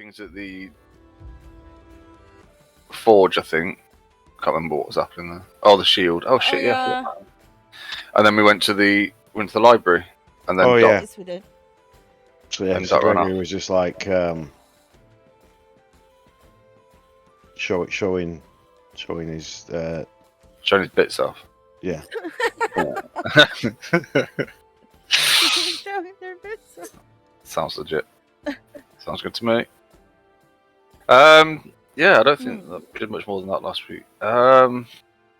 things at the forge, I think. Can't remember what was happening there. Oh, the shield. Oh shit, yeah. And then we went to the library, and then Yes, we did. So yeah, so Gregory was just like showing his bits off. Yeah. Showing their bits off. Sounds legit. Sounds good to me. Yeah, I don't think that we did much more than that last week. No,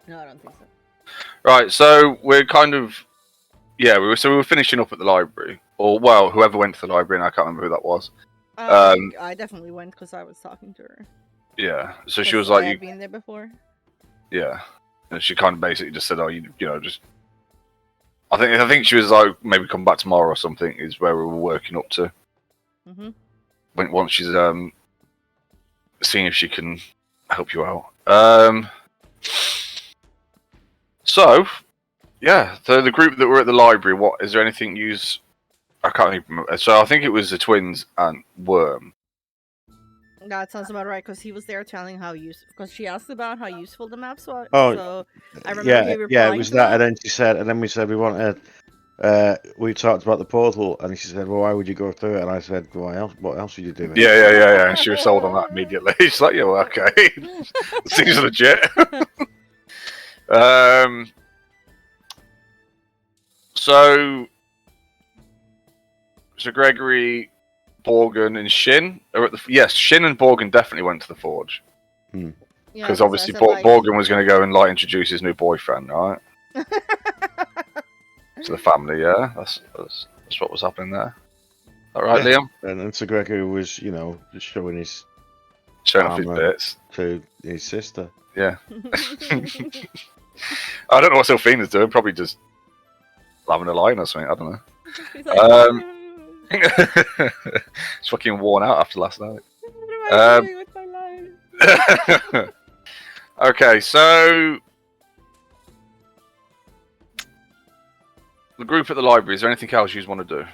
I don't think so. Right, so we're kind of we were finishing up at the library, or well, whoever went to the library, and I can't remember who that was. I definitely went because I was talking to her. Yeah, so she was like, "I've been there before." Yeah, and she kind of basically just said, "Oh, you know, just." I think she was like, maybe come back tomorrow or something. Is where we were working up to. Mm-hmm. Once she's seeing if she can help you out. So, yeah, the group that were at the library. What is there anything I can't even remember. So I think it was the twins and Worm. That sounds about right, because he was there telling how useful. Because she asked about how useful the maps were. Oh, so I remember it was that, and then she said, and then we said we wanted. We talked about the portal, and she said, "Well, why would you go through it?" And I said, "What else would you do?" Yeah. And she was sold on that immediately. She's like, "Yeah, well, okay, seems legit." So Gregory, Borgen, and Shin are at the. Yes, Shin and Borgen definitely went to the forge. Because obviously Borgen was going to go and introduce his new boyfriend, right? To the family, yeah. That's what was happening there. All right, Liam. And then Sir Gregory was, just showing off his bits to his sister. Yeah. I don't know what Sylphina's doing. Probably just having a line or something. I don't know. It's fucking worn out after last night. What am I doing with my life? Okay, so the group at the library. Is there anything else you want to do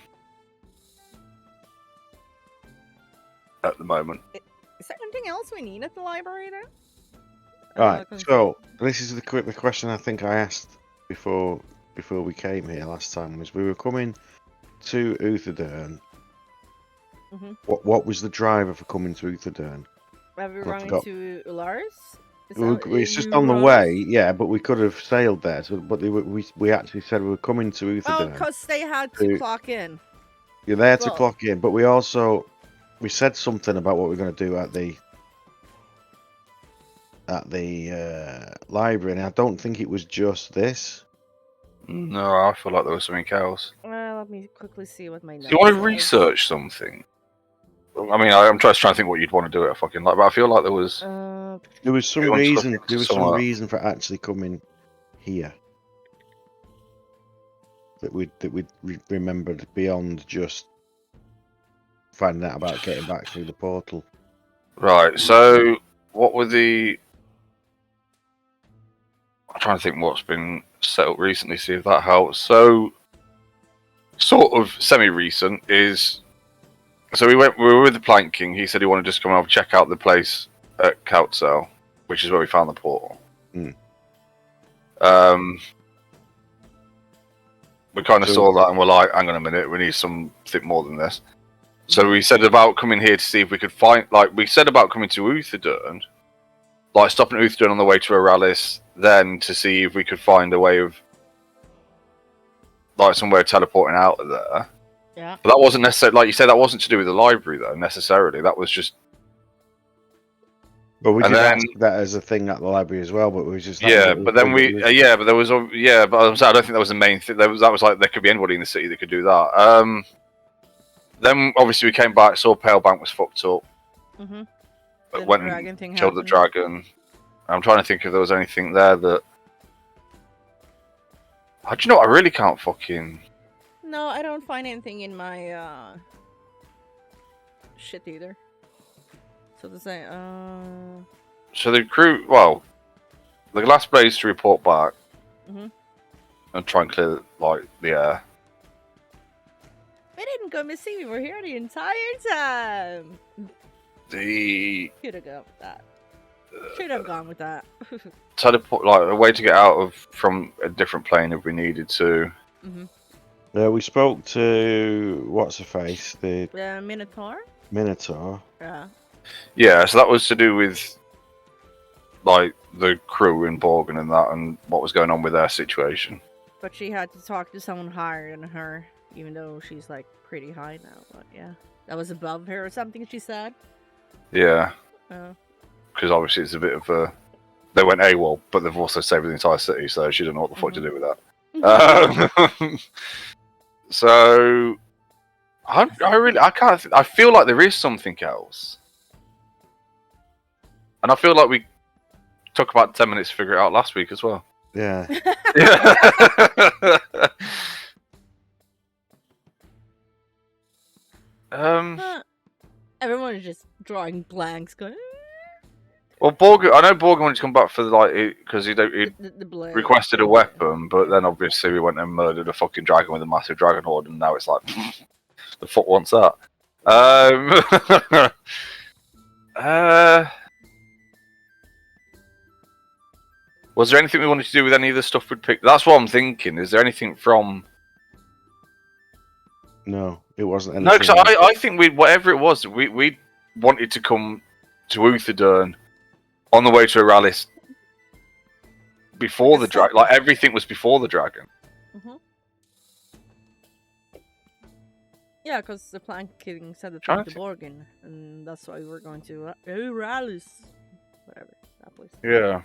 at the moment? Is there anything else we need at the library then? Right. So this is the question I think I asked before we came here last time. Was we were coming to Uthodurn. Mm-hmm. What was the driver for coming to Uthodurn? Are we running to Ullars? It's just on the way, yeah. But we could have sailed there. But we actually said we were coming to Uthodurn. Oh, because they had to clock in. Yeah, they had to clock in. But we said something about what we're going to do at the library, and I don't think it was just this. No, I feel like there was something else. Let me quickly see what my notes. Do you want to research something? I mean, I'm trying to think what you'd want to do at a fucking but I feel like there was some reason. There was some reason for actually coming here that we remembered beyond just finding out about getting back through the portal. Right. So, what were the? I'm trying to think what's been set up recently. See if that helps. So, sort of semi-recent is. So we were with the Plank King. He said he wanted to just come over, check out the place at Kautsel, which is where we found the portal. We kind of saw that and we're like, hang on a minute, we need something more than this. So we said about coming here to see if we could find, we said about coming to Uthodurn, stopping at Uthodurn on the way to Aralis, then to see if we could find a way of, somewhere teleporting out of there. Yeah. But that wasn't necessarily, like you said, that wasn't to do with the library, though, necessarily. That was just... But we did ask that as a thing at the library as well, but we was just... but then but there was... but I don't think that was the main thing. That was there could be anybody in the city that could do that. Then, obviously, we came back, saw Pale Bank was fucked up. Mm-hmm. Went and killed the dragon. I'm trying to think if there was anything there that... Do you know what? I really can't fucking... No, I don't find anything in my shit either. So to say, So the crew, the last place to report back and try and clear the air. We didn't go missing. We were here the entire time. the Should have gone with that. Should have gone with that. teleport, like a way to get out of from a different plane if we needed to. We spoke to what's her face, the Minotaur. Minotaur. Yeah. Yeah, so that was to do with like the crew in Borgen and that, and what was going on with their situation. But she had to talk to someone higher than her, even though she's like pretty high now. But yeah, that was above her or something. She said. Yeah, Oh. because obviously it's a bit of a. They went AWOL, but they've also saved the entire city, so she didn't know what the fuck to do with that. So, I can't. I feel like there is something else, and I feel like we took about 10 minutes to figure it out last week as well. Yeah. Everyone is just drawing blanks, going. Well, Borgen. I know Borgen wanted to come back for because he The requested a weapon, but then obviously we went and murdered a fucking dragon with a massive dragon horde, and now it's like, the fuck wants that? Was there anything we wanted to do with any of the stuff we'd picked? That's what I'm thinking. Is there anything from? No, it wasn't. No, because I think whatever it was, we wanted to come to Uthodurn on the way to Aralis before the dragon. Like everything was before the dragon. Yeah, because the planking said the thing to Borgen, and that's why we were going to Aralis, whatever that place. Yeah.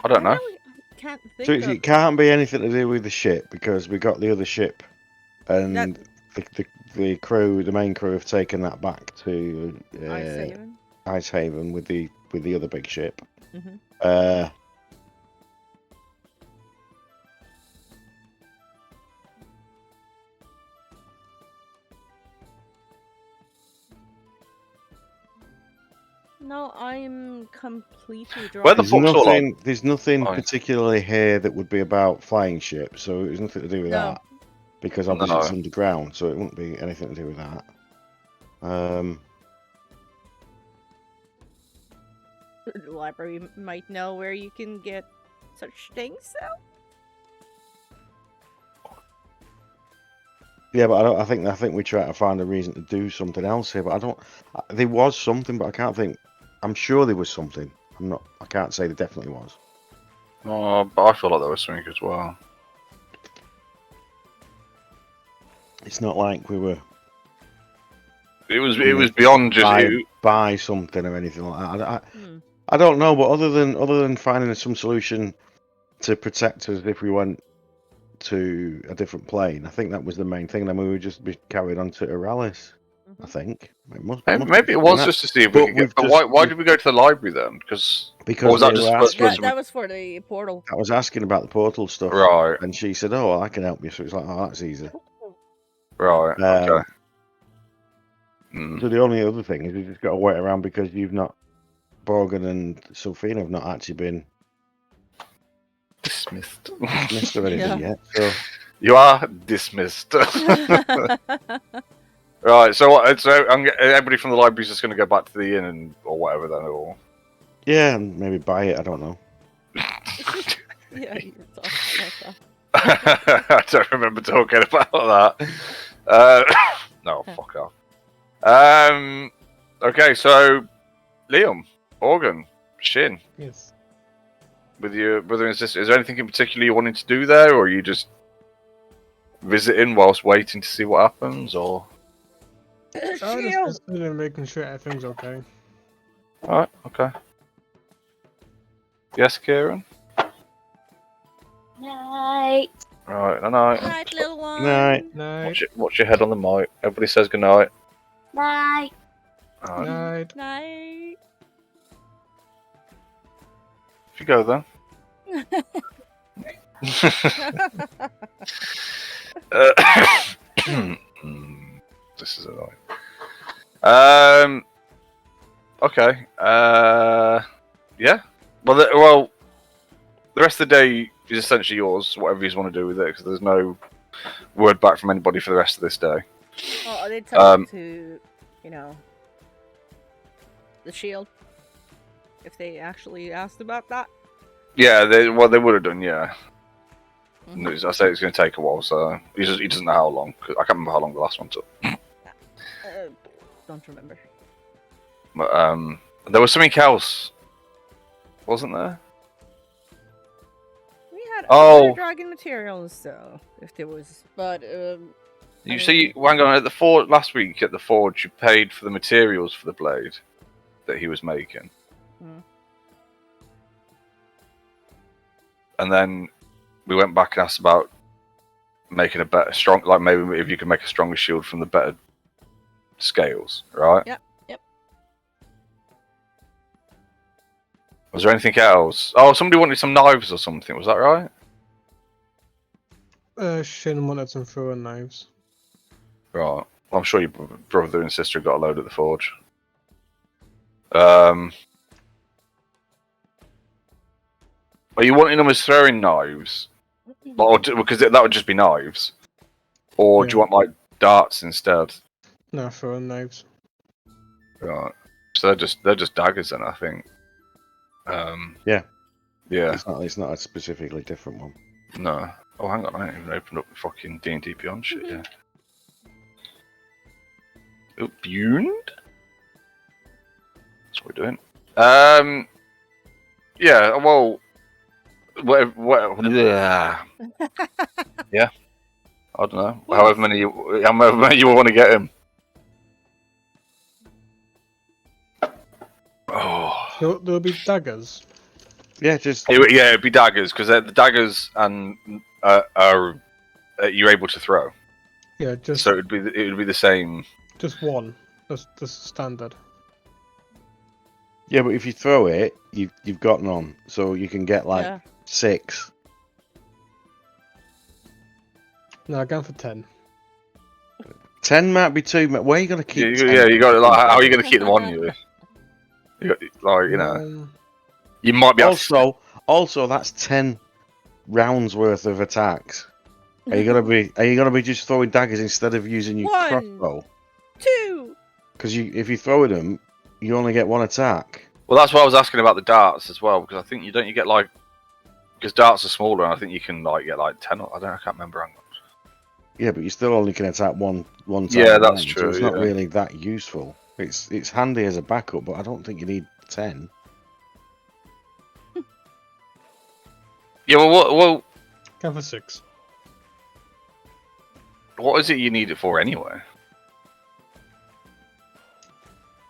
I don't know. I can't think So of... it can't be anything to do with the ship because we got the other ship, and the crew, the main crew, have taken that back to Icehaven with the other big ship. No, I'm completely drawing. Where the fuck's there's nothing particularly here that would be about flying ships, so it's nothing to do with that. Because obviously it's underground, so it wouldn't be anything to do with that. The library might know where you can get such things, though. Yeah, but I think we try to find a reason to do something else here. But I don't. There was something, but I can't think. I'm sure there was something. I can't say there definitely was. Oh, but I feel like there was something as well. It's not like we were. It was beyond just buy something or anything like that. I don't know, but other than finding some solution to protect us if we went to a different plane, I think that was the main thing. Then we would just be carried on to Aralis. I think maybe it was just to see if we could get. But why did we go to the library then? Because was that was for the portal. I was asking about the portal stuff, right? And she said, "Oh, I can help you." So it's like, "Oh, that's easy." Right. Okay. So the only other thing is we just got to wait around because Borgen and Sophina have not actually been dismissed or anything yet. So you are dismissed. Right. So everybody from the library is just going to go back to the inn or whatever then, or yeah, and maybe buy it. I don't know. Yeah, you were talking about that. I don't remember talking about that. No, fuck off. Okay, so Liam, Organ, Shin. Yes. With your brother and sister, is there anything in particular you wanted to do there, or are you just visiting whilst waiting to see what happens, or? I'm just visiting and making sure everything's okay. Alright, okay. Yes, Kieran? Night. Alright, night. Night, little one. Night. Watch your head on the mic. Everybody says goodnight. Night. Alright. Night. Night. If you go then. This is annoying. Okay. Yeah. Well, the rest of the day is essentially yours. Whatever you want to do with it, because there's no word back from anybody for the rest of this day. Oh, I did tell him to you know, the shield. If they actually asked about that. Yeah, they would have done. Yeah. Mhm. I say it's going to take a while, so he doesn't know how long. 'Cause I can't remember how long the last one took. Don't remember. But there was something else, wasn't there? We had Oh. other dragon materials, so if there was, but You see, hang on, at the forge last week at the forge, you paid for the materials for the blade that he was making, and then we went back and asked about making a better, like maybe if you could make a stronger shield from the better scales, right? Yep. Was there anything else? Oh, somebody wanted some knives or something. Was that right? Shin wanted some throwing knives. Right. Well, I'm sure your brother and sister got a load at the forge. Are you wanting them as throwing knives? Because that would just be knives. Or do you want like darts instead? No, throwing knives. Right. So they're just daggers then, I think. Yeah. Yeah. It's not a specifically different one. No. Oh, hang on, I haven't even opened up the fucking D&D Beyond shit yet. Oh, Beyond? That's what we're doing. Yeah, well, yeah. I don't know. However many you want to get him. Oh. There'll be daggers. Yeah, just It'd be daggers because the daggers and are you're able to throw. Yeah, just So it would be the same. just one. That's standard. yeah, but if you throw it, you've got none, so you can get like 6. No, I'm going for 10. 10 might be too much. Where are you gonna keep? 10? Yeah, you got like how are you going to keep them on you? Like you might be Also, that's 10 rounds worth of attacks. Are you gonna be just throwing daggers instead of using your 1, crossbow? 2. Because if you throw them, you only get 1 attack. Well, that's why I was asking about the darts as well, because I think you get like because darts are smaller, and I think you can like get like 10. I can't remember how much. Yeah, but you still only can attack one time. Yeah, that's so true. it's not really that useful. It's handy as a backup, but I don't think you need 10. Yeah, well, Going for 6. what is it you need it for anyway?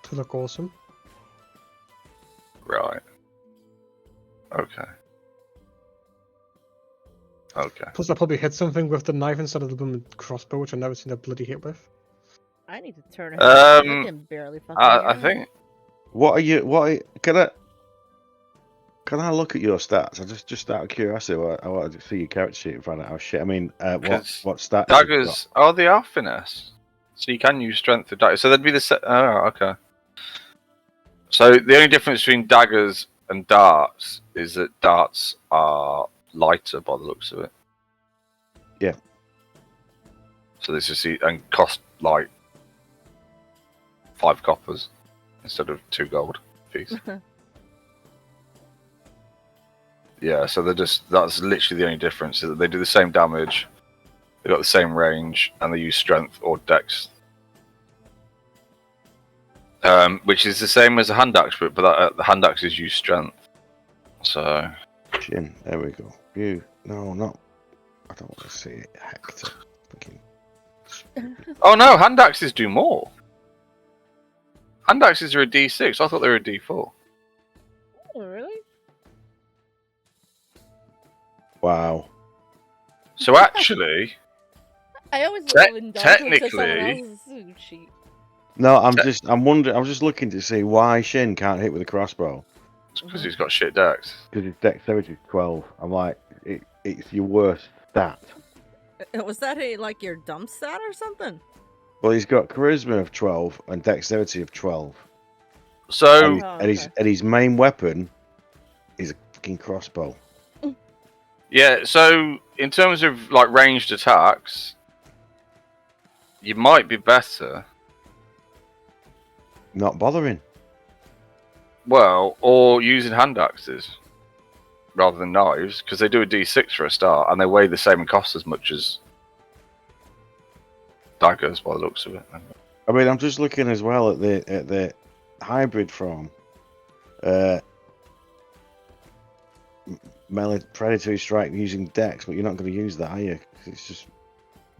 To look awesome. Right. Okay. Plus, I'll probably hit something with the knife instead of the blooming crossbow, which I've never seen a bloody hit with. I need to turn it. I can barely fucking I hear think. Can I look at your stats? I just out of curiosity, I wanted to see your character sheet and find out how shit. I mean, what stats? Daggers. Oh, they are finesse. So you can use strength with daggers. So they'd be the oh, okay. So the only difference between daggers and darts is that darts are lighter by the looks of it. Yeah. So this is and cost like 5 coppers instead of 2 gold piece. Yeah, so that's literally the only difference is that they do the same damage, they got the same range, and they use strength or dex. Which is the same as a hand axe, but the hand axes use strength. So. Shin, there we go. No, not. I don't want to see it. Hector. Oh no, hand axes do more. Hand axes are a D6. I thought they were a D4. Oh, really? Wow. So actually, I always love indulgence to someone technically- else's food sheet. No, I'm just looking to see why Shin can't hit with a crossbow. it's because he's got shit dex. Because his dexterity is 12. I'm like, it's your worst stat. Was that like your dump stat or something? Well, he's got charisma of 12 and dexterity of 12. So And his main weapon is a fucking crossbow. yeah, so in terms of like ranged attacks, you might be better not bothering. Well, or using hand axes rather than knives, because they do a D6 for a start, and they weigh the same and cost as much as daggers by the looks of it. I mean, I'm just looking as well at the hybrid form. Melee predatory strike using dex, but you're not going to use that, are you? 'Cause it's just,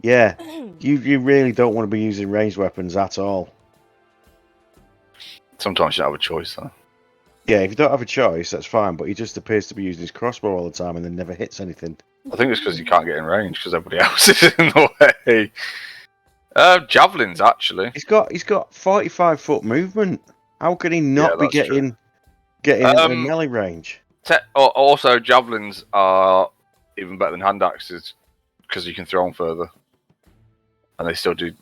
yeah, you really don't want to be using ranged weapons at all. Sometimes you don't have a choice, though. Yeah, if you don't have a choice, that's fine. But he just appears to be using his crossbow all the time and then never hits anything. I think it's because you can't get in range because everybody else is in the way. Javelins, actually. He's got 45-foot movement. How can he not be that's true. getting into melee range? Also, javelins are even better than hand axes because you can throw them further, and they still do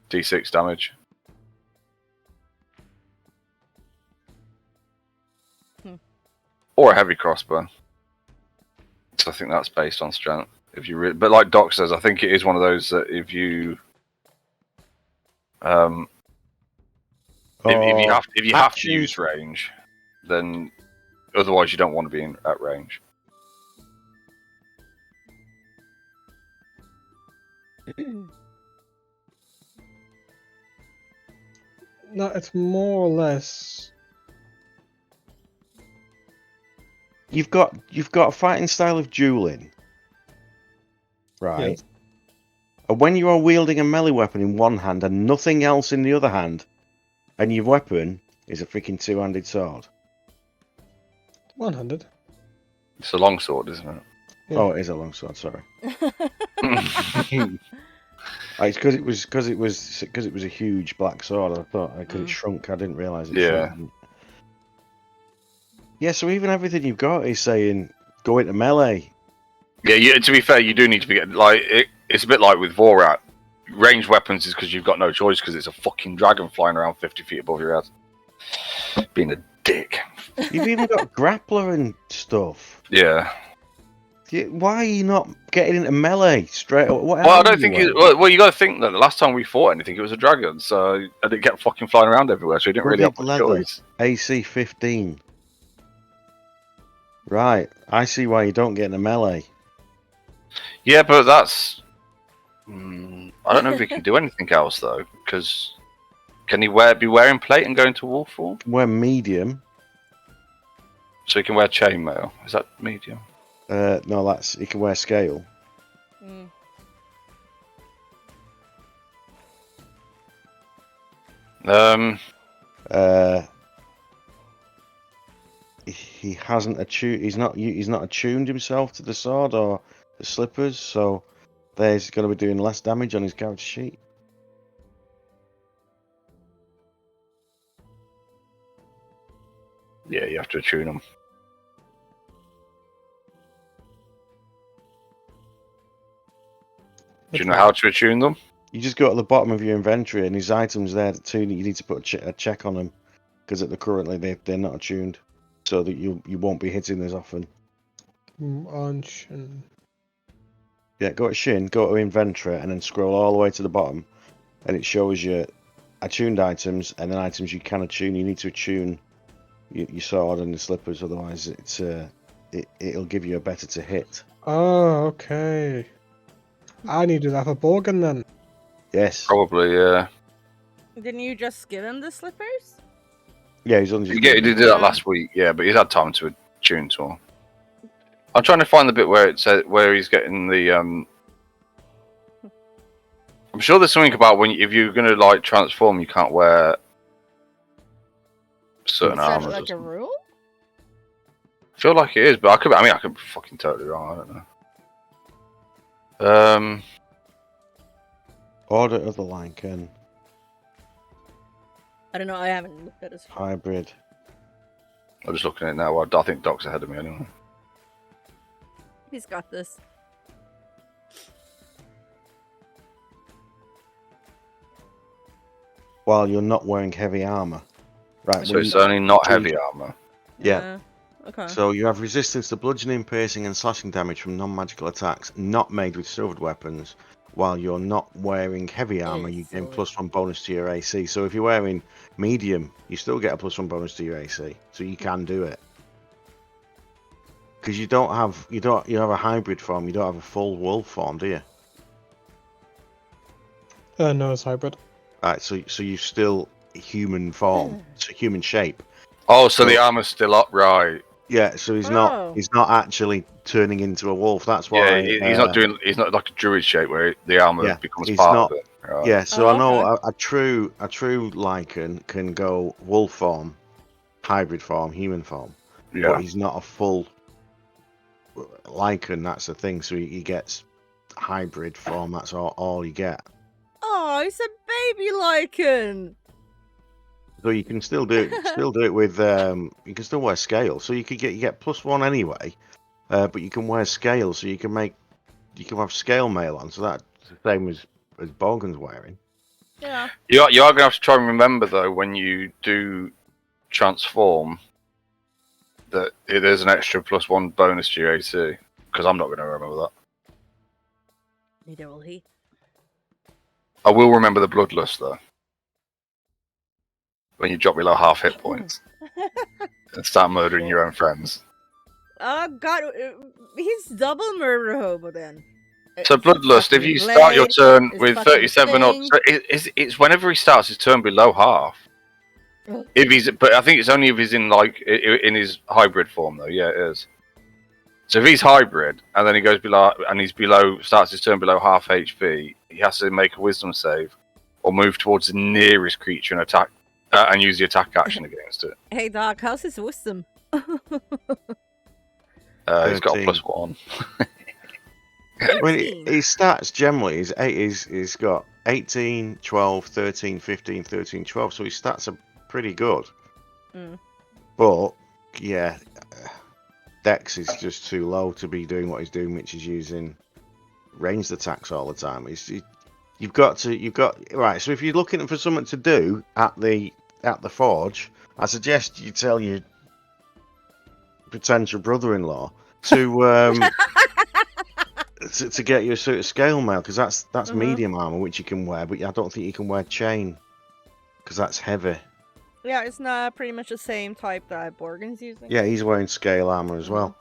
D6 damage. Or a heavy crossbow. So I think that's based on strength. But like Doc says, I think it is one of those that if you if you have to use range, then otherwise you don't want to be at range. No, it's more or less. You've got a fighting style of dueling, right? Yes. And when you are wielding a melee weapon in one hand and nothing else in the other hand, and your weapon is a freaking two-handed sword. One-handed. It's a long sword, isn't it? Yeah. Oh, it is a long sword. Sorry. It's because it was a huge black sword. I thought because it shrunk, I didn't realise it. Yeah. Shrunk. Yeah. So even everything you've got is saying go into melee. Yeah. To be fair, you do need to be it's a bit like with Vorat. Ranged weapons is because you've got no choice because it's a fucking dragon flying around 50 feet above your head. Being a dick. You've even got grappler and stuff. Yeah. Why are you not getting into melee straight away? Well, I don't think you got to think that the last time we fought anything, it was a dragon, so and it kept fucking flying around everywhere, so you didn't really have much choice. AC 15. Right, I see why you don't get into melee. Yeah, but that's. I don't know if he can do anything else though, because can he be wearing plate and go into war form? We're medium. So he can wear chainmail. Is that medium? No, he can wear scale. He hasn't attuned. He's not attuned himself to the sword or the slippers, so he's going to be doing less damage on his character sheet. Yeah, you have to attune them. Do you know how to attune them? You just go to the bottom of your inventory and his items there to tune. You need to put a check on them because currently they're not attuned, so that you won't be hitting as often. On Shin. Yeah, go to Shin, go to inventory, and then scroll all the way to the bottom, and it shows you attuned items and then items you can attune. You need to attune your sword and the slippers, otherwise it'll give you a better to hit. Oh, okay. I need to do that for Borgen then. Yes. Probably, yeah. Didn't you just give him the slippers? Yeah, he's only. He did that last week, yeah, but he's had time to attune to them. I'm trying to find the bit where it says where he's getting the. I'm sure there's something about if you're going to transform, you can't wear certain Is that armor. like a rule? I feel like it is, but I could be fucking totally wrong. I don't know. Order of the Lycan. I don't know. I haven't looked at his. Hybrid. I'm just looking at it now. I think Doc's ahead of me anyway. He's got this. While you're not wearing heavy armor. Right. So it's only not heavy armor. Yeah. Okay. So you have resistance to bludgeoning, piercing, and slashing damage from non-magical attacks not made with silvered weapons while you're not wearing heavy armor, you gain silly. +1 bonus to your AC. So if you're wearing medium, you still get a +1 bonus to your AC. So you can do it. Because you have a hybrid form. You don't have a full wolf form, do you? No, it's hybrid. Right. So you still human form, so human shape. Oh, so the armor's still up, right? Yeah. So he's Oh. not actually turning into a wolf. That's Yeah, why. he's not like a druid shape where the armor Yeah, becomes he's part not- of it. Right. Yeah. So Oh, I know okay. a true Lycan can go wolf form, hybrid form, human form, but Yeah. he's not a full Lycan. That's the thing. So he gets hybrid form. That's all you get. Oh, it's a baby lichen. So you can still do it with you can still wear scales. So you get +1 anyway, but you can wear scales. So you can have scale mail on. So that's the same as Borgen's wearing. Yeah. You are going to have to try and remember though when you do transform that there's an extra +1 bonus to your AC, because I'm not going to remember that. Neither will he. I will remember the bloodlust though. When you drop below half hit points and start murdering your own friends. Oh God, he's double murder hobo then. So It's bloodlust, if fucking you start your blade, turn it's with fucking 37 or thing. so it's whenever he starts his turn below half. But I think it's only if he's in in his hybrid form though. Yeah, it is. So if he's hybrid and then he goes below and starts his turn below half HP, he has to make a wisdom save or move towards the nearest creature and attack and use the attack action against it. Hey Doc, how's his wisdom? He's got a 13. +1. I mean, 18. his stats generally he's got 18, 12, 13, 15, 13, 12. So his stats are pretty good. Mm. But yeah, Dex is just too low to be doing what he's doing, which is using ranged attacks all the time. You've got right. So if you're looking for something to do at the forge, I suggest you tell your potential brother-in-law to to get you a suit of scale mail, because that's medium armor which you can wear, but I don't think you can wear chain because that's heavy. Yeah, it's not pretty much the same type that Borgen's using. Yeah, he's wearing scale armor as well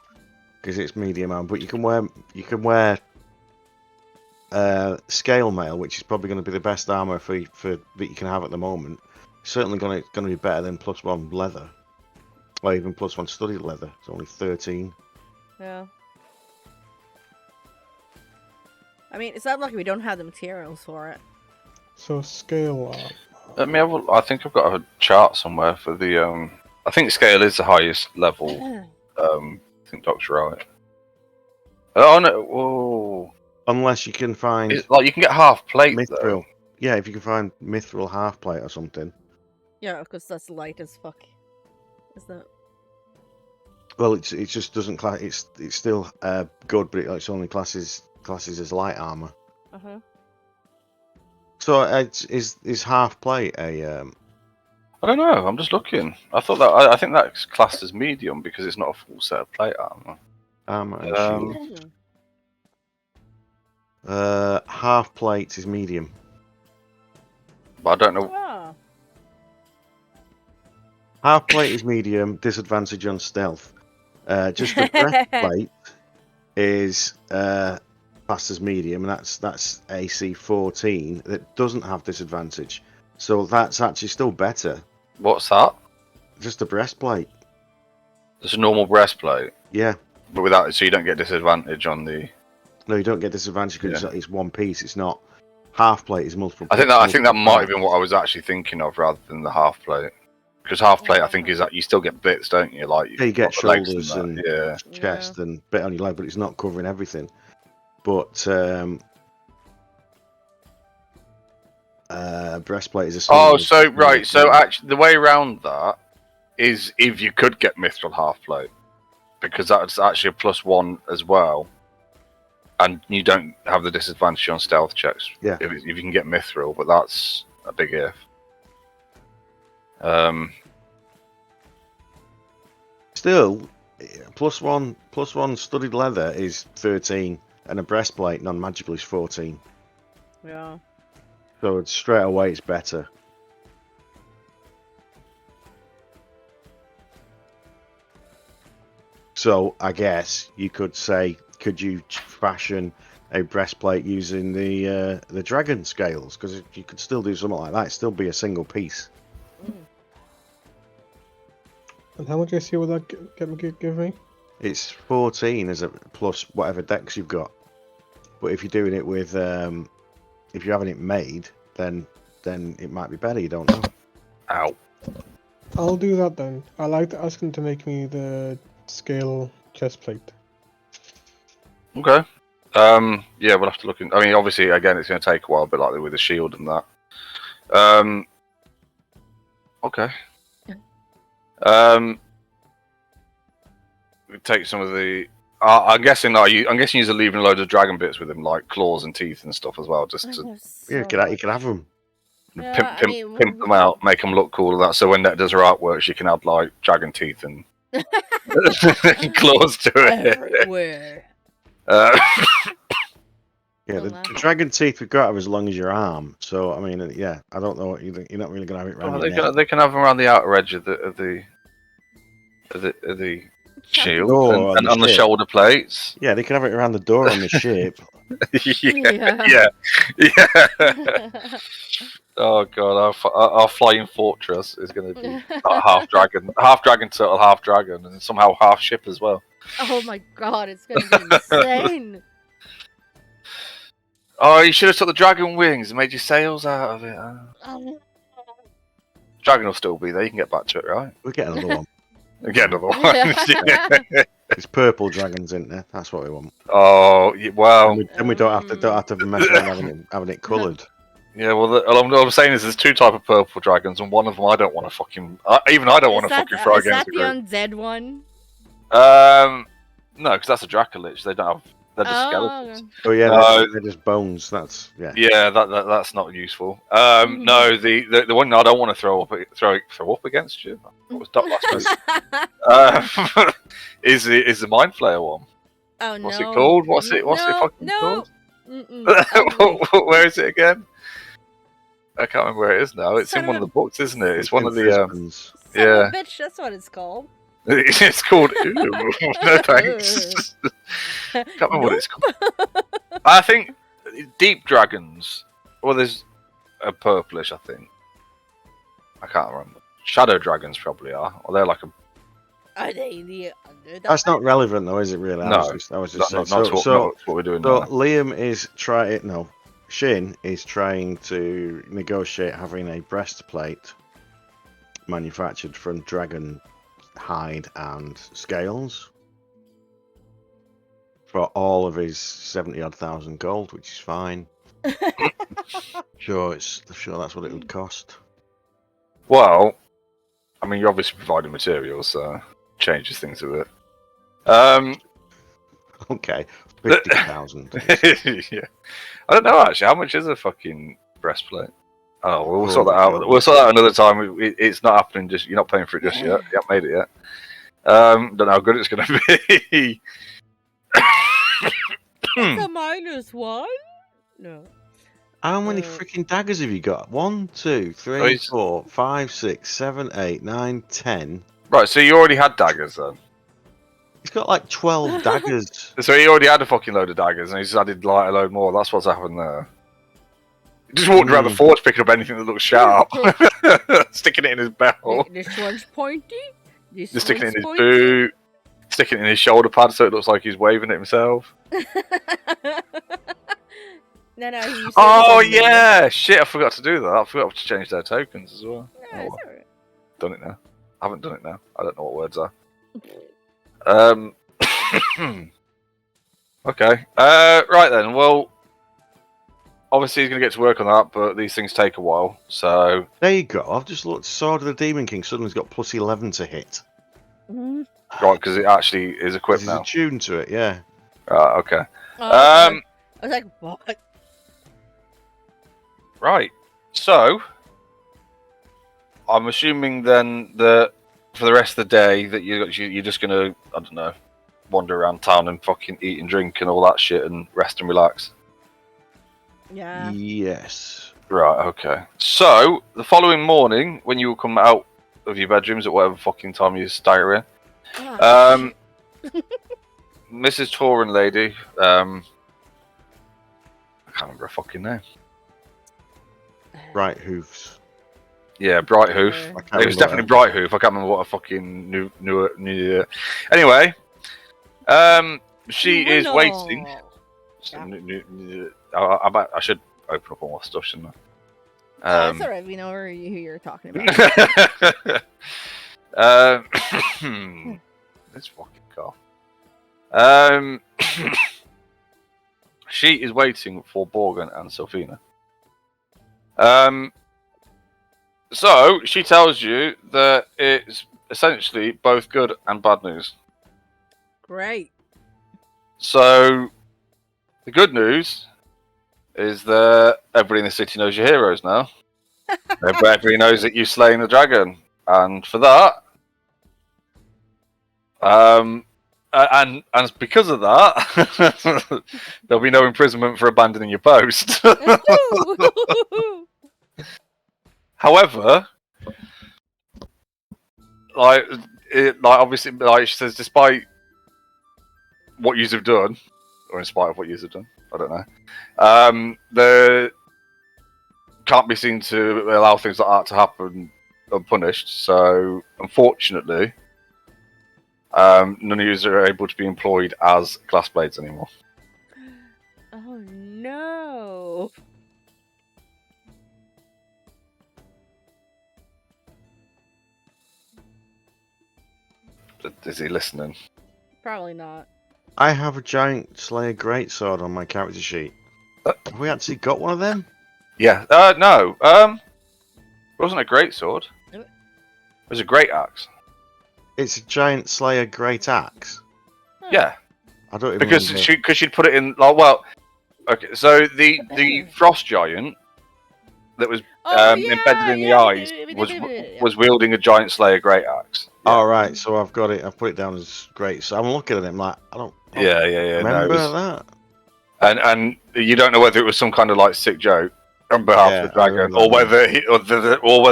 because it's medium armor, but you can wear scale mail, which is probably going to be the best armor for that you can have at the moment. Certainly going to be better than +1 leather, or even +1 studded leather. It's only 13. Yeah. I mean, it's not like we don't have the materials for it. So scale Let me have I think I've got a chart somewhere for the I think scale is the highest level. I think Doc's right. Oh no! Whoa! Unless you can find It's like you can get half plate mithril. though. Yeah, if you can find mithril half plate or something. Yeah, because that's light as fuck. Isn't it? Well, it just doesn't class. It's still good, but it's only classes as light armor. Uh-huh. So is half plate a I don't know. I'm just looking. I thought that I think that's classed as medium because it's not a full set of plate armor. armor and shield? Half plate is medium. But I don't know. Oh. Half plate is medium. Disadvantage on stealth. Just the breastplate is classed as medium, and that's AC 14. That doesn't have disadvantage, so that's actually still better. What's that? Just the breastplate. It's a normal breastplate, Yeah. but without it, so you don't get disadvantage on the. No, you don't get disadvantage because it's one piece. It's not half plate. Is multiple. I think that might have been what I was actually thinking of rather than the half plate. Because half plate, I think, is that you still get bits, don't you? Like Yeah, you get got the legs shoulders and yeah. chest and bit on your leg, but it's not covering everything. But breastplate is a. Oh, so right. So actually, the way around that is if you could get mithril half plate, because that's actually a +1 as well, and you don't have the disadvantage on stealth checks. Yeah. If you can get mithril, but that's a big if. Still, +1 studded leather is 13, and a breastplate non-magical is 14. Yeah. So it's straight away it's better. So I guess you could say, could you fashion a breastplate using the dragon scales? Because you could still do something like that. It'd still be a single piece. And how much AC would that give me? It's 14 as a plus whatever decks you've got. But if you're doing it with, if you're having it made, then it might be better. You don't know. Ow. I'll do that then. I like to ask him to make me the scale chest plate. Okay. Yeah, we'll have to look in. I mean, obviously, again, it's going to take a while, a bit like with the shield and that. Okay. We take some of the. I'm guessing you're leaving loads of dragon bits with him, like claws and teeth and stuff as well, just to Yeah, you could have them. pimp them out, make them look cool and that. So when that does her artwork, you can add like dragon teeth and claws to it. Everywhere. Yeah, the dragon teeth we've got are as long as your arm. So I mean, yeah, I don't know what you're not really gonna have it around your neck. They can have them around the outer edge of the shield and on the shoulder plates. Yeah, they can have it around the door on the ship. yeah. Oh god, our flying fortress is going to be half dragon turtle, half dragon, and somehow half ship as well. Oh my god, it's going to be insane. Oh, you should have took the dragon wings and made your sails out of it. Dragon will still be there. You can get back to it, right? We'll get another one. Get another one. It's purple dragons, isn't there? That's what we want. Oh well. Then we don't have to mess around having it coloured. Yeah, well, all I'm saying is there's two type of purple dragons, and one of them I don't want to fucking. Even I don't want to fucking throw against the group. Is that the undead one? No, because that's a Dracolich. They don't have. They're just skeletons. Oh yeah, they're just bones. That's Yeah, that's not useful. No, the one I don't want to throw up against you. What was that is the Mind Flayer one. Oh no. What's it called? What's it fucking called? Where is it again? I can't remember where it is now. It's in one of the books, isn't it? It's one of the yeah. Bitch, that's what it's called. It's called. Ooh, no thanks. Can't remember what it's called. I think deep dragons. Well, there's a purplish. I think. I can't remember. Shadow dragons probably are. Or they're like a. Are they the underdog? That's not relevant though, is it? Really? No. I was just saying. Not what we're doing. So now. Liam is trying. No, Shin is trying to negotiate having a breastplate manufactured from dragon hide and scales for all of his 70,000 gold, which is fine. Sure, that's what it would cost. Well, I mean, you're obviously providing materials, so changes things a bit. Okay, 50,000. Yeah, I don't know actually. How much is a fucking breastplate? Oh, we'll sort that out. We'll sort that out another time. It's not happening. You're not paying for it just yet. You haven't made it yet. Don't know how good it's going to be. It's a -1? No. How many freaking daggers have you got? 1, 2, 3, 4, 5, 6, 7, 8, 9, 10. Right, so you already had daggers then? He's got like 12 daggers. So he already had a fucking load of daggers, and he's added like a load more. That's what's happened there. He just walked around the forge picking up anything that looks sharp, sticking it in his belt. This one's pointy. Just sticking it in his boot, sticking it in his shoulder pad so it looks like he's waving it himself. No. Oh yeah, shit! I forgot to do that. I forgot to change their tokens as well. No, it's alright. Done it now. I haven't done it now. I don't know what words are. Okay. Right then. Well, obviously he's going to get to work on that, but these things take a while. So there you go. I've just looked. Sword of the Demon King suddenly's got plus 11 to hit. Right, because it actually is equipped now. There's a tune to it, yeah. Okay. I was like, what? Right. So I'm assuming then that for the rest of the day that you're just going to, I don't know, wander around town and fucking eat and drink and all that shit and rest and relax. Yeah. Yes. Right, okay. So, the following morning, when you come out of your bedrooms at whatever fucking time you stagger in, Oh, Mrs. Torin lady, I can't remember her fucking name. Right hoofs. Yeah, Bright Hoof. Sure. I can't It was remember definitely that. Bright Hoof. I can't remember what I fucking knew. Anyway, she is waiting. Yeah. I should open up all my stuff, shouldn't I? It's alright. We know who you're talking about. This fucking car. She is waiting for Borgen and Sylphina. So she tells you that it's essentially both good and bad news. Great. So the good news is that everybody in the city knows you're heroes now. Everybody knows that you've slain the dragon, and for that, and because of that, there'll be no imprisonment for abandoning your post. However, like obviously, like she says, despite what you have done, or in spite of what you have done, I don't know. There can't be seen to allow things like that to happen unpunished. So, unfortunately, none of you are able to be employed as glass blades anymore. Oh no. Is he listening? Probably not. I have a giant Slayer greatsword on my character sheet. Have we actually got one of them? Yeah. No. It wasn't a great sword. It was a great axe. It's a giant Slayer great axe. Huh. Yeah. I don't even Because remember. she'd put it in. Like, well, okay. So the frost giant that was embedded in the eyes was wielding a giant Slayer great axe. Oh, right, so I've got it. I've put it down as great. So I'm looking at it, I'm like, I don't Yeah. remember No, that. And you don't know whether it was some kind of like sick joke on behalf of the dragon, or whether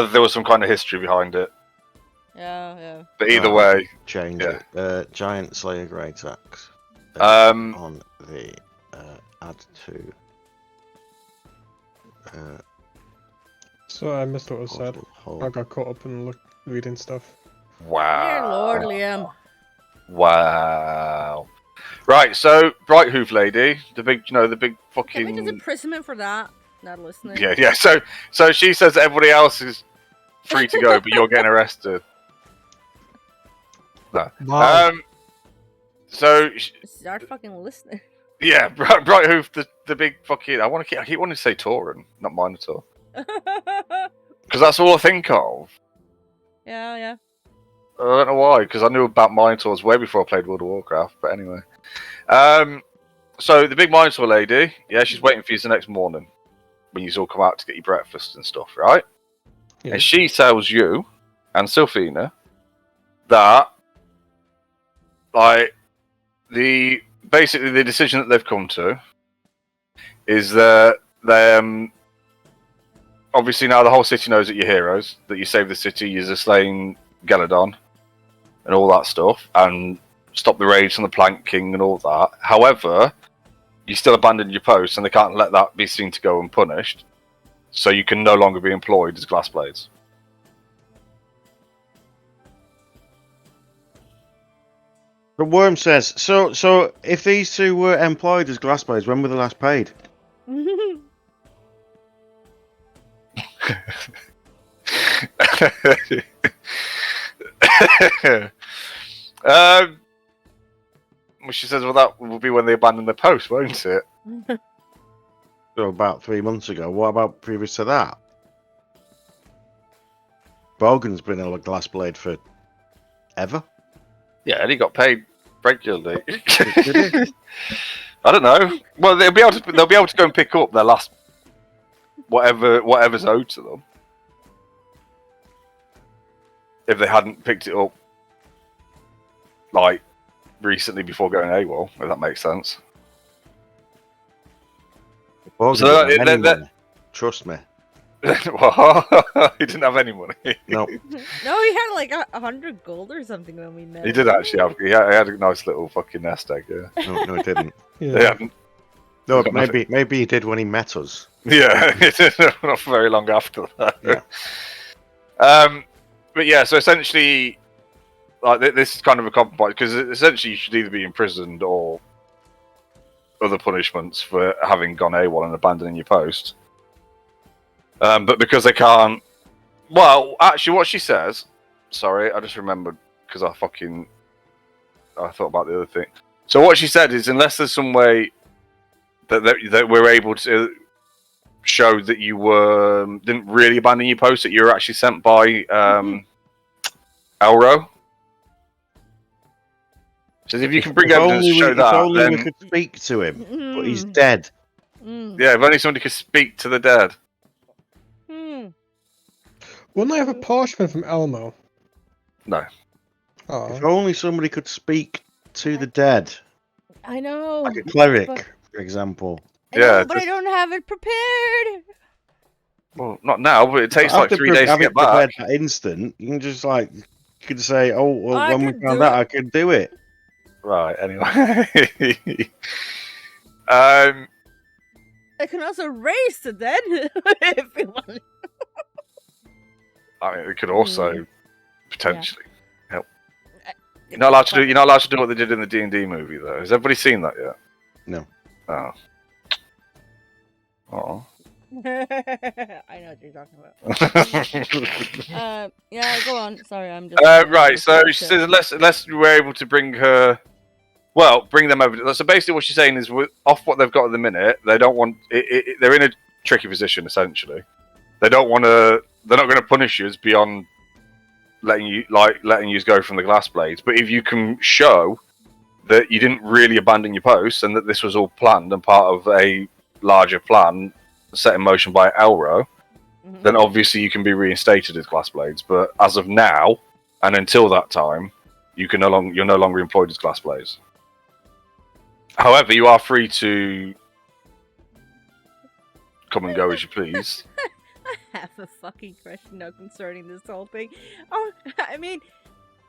there was some kind of history behind it. Yeah. But either Right. way, Change Yeah. it. Giant Slayer great axe. Um, On the add to. So I missed what was said. Hold. I got caught up in reading stuff. wow. Dear Lord, Liam. Wow. Right, so Bright Hoof Lady, the big Can we just fucking imprisonment for that? Not listening. yeah. So she says everybody else is free to go, but you're getting arrested. No. Wow. So Start fucking listening. yeah, Bright Hoof, the big fucking. I keep wanting to say Tauren, not Minotaur, because that's all I think of. Yeah. I don't know why, because I knew about Minotaurs way before I played World of Warcraft. But anyway, so the big Minotaur lady, yeah, she's waiting for you the next morning when you all come out to get your breakfast and stuff, right? Yeah. And she tells you and Sylphina that, like, basically the decision that they've come to is that they obviously now the whole city knows that you're heroes, that you saved the city, you're slaying Geladon and all that stuff, and stop the raids from the Plank King and all that. However, you still abandoned your post, and they can't let that be seen to go unpunished. So you can no longer be employed as glass blades. The worm says, so if these two were employed as glass blades, when were they last paid? Well, she says, well, that will be when they abandon the post, won't it? So about 3 months ago. What about previous to that? Bogan's been a glass blade for ever. Yeah, and he got paid regularly. Did he? I don't know. Well, they'll be able to go and pick up their last whatever's owed to them. If they hadn't picked it up, like, recently before going AWOL, if that makes sense. Morgan So didn't have that- any that- money. Trust me. Well, he didn't have any money. No. No, he had like 100 gold or something when we met. He did actually have. He had a nice little fucking nest egg. Yeah. No, he didn't. Yeah. No, He's got maybe he did when he met us. Yeah, not very long after that. Yeah. But yeah, so essentially, like this is kind of a compromise because essentially you should either be imprisoned or other punishments for having gone AWOL and abandoning your post. But because they can't, well, actually, what she says. Sorry, I just remembered because I thought about the other thing. So what she said is, unless there's some way that we're able to show that you didn't really abandon your post, that you were actually sent by Elro. So if you can bring evidence to show if that, only we then could speak to him, but he's Mm. dead. yeah, if only somebody could speak to the dead. Wouldn't I have a parchment from Elmo? No. Oh. If only somebody could speak to the dead, I know. like a cleric, but- for example. I Yeah, know, but I don't have it prepared. Well, not now, but it takes like After 3 days to have get it prepared back. that instant, you can just like you could say, "Oh, well, I when we could found do out, it." I could do it." Right. Anyway. I can also raise the dead if you want. I mean, it could also potentially help. You're It's not allowed to do. fun. You're not allowed to do what they did in the D&D movie, though. Has everybody seen that yet? No. Oh. Oh. I know what you're talking about. Yeah, go on. Sorry, I'm just. Right. So she says unless we're able to bring her. Well, bring them evidence. So basically, what she's saying is, off what they've got at the minute, they don't want. They're in a tricky position, essentially. They don't want to. They're not going to punish you beyond letting you go from the glass blades. But if you can show that you didn't really abandon your post and that this was all planned and part of a larger plan set in motion by Elro, then obviously you can be reinstated as glass blades. But as of now, and until that time, you're no longer employed as glass blades. However, you are free to come and go as you please. I have a fucking question now concerning this whole thing. Oh, I mean,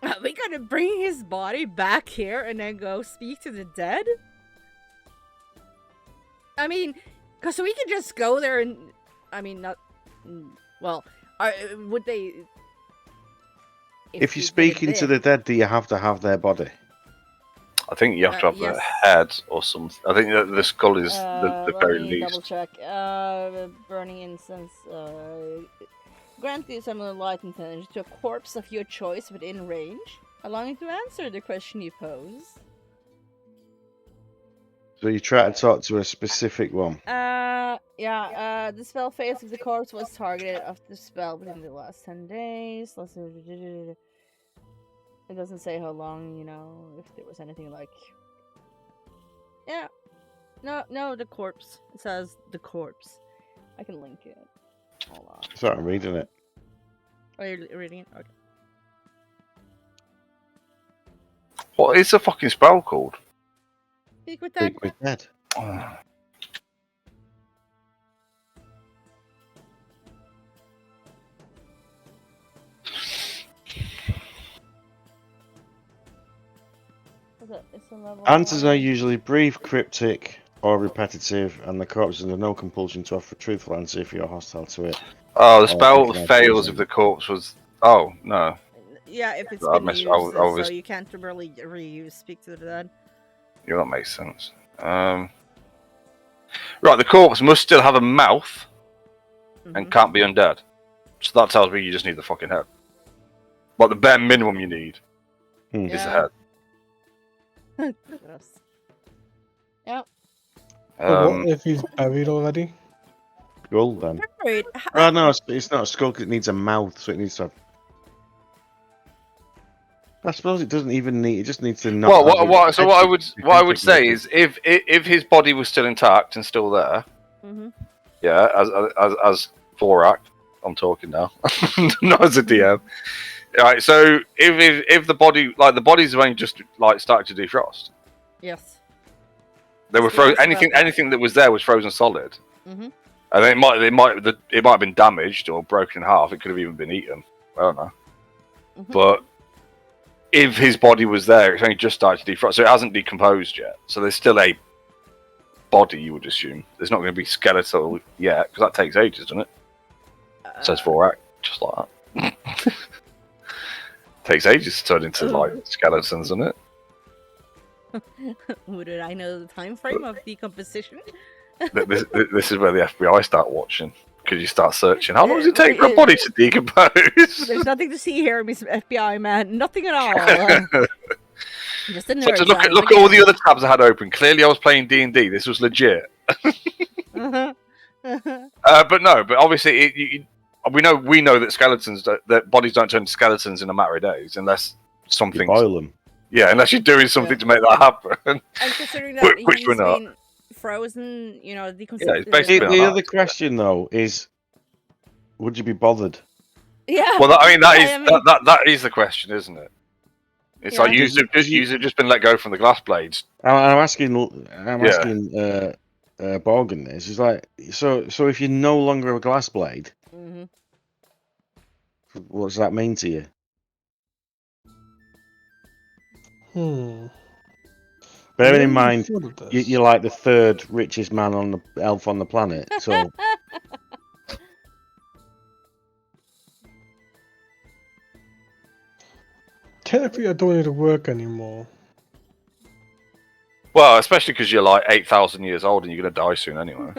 are we gonna bring his body back here and then go speak to the dead? I mean, because we could just go there and, I mean, not. Well, would they? If you're we speaking did to it- the dead, do you have to have their body? I think you have to have yes. the head or something. I think that the skull is the let very me least. double check. Burning incense. Grant you similar light intelligence to a corpse of your choice within range, allowing you to answer the question you pose. So you try to talk to a specific one. Yeah. The spell phase of the corpse was targeted after the spell within the last 10 days. It doesn't say how long, if there was anything like. Yeah. No, the corpse. It says the corpse. I can link it. Hold on. Sorry, I'm reading it. Oh, you're reading it? Okay. What is the fucking spell called? Speak with that. Speak with dead. It's a level Answers are 1. usually brief, cryptic, or repetitive, and the corpse is under no compulsion to offer a truthful answer if you're hostile to it. Oh, the Oh, spell okay, fails I if the corpse was. Oh no. Yeah, if it's I been missed- used, I was- so you can't really reuse Speak to the Dead. Yeah, that makes sense. Right, the corpse must still have a mouth and Mhm. can't be undead. So that tells me you just need the fucking head. But the bare minimum you need is the Yeah. head. Gross. Yeah. But what if he's buried already? Skull, then. Wait, Oh, no, it's not a skull 'cause it needs a mouth, so it needs to have... I suppose it doesn't even need... It just needs to not... Well, have what it- I would say is if his body was still intact and still there, Mhm. yeah, as Vorak, I'm talking now, not as a DM. Right, so if the body, like the bodies have only just like started to defrost, Yes. They were Speak to us anything about that. anything that was there was frozen solid. Mhm. And it might have been damaged or broken in half. It could have even been eaten. I don't know. Mhm. But if his body was there, it's only just started to defrost, so it hasn't decomposed yet. So there's still a body, you would assume. There's not going to be skeletal yet, because that takes ages, doesn't it? It says 4 act, just like that. Takes ages to turn into like skeletons, doesn't it? Would I know the time frame of decomposition? This is where the FBI start watching, because you start searching. How long does it take for a body to decompose? There's nothing to see here, Miss FBI man. Nothing at all. Just a So nerd. to look at all the other tabs I had open. Clearly, I was playing D&D. This was legit. Uh-huh. But obviously, we know that skeletons, that bodies don't turn to skeletons in a matter of days, unless something. Boil them. Yeah, unless you're doing something to make that happen. And considering that Which he's we're not. been frozen, you know, it's decomposed. basically The been other question though is, would you be bothered? Yeah. Well, I mean, I mean- that is the question, isn't it? It's Yeah. like you've just been let go from the glass blades. I'm asking Borgen this. It's like, so if you're no longer a glass blade, Mhm. what does that mean to you? Bearing in mind, you're like the third richest man on the elf on the planet, so Technically, I don't need to work anymore. Well, especially because you're like 8,000 years old and you're going to die soon anyway.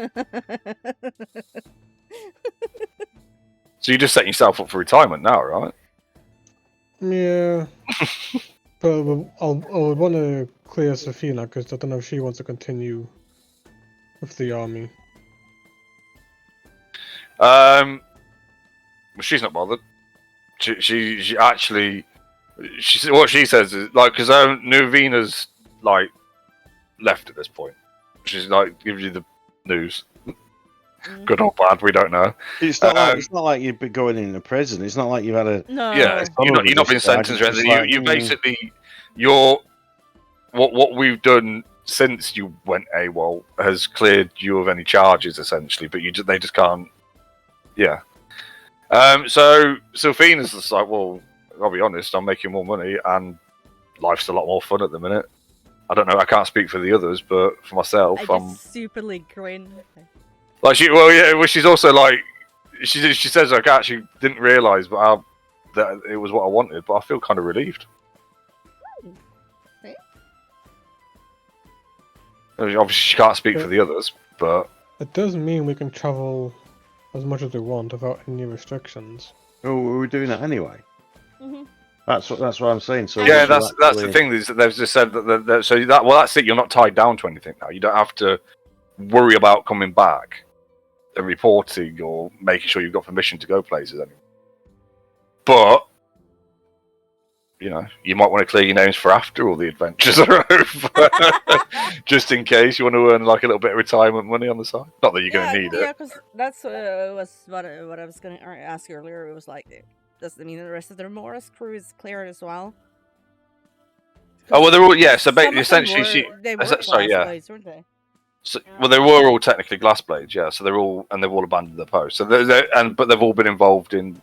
So you're just setting yourself up for retirement now, right? Yeah. But I would want to clear Safina because I don't know if she wants to continue with the army. Well, she's not bothered. She actually, what she says is like, because Nuvina's like left at this point. She's like gives you the news, good or bad, we don't know. it's not like you've been going into prison. It's not like you've had a No. Yeah, you're not being sentenced or anything. You basically, what we've done since you went AWOL has cleared you of any charges essentially, but they just can't. Yeah. So Sylphina's just like, well, I'll be honest, I'm making more money and life's a lot more fun at the minute. I don't know, I can't speak for the others, but for myself, I I'm just stupidly grin. like she's also like she says like, I actually didn't realise that it was what I wanted, but I feel kind of relieved. Okay. Obviously, she can't speak for the others, but It does mean we can travel as much as we want without any restrictions. Oh, we're doing that anyway. Mm-hmm. That's what I'm saying. So yeah, we should that's the thing is that they've just said that's it. You're not tied down to anything now. You don't have to worry about coming back and reporting or making sure you've got permission to go places anymore. But you know, you might want to clear your names for after all the adventures are over, just in case you want to earn like a little bit of retirement money on the side. Not that you're going to need Yeah, it. because that's was what I was going to ask earlier. It was like, does that mean the rest of the Morris crew is cleared as well? Oh well, they're all so Some of them essentially they were sorry, yeah. blades, weren't they? So, well, they were all technically glass blades, yeah. So they've all abandoned their post. So but they've all been involved in.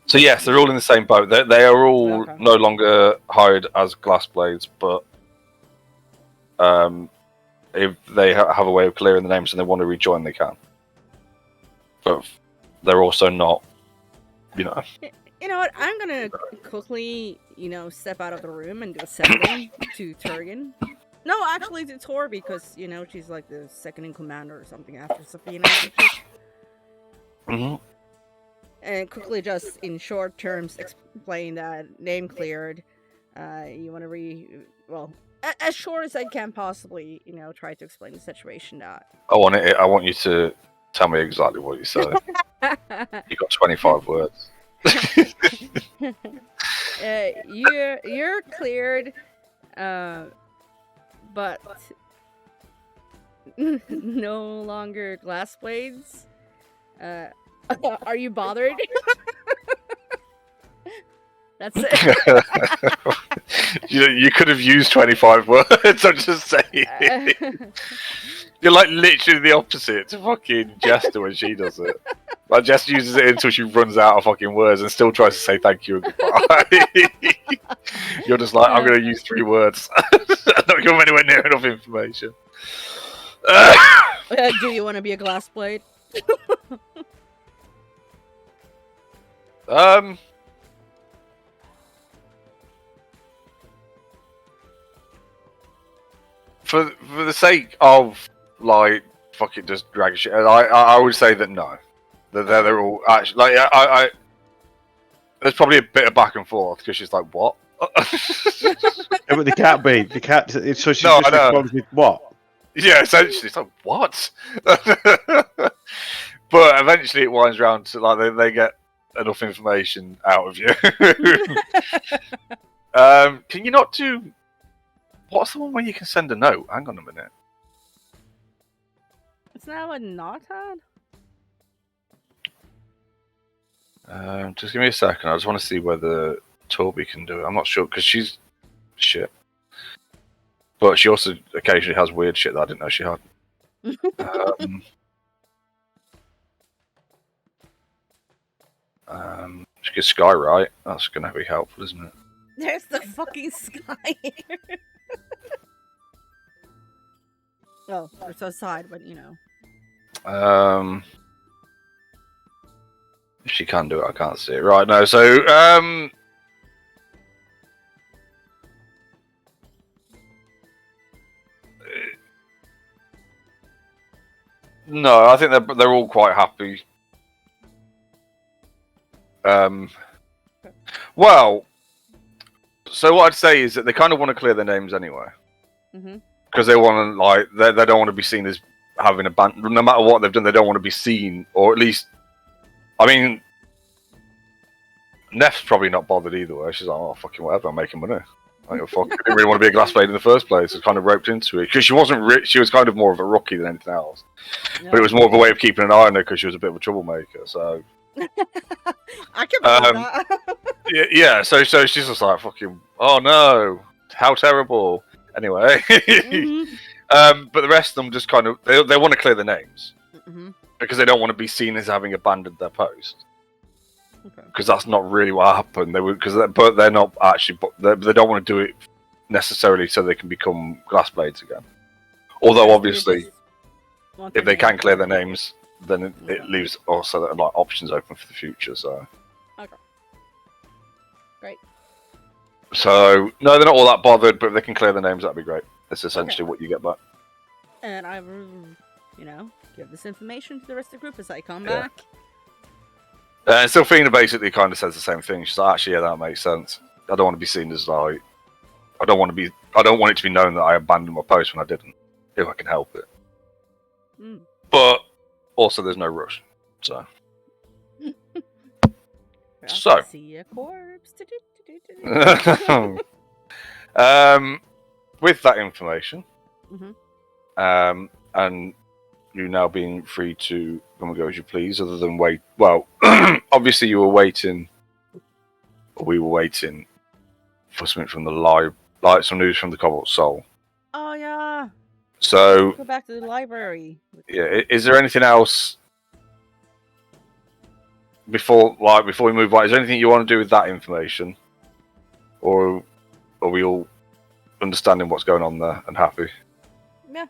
So yes, they're all in the same boat. They are all Okay. no longer hired as glass blades, but if they have a way of clearing the names and they want to rejoin, they can. But they're also not, you know. You know what? I'm gonna quickly, step out of the room and do a sending to Turgan. No, actually to Tor, because she's like the second in command or something after Safina. Mm-hmm. And quickly, just in short terms, explain that name cleared. You want to as short as I can possibly, try to explain the situation. That I want you to tell me exactly what you said. You got 25 words. You're cleared, but no longer glass blades. Are you bothered? That's it. You could have used 25 words. I'm just saying. You're like literally the opposite to fucking Jester when she does it. Like Jester uses it until she runs out of fucking words and still tries to say thank you and goodbye. You're just like, I'm going to use 3 words. I don't give them anywhere near enough information. Do you want to be a glass blade? For the sake of like fucking just drag shit, I would say that no, that they're all actually like I there's probably a bit of back and forth because she's like what. Yeah, but they can't be. They can't. So she No, just I know. responds with what? Yeah, essentially, it's like what? But eventually, it winds around to like they get enough information out of you. Can you not do? What's the one where you can send a note? Hang on a minute. Isn't that what Not had? Just give me a second. I just want to see whether Torby can do it. I'm not sure because she's shit. But she also occasionally has weird shit that I didn't know she had. She gets Sky right. That's going to be helpful, isn't it? There's the fucking sky here. Oh, it's outside, but you know. If she can do it, I can't see it. Right, no, so, no, I think they're all quite happy. Well, so what I'd say is that they kind of want to clear their names anyway. Mm-hmm. Because they want to, like, they don't want to be seen as having a band. No matter what they've done, they don't want to be seen, or at least, I mean, Neff's probably not bothered either way. She's like, oh, fucking whatever, I'm making money. I didn't really want to be a glass blade in the first place. I was kind of roped into it because she wasn't rich. She was kind of more of a rookie than anything else. No. But it was more of a way of keeping an eye on her because she was a bit of a troublemaker. So I can believe that. yeah. So she's just like fucking. Oh no, how terrible. Anyway, Mm-hmm. but the rest of them just kind of they want to clear their names Mm-hmm. because they don't want to be seen as having abandoned their post. Okay. Because that's not really what happened. They were but they're not actually. But they don't want to do it necessarily so they can become glass blades again. Although obviously, if they can clear their names, then it leaves also like options open for the future. So. Okay. Great. So no, they're not all that bothered. But if they can clear their names, that'd be great. That's essentially what you get back. And I will, give this information to the rest of the group as I come Yeah. back. And Sylphina basically kind of says the same thing. She's like, actually, yeah, that makes sense. I don't want to be seen as like, I don't want it to be known that I abandoned my post when I didn't, if I can help it. Mm. But also, there's no rush. So, I So. can see a corpse. with that information, Mhm. And you now being free to come and go as you please, other than wait. Well, obviously you were waiting, or we were waiting for something from the live, like some news from the Cobalt Soul. Oh yeah. So, Go back to the library. yeah, is there anything else before we move on? Is there anything you want to do with that information, or are we all understanding what's going on there and happy? Yeah.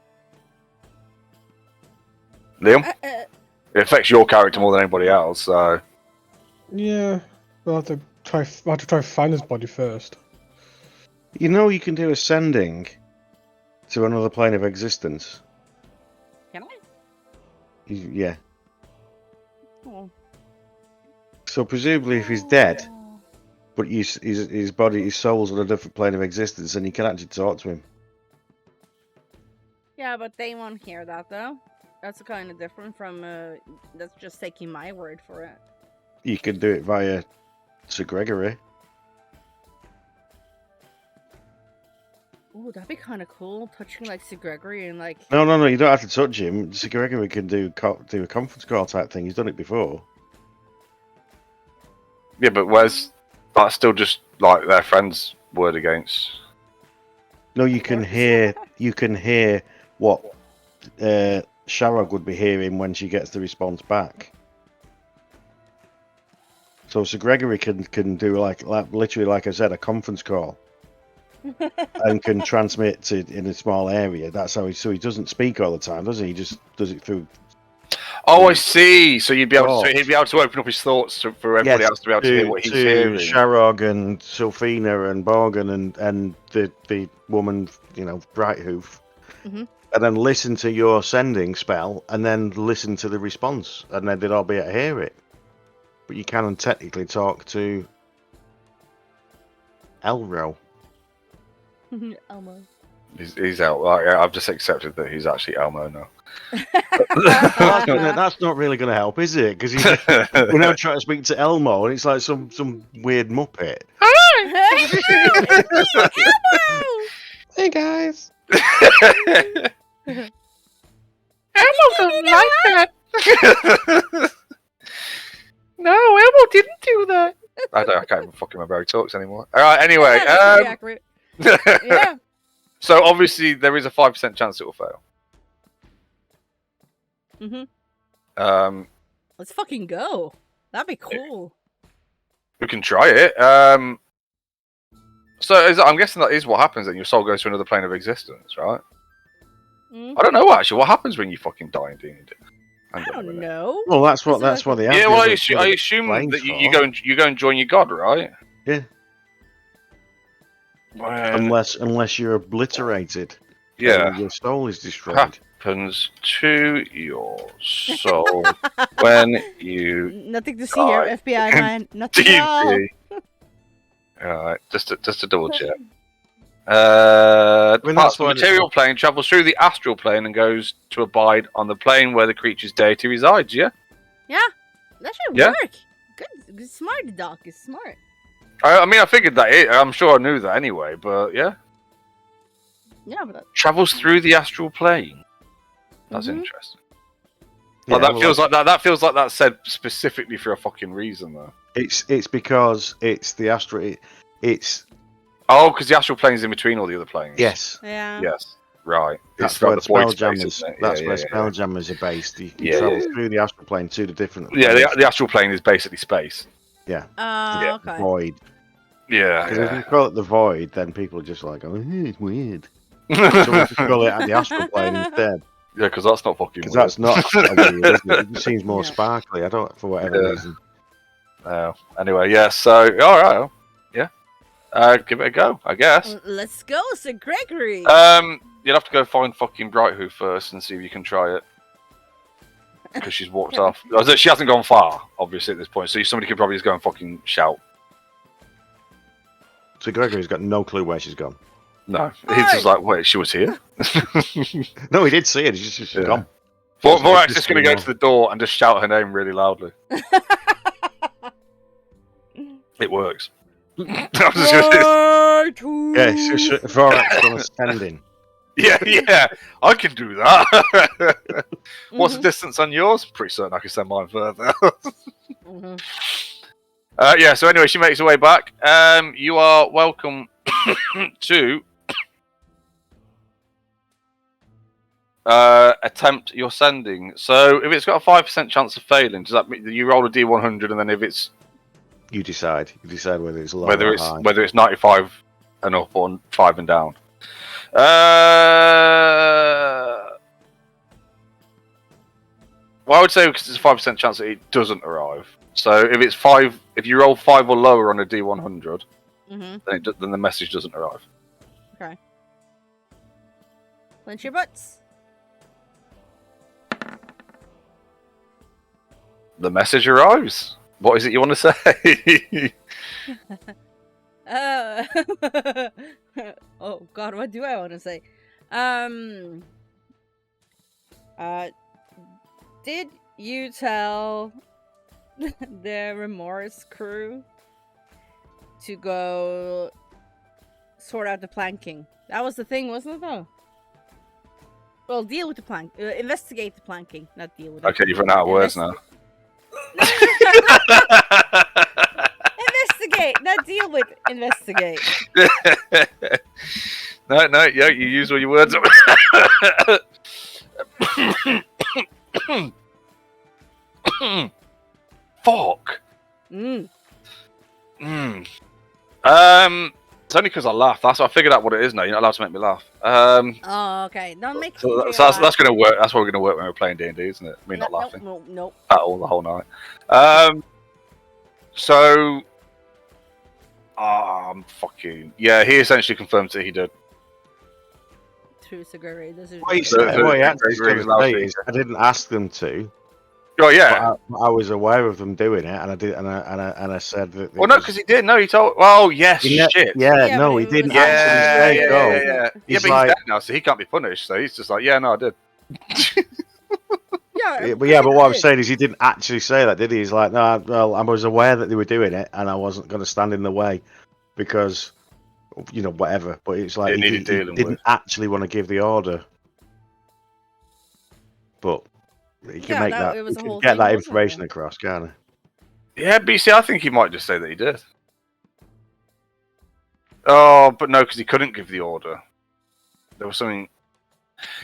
Liam, it affects your character more than anybody else. So, Yeah, we'll have to try to find his body first. You know, you can do ascending to another plane of existence. Can I? Yeah. Oh. So presumably, if he's dead, but his body, his soul's on a different plane of existence, then you can actually talk to him. Yeah, but they won't hear that though. That's kind of different from that's just taking my word for it. You can do it via Sir Gregory. Ooh, that'd be kind of cool, touching like Sir Gregory and like. No, you don't have to touch him. Sir Gregory can do a conference call type thing. He's done it before. yeah, but where's that's still just like their friends word against. No, you can hear what Sharog would be hearing when she gets the response back. So Sir Gregory can do like literally, like I said, a conference call. And can transmit to in a small area. That's how he doesn't speak all the time, does he? He just does it through. Oh, I see. So he'd be able Thoughts. he'd be able to open up his thoughts for everybody else to be able to hear what he's hearing. Sharog and Sylphina and Borgen and the woman, Brighthoof, Mhm. and then listen to your sending spell, and then listen to the response, and then they'd all be able to hear it. But you can technically talk to Elro. Elmo. He's out. I've just accepted that he's actually Elmo now. That's not really going to help, is it? Because we're now trying to speak to Elmo, and it's like some weird Muppet. Hey guys. Elmo doesn't like that. No, Elmo didn't do that. I can't even fucking remember how he talks anymore. All right. Anyway. That's pretty accurate. Yeah. So obviously there is a 5% chance it will fail. Let's fucking go. That'd be cool. We can try it. So I'm guessing that is what happens then. Your soul goes to another plane of existence, right? I don't know actually. What happens when you fucking die in D&D? I don't know. Well, that's what they have. Yeah, well, I assume that you go and join your god, right? Yeah. Unless you're obliterated. Yeah. Your soul is destroyed. Happens to your soul when you Nothing to see here, FBI man. Nothing at all. Alright, just to double check. The material plane travels through the astral plane and goes to abide on the plane where the creature's deity resides, yeah? Yeah, that should work. Good, smart, Doc. Is smart. I mean, I figured that. I'm sure I knew that anyway, but yeah. Yeah, but travels through the astral plane. That's interesting. Yeah, that feels like that. That feels like that's said specifically for a fucking reason, though. It's because it's the astral. It's because the astral plane is in between all the other planes. Yes. Yeah. Yes. Right. That's where Spelljammers. That's where Spelljammers are based. You travel through the astral plane to the different. The astral plane is basically space. Yeah. Okay. Void. Yeah. Because if you call it the void, then people are just like, oh, it's weird. So we just call it the astral plane instead. Yeah, because that's not fucking weird. Because that's not weird, isn't it? It just seems more sparkly. I don't, for whatever reason. Anyway, yeah. So, all right. Yeah. Give it a go, I guess. Let's go, Sir Gregory. You'll have to go find fucking Brighthoof first and see if you can try it. Because she's walked off. She hasn't gone far, obviously, at this point. So somebody could probably just go and fucking shout. So Gregory's got no clue where she's gone. No, he's just like, wait, she was here? No, he did see it. She's just gone. Vorak's just going to go to the door and just shout her name really loudly. It works. Yeah, Vorak's going to stand in. Yeah, I can do that. What's the distance on yours? Pretty certain I can send mine further. So anyway, she makes her way back. You are welcome to attempt your sending. So if it's got a 5% chance of failing, does that mean you roll a D100 and then if it's you decide whether it's low whether or it's high. whether it's 95 and up or 5 and down. Well, I would say because it's a 5% chance that it doesn't arrive. So if it's 5, if you roll 5 or lower on a D100, then the message doesn't arrive. Okay. Clench your butts. The message arrives. What is it you want to say? Oh God, what do I want to say? Did you tell the Remorse crew to go sort out the planking? That was the thing, wasn't it, though? Well, deal with the plank. Investigate the planking, not deal with it. Okay, you've run out of words now. investigate, not deal with. Investigate. No, yeah, you use all your words. Fuck. Mm. It's only because I laughed. That's I figured out what it is now. You're not allowed to make me laugh. Oh, okay. Don't make So, me that's going to work. That's what we're going to work when we're playing D&D, isn't it? Me not laughing Nope. at all the whole night. So, fucking yeah. He essentially confirms that he did. True cigarette. This is What he said, what he actually said is, I didn't ask them to. Oh yeah. But I was aware of them doing it, and I did, and I said that. Well, no, because he did. No, he told. Oh yes, shit. Yeah, no, he didn't actually say go. Yeah, but he's like, dead now, so he can't be punished. So he's just like, yeah, no, I did. but what I'm saying is, he didn't actually say that, did he? He's like, no, well, I was aware that they were doing it, and I wasn't going to stand in the way because, whatever. But it's like he didn't actually want to give the order. But he can make that. He can get that information across, can't he? Yeah, BC. I think he might just say that he did. Oh, but no, because he couldn't give the order. There was something.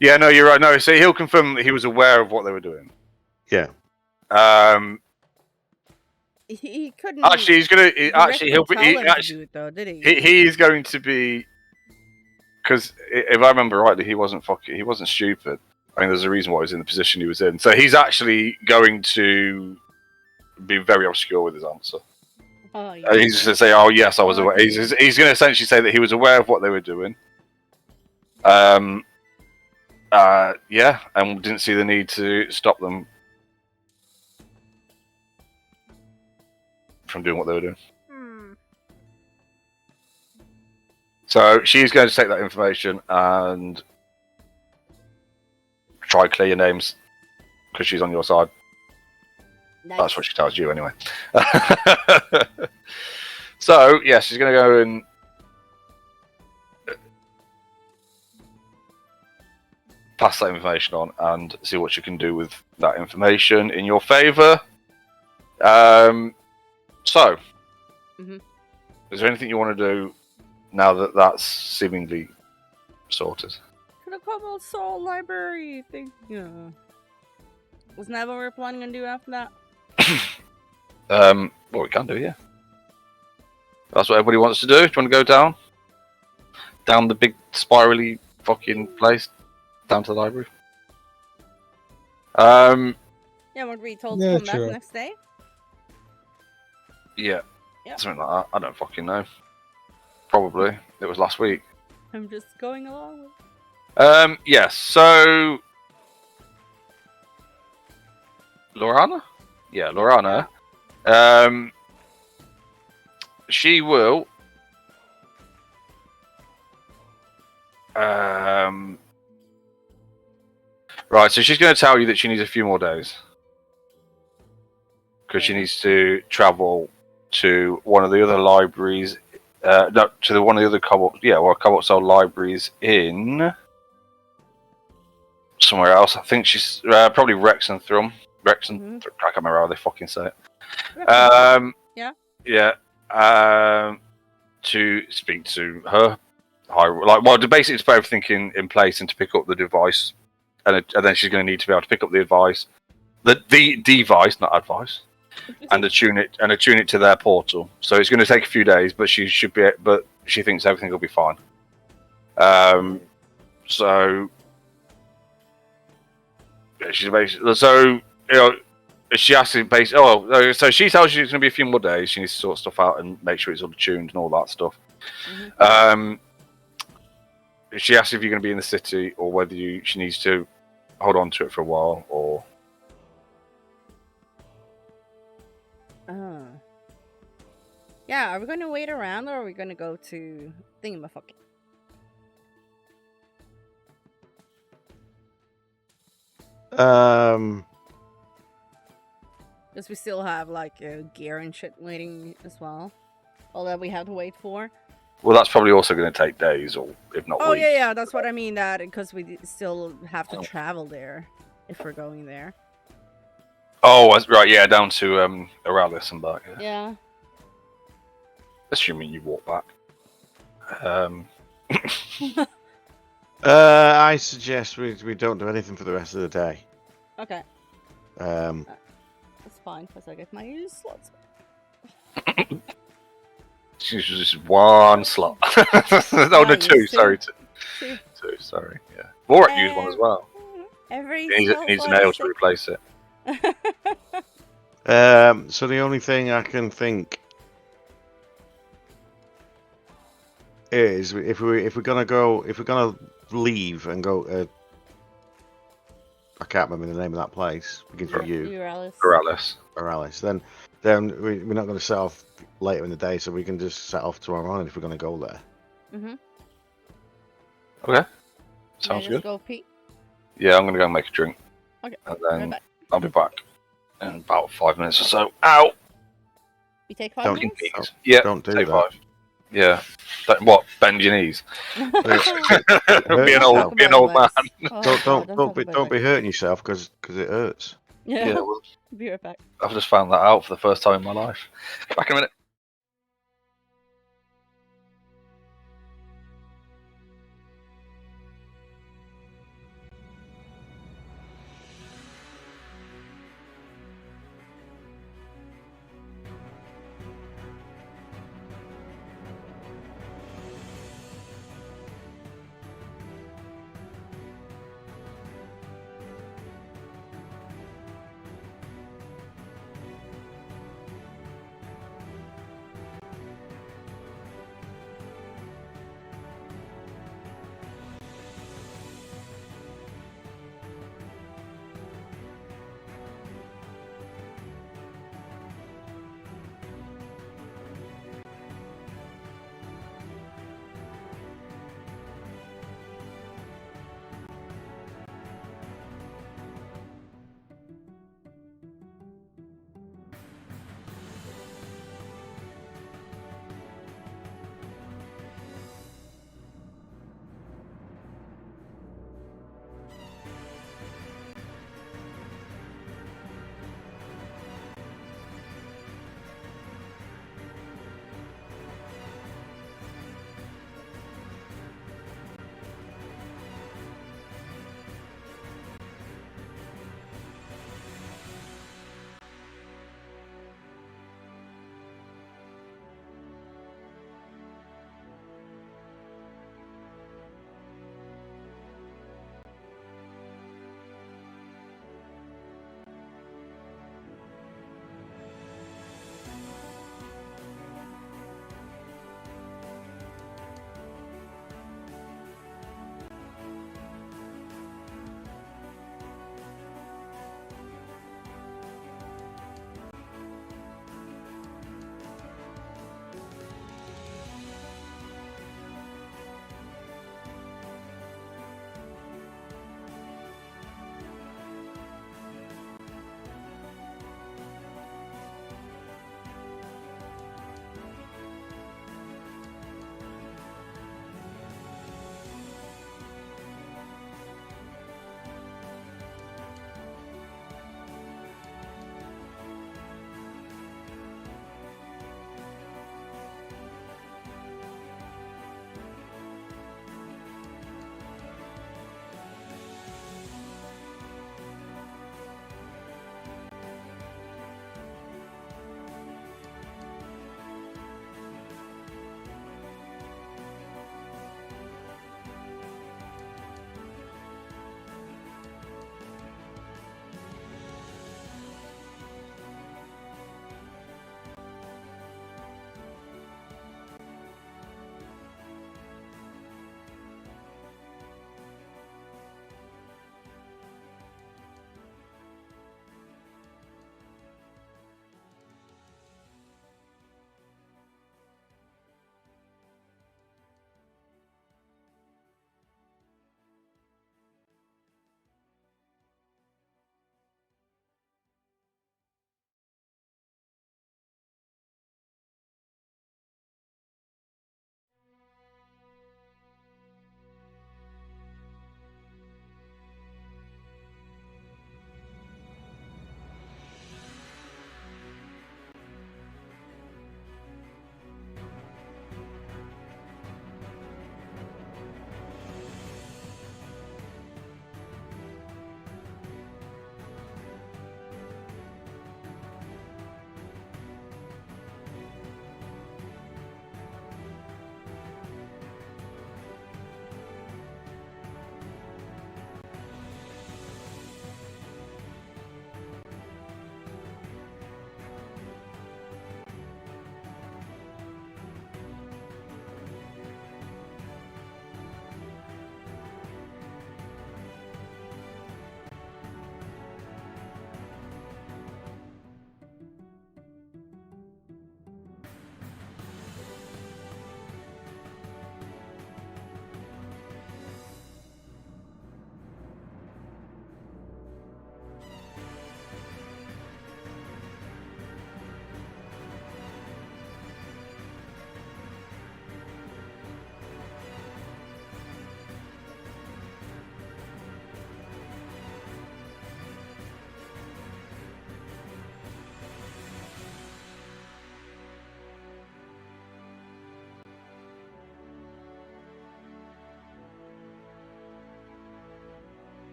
Yeah, no, you're right. No, so he'll confirm that he was aware of what they were doing. Yeah. He couldn't. Actually, he's gonna. He'll be. He's going to be. Because if I remember rightly, he wasn't stupid. I mean, there's a reason why he was in the position he was in. So he's actually going to be very obscure with his answer. Oh, yeah. He's just going to say, "Oh yes, I was aware." He's going to essentially say that he was aware of what they were doing. Yeah, and didn't see the need to stop them from doing what they were doing. So she's going to take that information and try clear your names because she's on your side. Nice. That's what she tells you anyway. So yeah, she's going to go and pass that information on and see what she can do with that information in your favour. So, is there anything you want to do now that that's seemingly sorted? The Cobalt Soul Library thing. Yeah. Wasn't that what we were planning on doing after that? Well, we can do, yeah. That's what everybody wants to do. Do you want to go down? Down the big spirally fucking place? Down to the library? Yeah, weren't we told to come back the next day? Yeah. Something like that. I don't fucking know. Probably. It was last week. I'm just going along with yes, so Lorana? Yeah, Lorana. She will right, so she's going to tell you that she needs a few more days. Because she needs to travel to one of the other libraries one of the other Cobalt Soul libraries in somewhere else. I think she's probably Rex and Thrum. I can't remember how they fucking say it. To speak to her, basically to put everything in place and to pick up the device, and then she's going to need to be able to pick up the device, the device, not advice, and attune it to their portal. So it's going to take a few days, but she should be. But she thinks everything will be fine. So she's basically she has to basically. So she tells you it's going to be a few more days. She needs to sort stuff out and make sure it's all tuned and all that stuff. She asks if you're going to be in the city or whether she needs to hold on to it for a while or. Yeah, are we going to wait around or are we going to go to Thingamafuck? Because we still have gear and shit waiting as well. All that we have to wait for. Well, that's probably also going to take days, or if not weeks. Yeah, that's what I mean. That because we still have to travel there if we're going there. Oh, right, yeah, down to Aralis and back. Yeah. assuming you walk back. I suggest we don't do anything for the rest of the day. Okay, Um, that's fine because I get my slots. It's just one slot. No, No, two. use Sorry, two. two. Sorry. Yeah. Borat used one as well. Every He needs a nail to replace it. so the only thing I can think is if we're gonna leave and go. I can't remember the name of that place. Begins with U. Corrales. Morales. Then we're not going to set off later in the day, so we can just set off tomorrow morning if we're going to go there. Mm-hmm. Okay. Sounds good. Go pee. Yeah, I'm gonna go make a drink. Okay. And Right then back. I'll be back in about 5 minutes or so. Ow! You take 5 Don't- minutes. Knees. Yeah. Don't do take that. 5. Yeah. What? Bend your knees. Be an old man. Don't be hurting yourself because it hurts. Yeah. Yeah. Well, Be right back. I've just found that out for the first time in my life. Back in a minute.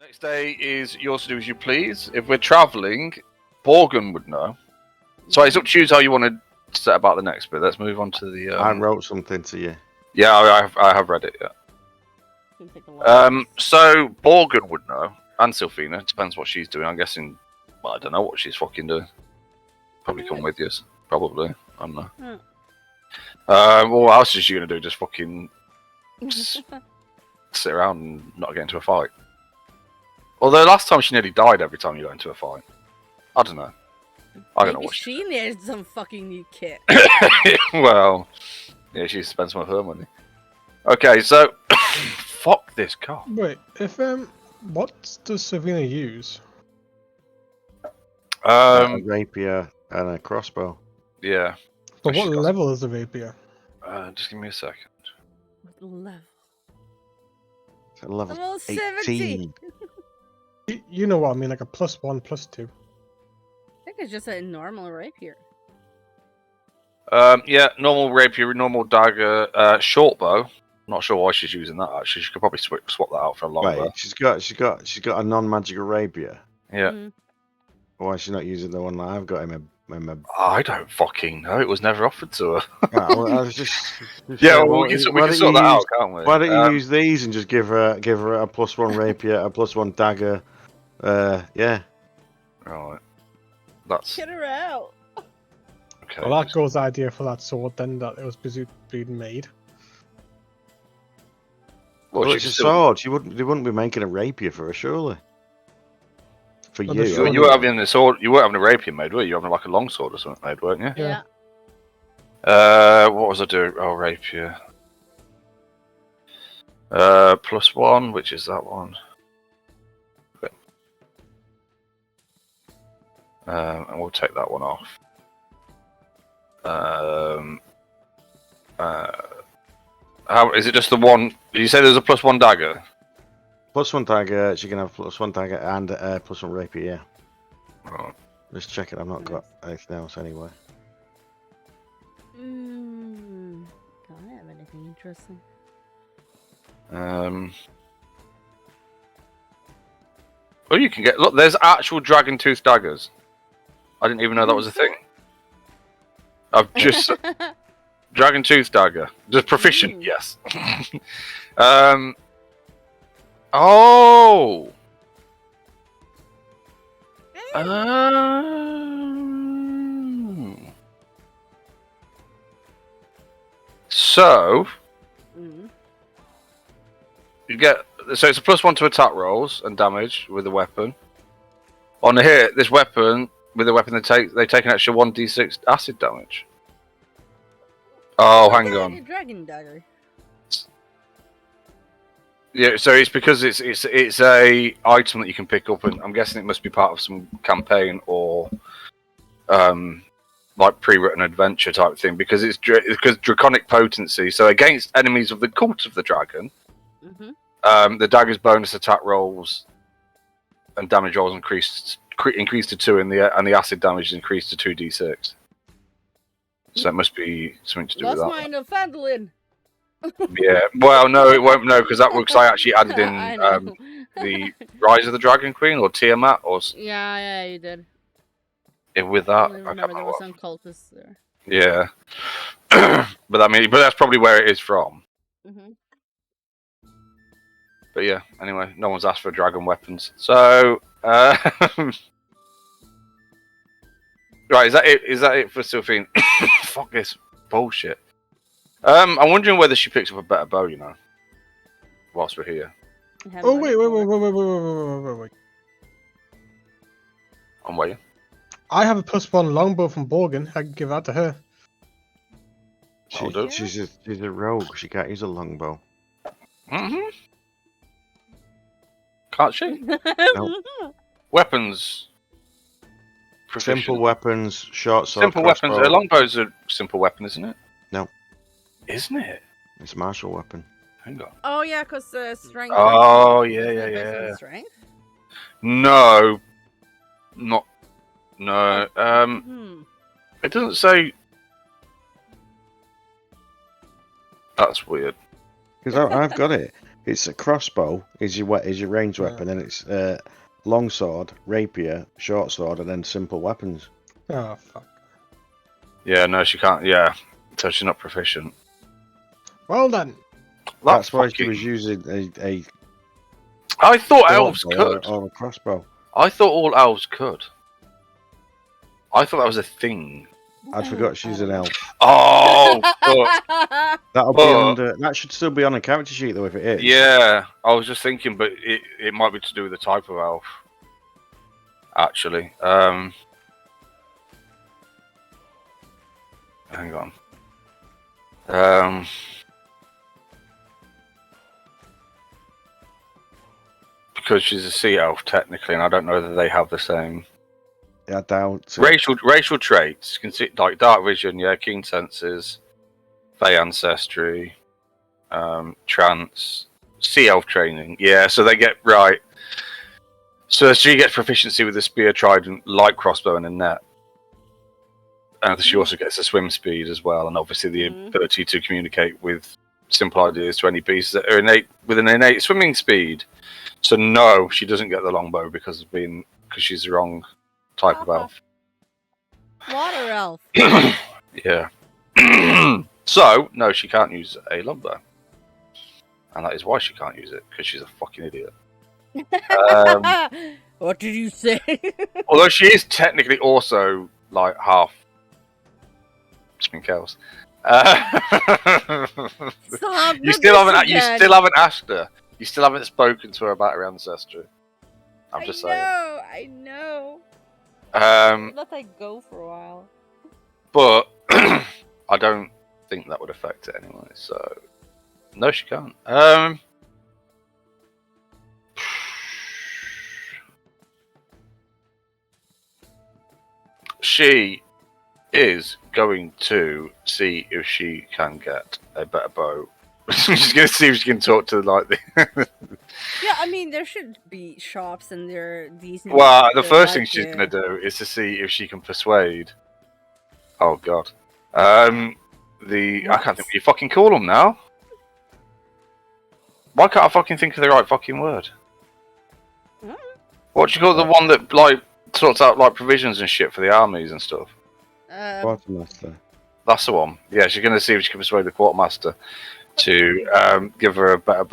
Next day is yours to do as you please. If we're travelling, Borgen would know. So it's up to you how you want to set about the next bit. Let's move on to the. I wrote something to you. Yeah, I have read it. Yeah. Can take a look. So Borgen would know, and Sylphina. Depends what she's doing. I'm guessing. Well, I don't know what she's fucking doing. Probably come with you. Probably. I don't know. Well, what else is she gonna do? Just fucking sit around and not get into a fight. Although last time she nearly died every time you got into a fight. I don't know. I don't know Maybe what she needed some fucking new kit. Well, yeah, she spent some of her money. Okay, so fuck this car. Wait, if what does Savina use? A rapier and a crossbow. Yeah. But what She's got- level is the rapier? Just give me a second. What level? It's at level Level 70. 18. You know what I mean, like a +1, +2. I think it's just a normal rapier. Yeah, normal rapier, normal dagger, short bow. Not sure why she's using that. Actually, she could probably swap that out for a long bow. Right, she's got a non-magical rapier. Yeah. Mhm. Why is she not using the one that I've got in my I don't fucking know. It was never offered to her. I was just Yeah, saying, well, we can sort that out, can't we? Why don't you use these and just give her a +1 rapier, a +1 dagger? Yeah. Right. That's Get her out. okay. Well, that goes the idea for that sword then, that it was busy being made. Well, Well, she it's a can still- sword. They wouldn't be making a rapier for her, surely. For Well, you. the You, sword- you were having a sword. You weren't having a rapier made, were you? You were having like a long sword or something made, weren't you? Yeah. What was I doing? Oh, rapier. +1, which is that one. Okay. And we'll take that one off. How is it? Just the one? Did you say there's a +1 dagger? +1 dagger. She can have +1 dagger and +1 rapier. Yeah. Oh. Just check it. I've not got anything else anyway. Don't have anything interesting. Well, you can get. Look, there's actual dragon tooth daggers. I didn't even know that was a thing. I've just dragon tooth dagger. Just proficient, Ooh. yes. Oh. So Mhm. you get. So it's a +1 to attack rolls and damage with the weapon. On a hit, this weapon with the weapon they take an extra 1d6 acid damage. Oh, hang on. Dragon dagger. Yeah, so it's because it's a item that you can pick up, and I'm guessing it must be part of some campaign or like pre-written adventure type thing, because it's because draconic potency. So against enemies of the cult of the dragon, the dagger's bonus attack rolls and damage rolls increased to 2, and the acid damage is increased to 2d6. So it must be something to do Lost with that. mind of Fandolin. Yeah. Well, no, it won't. No, because that works. I actually added I in know. the Rise of the Dragon Queen or Tiamat or Yeah, you did. with that. I I can't remember there remember was what. some cultists there. Yeah. but that's probably where it is from. Mhm. But yeah. Anyway, no one's asked for dragon weapons, so. Right, is that it? Is that it for Sylphine? Fuck this bullshit. I'm wondering whether she picks up a better bow, whilst we're here. I haven't Oh, done wait, it wait, before. wait, wait, wait, wait, wait, wait, wait. I'm waiting. I have a +1 longbow from Borgen. I can give that to her. I'll do. She's a rogue. She can't use a longbow. Mm-hmm. Can't she? Weapons. Proficient. Simple weapons, short sword. Simple weapons. crossbow. A longbow's a simple weapon, isn't it? No. Isn't it? It's a martial weapon. Hang on. Oh yeah, because strength. Oh, yeah, Isn't yeah, it based on yeah. Strength. No. Not. No. Hmm. It doesn't say. That's weird. Because I've got it. It's a crossbow is your ranged weapon, then it's long sword, rapier, short sword, and then simple weapons. Oh, fuck. Yeah, no, she can't. Yeah, so she's not proficient. Well done. That's why she was using a I thought short elves bow could. or a crossbow. I thought all elves could. I thought that was a thing. I forgot she's an elf. Oh, but That'll be under. That should still be on a character sheet though, if it is. yeah, I was just thinking, but it might be to do with the type of elf. Actually, hang on. Because she's a sea elf technically, and I don't know whether they have the same I doubt. racial traits. You can see like dark vision, yeah, keen senses, Fey ancestry, trance, sea elf training, yeah. So they get right. So she gets proficiency with the spear, trident, light crossbow, and a net. And she also gets a swim speed as well, and obviously the ability to communicate with simple ideas to any beasts that are with an innate swimming speed. So no, she doesn't get the longbow because she's the wrong type of elf. Water elf. Yeah. So no, she can't use a longbow, and that is why she can't use it, because she's a fucking idiot. What did you say? Although she is technically also like half Spinkel's. You still haven't asked her. You still haven't spoken to her about her ancestry. I'm just saying. I know. Let that go for a while. But I don't think that would affect it anyway. So no, she can't. She is going to see if she can get a better bow. She's going to see if she can talk to like the. Yeah, I mean there should be shops and they're decent. Well, the first thing she's going to do is to see if she can persuade. Oh God, I can't think what you fucking call them now. Why can't I fucking think of the right fucking word? What do you call the one that like sorts out like provisions and shit for the armies and stuff? Quartermaster. That's the one. Yeah, she's going to see if she can persuade the quartermaster to give her a better.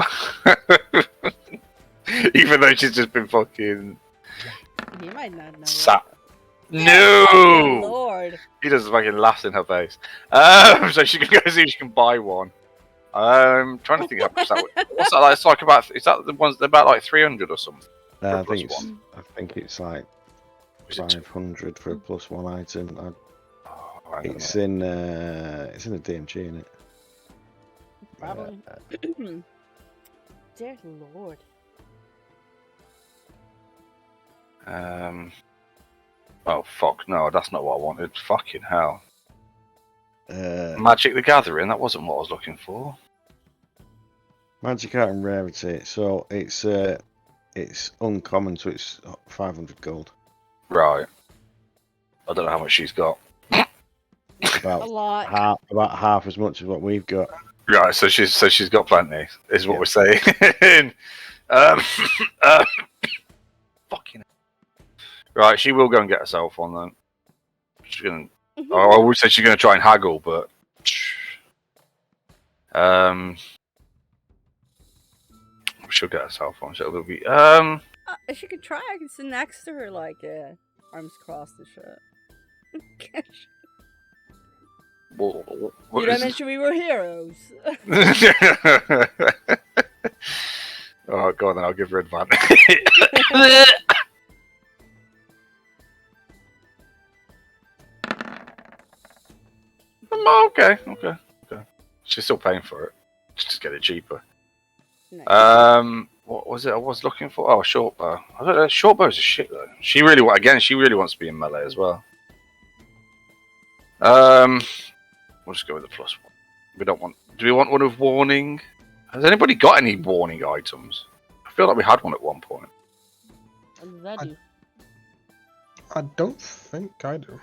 Even though she's just been fucking. He might not know. No! Oh, Lord. He does fucking laughs in her face. So she can go see if she can buy one. Trying to think how much that would. What's that like? It's like about. Is that the ones? They're about like 300 or something. I think it's like 500 for a +1 item. It's in the DMG, isn't it? Probably. Dear Lord. Oh fuck no, that's not what I wanted. Fucking hell. Magic the Gathering. That wasn't what I was looking for. Magic item rarity. So it's uncommon, so it's 500 gold. Right. I don't know how much she's got. About a lot. About half as much as what we've got. Right, so she's got plenty. Is what we're saying. Fucking. Right, she will go and get herself one then. She's gonna. I would say she's gonna try and haggle, but. She'll get herself one. She'll be. She could try. I can sit next to her, like, arms crossed and shit. You didn't mention we were heroes. Oh, go on then, I'll give her advantage. Okay. She's still paying for it. Just get it cheaper. Nice. What was it I was looking for? Oh, short bow. I don't know, short bow's a shit though. She really wants to be in melee as well. We'll just go with the +1. Do we want one of warning? Has anybody got any warning items? I feel like we had one at one point. I don't think I do.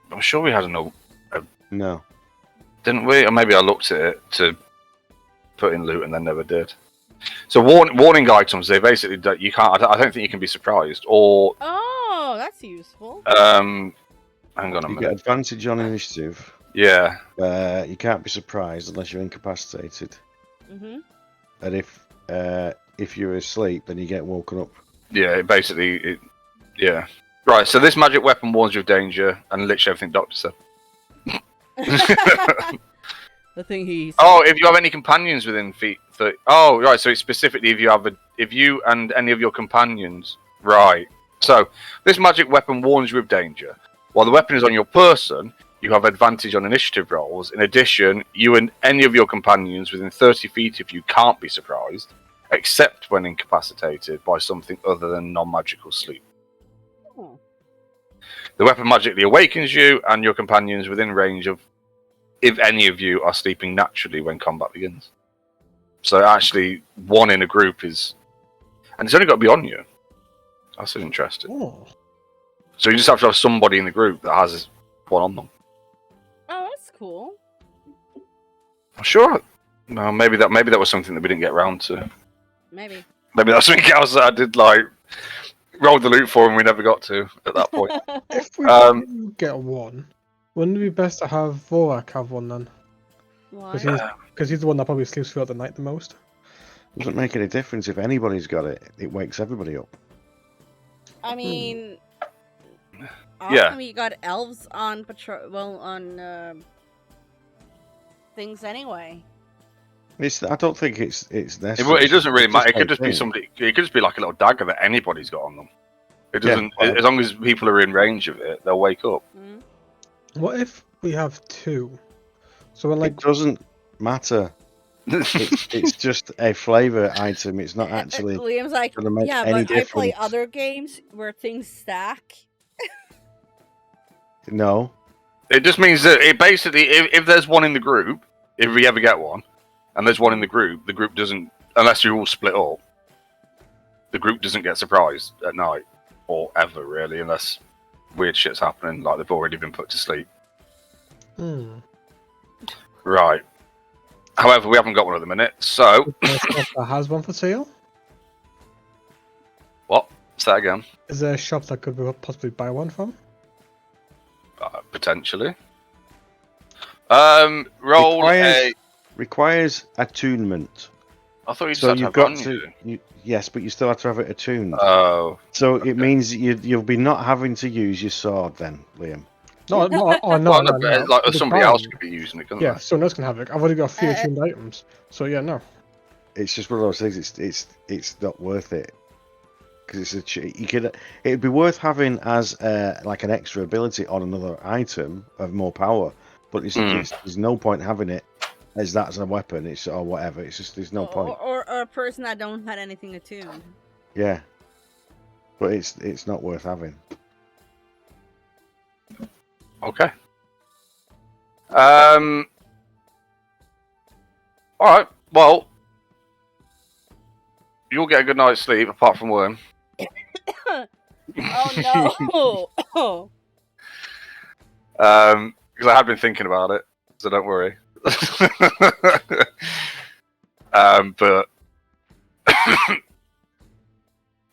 I'm sure we had no. No. Didn't we? Or maybe I looked at it to put in loot and then never did. So warning items, they basically you can't. I don't think you can be surprised. Or Oh, that's useful. hang on a You minute. get advantage on initiative. Yeah. You can't be surprised unless you're incapacitated. Mm-hmm. And if you're asleep, then you get woken up. Yeah. Yeah. Right. So this magic weapon warns you of danger, and literally everything Doctor said. The thing he said. Oh, if you have any companions within feet 30. Oh, right. So it's specifically if you and any of your companions. Right. So this magic weapon warns you of danger. While the weapon is on your person, you have advantage on initiative rolls. In addition, you and any of your companions within 30 feet of you can't be surprised, except when incapacitated by something other than non-magical sleep. Oh. The weapon magically awakens you and your companions within range of if any of you are sleeping naturally when combat begins. So actually, one in a group is... And it's only got to be on you. That's interesting. Oh. So you just have to have somebody in the group that has one on them. Oh, that's cool. I'm sure... No, maybe that was something that we didn't get around to. Maybe. Maybe that's something else that I did, roll the loot for and we never got to at that point. If we do get one, wouldn't it be best to have Vorak have one then? Why? Because he's the one that probably sleeps throughout the night the most. Doesn't make any difference if anybody's got it. It wakes everybody up. I mean, Yeah. often we got elves on patrol. Well, on things anyway. I don't think it's necessary. It doesn't really matter. It could just just be somebody. It could just be like a little dagger that anybody's got on them. It doesn't. Yeah, well- As long as people are in range of it, they'll wake up. Mm. What if we have two? So when It doesn't matter. It's just a flavor item. It's not actually Liam's like, gonna make yeah, any but I play difference. other games where things stack. No. It just means that it basically, if there's one in the group, if we ever get one, and there's one in the group doesn't, unless you're all split up, the group doesn't get surprised at night or ever really, unless weird shit's happening, like they've already been put to sleep. Right. However, we haven't got one at the minute, so that has one for sale? what? Say that again. Is there a shop that could possibly buy one from? Potentially. Roll a. Requires attunement. I thought you just So had to you've have got on to. you. Yes, but you still have to have it attuned. Oh. So okay. it means you'll be not having to use your sword then, Liam. No, no, Well, no. like It's somebody fine. else could be using it, couldn't Yeah, they? someone else can have it. I've already got 3 attuned items. So yeah, no. It's just one of those things. It's not worth it because it'd be worth having as like an extra ability on another item of more power, but there's no point having it as that as a weapon. Or whatever. It's just there's no point. Or a person that don't had anything attuned. Yeah, but it's not worth having. Okay. All right. Well, you'll get a good night's sleep, apart from Worm. Oh no! Because I had been thinking about it, so don't worry. But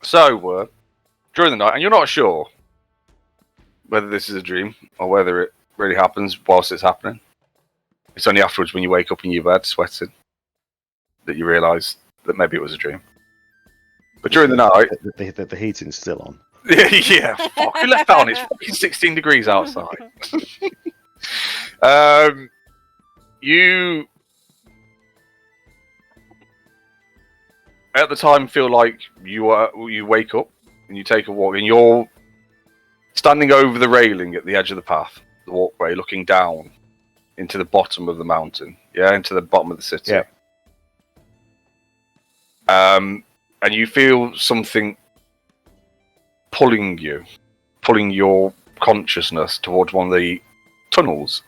so Worm, during the night, and you're not sure whether this is a dream or whether it really happens whilst it's happening. It's only afterwards when you wake up in your bed sweating that you realise that maybe it was a dream. But during the night... The heating's still on. Yeah, fuck, who left that on? It's fucking 16 degrees outside. You... At the time feel like you wake up and you take a walk and you're standing over the railing at the edge of the path, the walkway, looking down into the bottom of the mountain. Yeah, into the bottom of the city. Yeah. And you feel something pulling your consciousness towards one of the tunnels,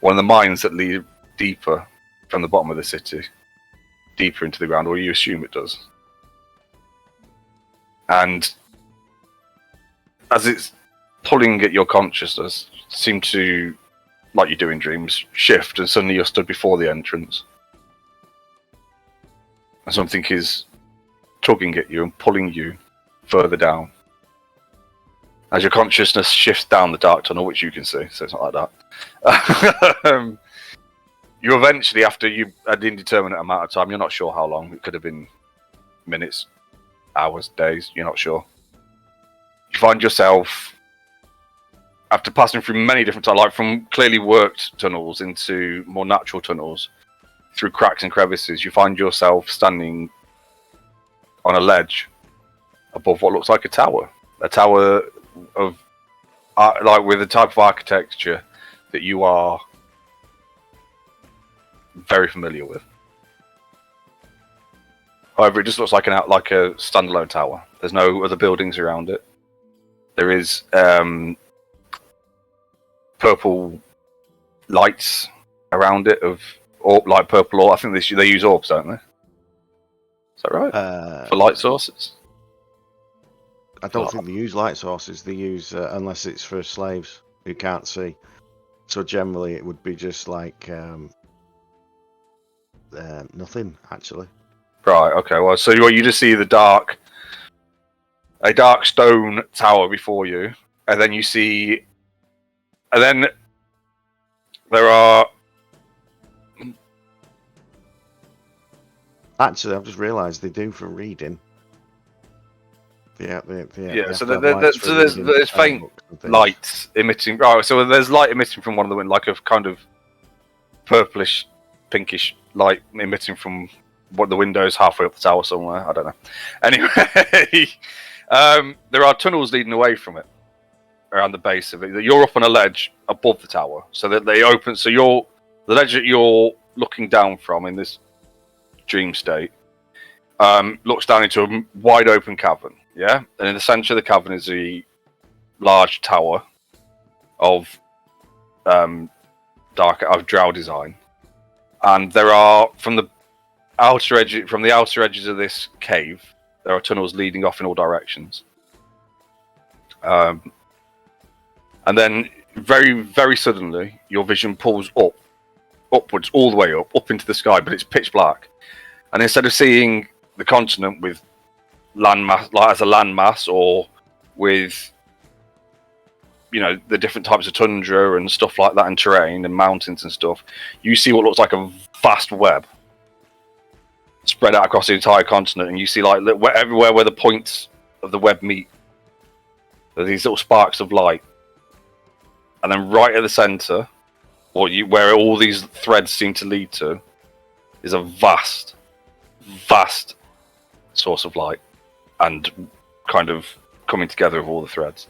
one of the mines that lead deeper from the bottom of the city, deeper into the ground, or you assume it does. And as it's pulling at your consciousness, seem to, like you do in dreams, shift, and suddenly you're stood before the entrance. And something is tugging at you and pulling you further down. As your consciousness shifts down the dark tunnel, which you can see, so it's not like that. You eventually, after an indeterminate amount of time, you're not sure how long, it could have been minutes, hours, days, you're not sure. You find yourself, after passing through many different tunnels, like from clearly worked tunnels into more natural tunnels, through cracks and crevices, you find yourself standing on a ledge above what looks like a tower. A tower of, like, with the type of architecture that you are very familiar with. However, it just looks like a standalone tower. There's no other buildings around it. There is purple lights around it like purple orb. I think they use orbs, don't they? Is that right? For light sources? I don't think they use light sources. They use unless it's for slaves who can't see. So generally, it would be just like nothing, actually. Right. Okay. Well, so you just see a dark stone tower before you, and then you see, and then there are. Actually, I've just realised they do for reading. Yeah. So there's faint lights emitting. Right. So there's light emitting from one of the windows, like a kind of purplish, pinkish light emitting from what the windows halfway up the tower somewhere. I don't know. Anyway, there are tunnels leading away from it around the base of it. You're up on a ledge above the tower, so that they open. So the ledge that you're looking down from in this dream state looks down into a wide open cavern. Yeah, and in the center of the cavern is a large tower of drow design, and there are from the outer edges of this cave, there are tunnels leading off in all directions. And then very, very suddenly, your vision pulls upwards, all the way up into the sky, but it's pitch black. And instead of seeing the continent with landmass, like as a landmass, or with the different types of tundra and stuff like that, and terrain and mountains and stuff, you see what looks like a vast web spread out across the entire continent, and you see like everywhere where the points of the web meet, there are these little sparks of light, and then right at the center, where all these threads seem to lead to, is a vast source of light, and kind of coming together of all the threads.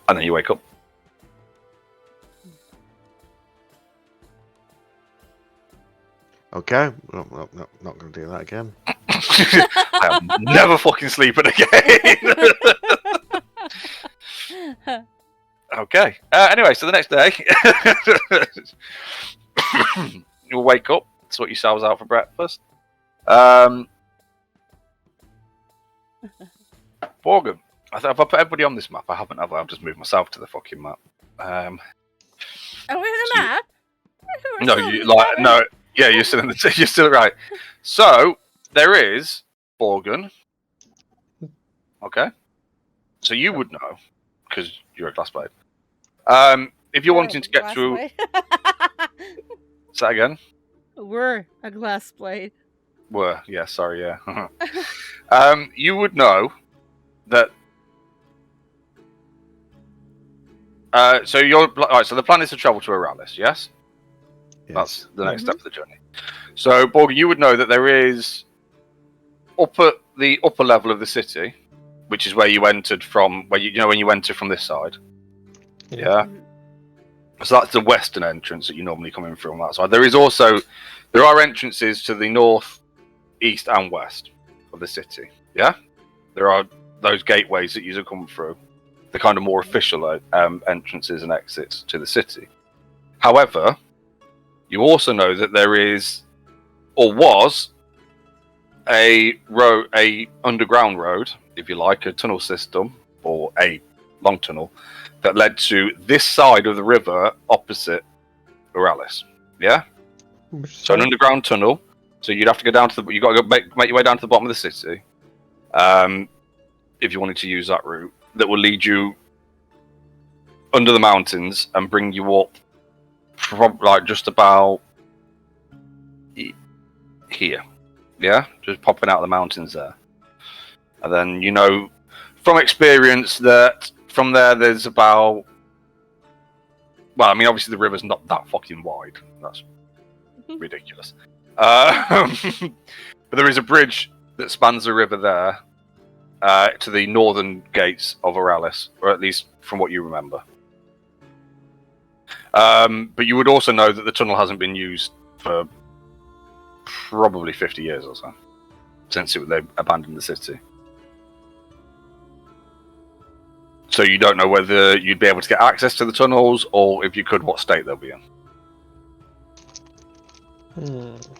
And then you wake up. Okay, no, not going to do that again. I am never fucking sleeping again. Okay. Anyway, so the next day, you'll wake up, sort yourselves out for breakfast. Borgum, have I put everybody on this map? I haven't, have I? I've just moved myself to the fucking map. Are we on a map? No, no. Yeah, you're still right. So there is Borgum. Okay. So you would know because you're a glass blade. If you're wanting to get through, say that again. We're a glass blade. Yeah. Sorry, yeah. You would know that. So the plan is to travel to Aralis, yes? Yes. That's the next step of the journey. So, Borg, you would know that there is the upper level of the city, which is where you entered from, when you enter from this side. Yeah. So that's the western entrance that you normally come in from that side. There are entrances to the north, east, and west of the city. Yeah. There are those gateways that you come through, the kind of more official entrances and exits to the city. However, you also know that there is, or was, a underground road, if you like, a tunnel system, or a long tunnel, that led to this side of the river opposite Aralis. Yeah? So an underground tunnel. So you'd have to go down to the. You got to go make your way down to the bottom of the city. If you wanted to use that route, that will lead you under the mountains and bring you up, like just about here. Yeah, just popping out of the mountains there. And then you know from experience that from there there's about. Well, I mean, obviously the river's not that fucking wide. That's ridiculous. But there is a bridge that spans the river there to the northern gates of Oralis, or at least from what you remember. But you would also know that the tunnel hasn't been used for probably 50 years or so, since they abandoned the city. So you don't know whether you'd be able to get access to the tunnels, or if you could, what state they'll be in.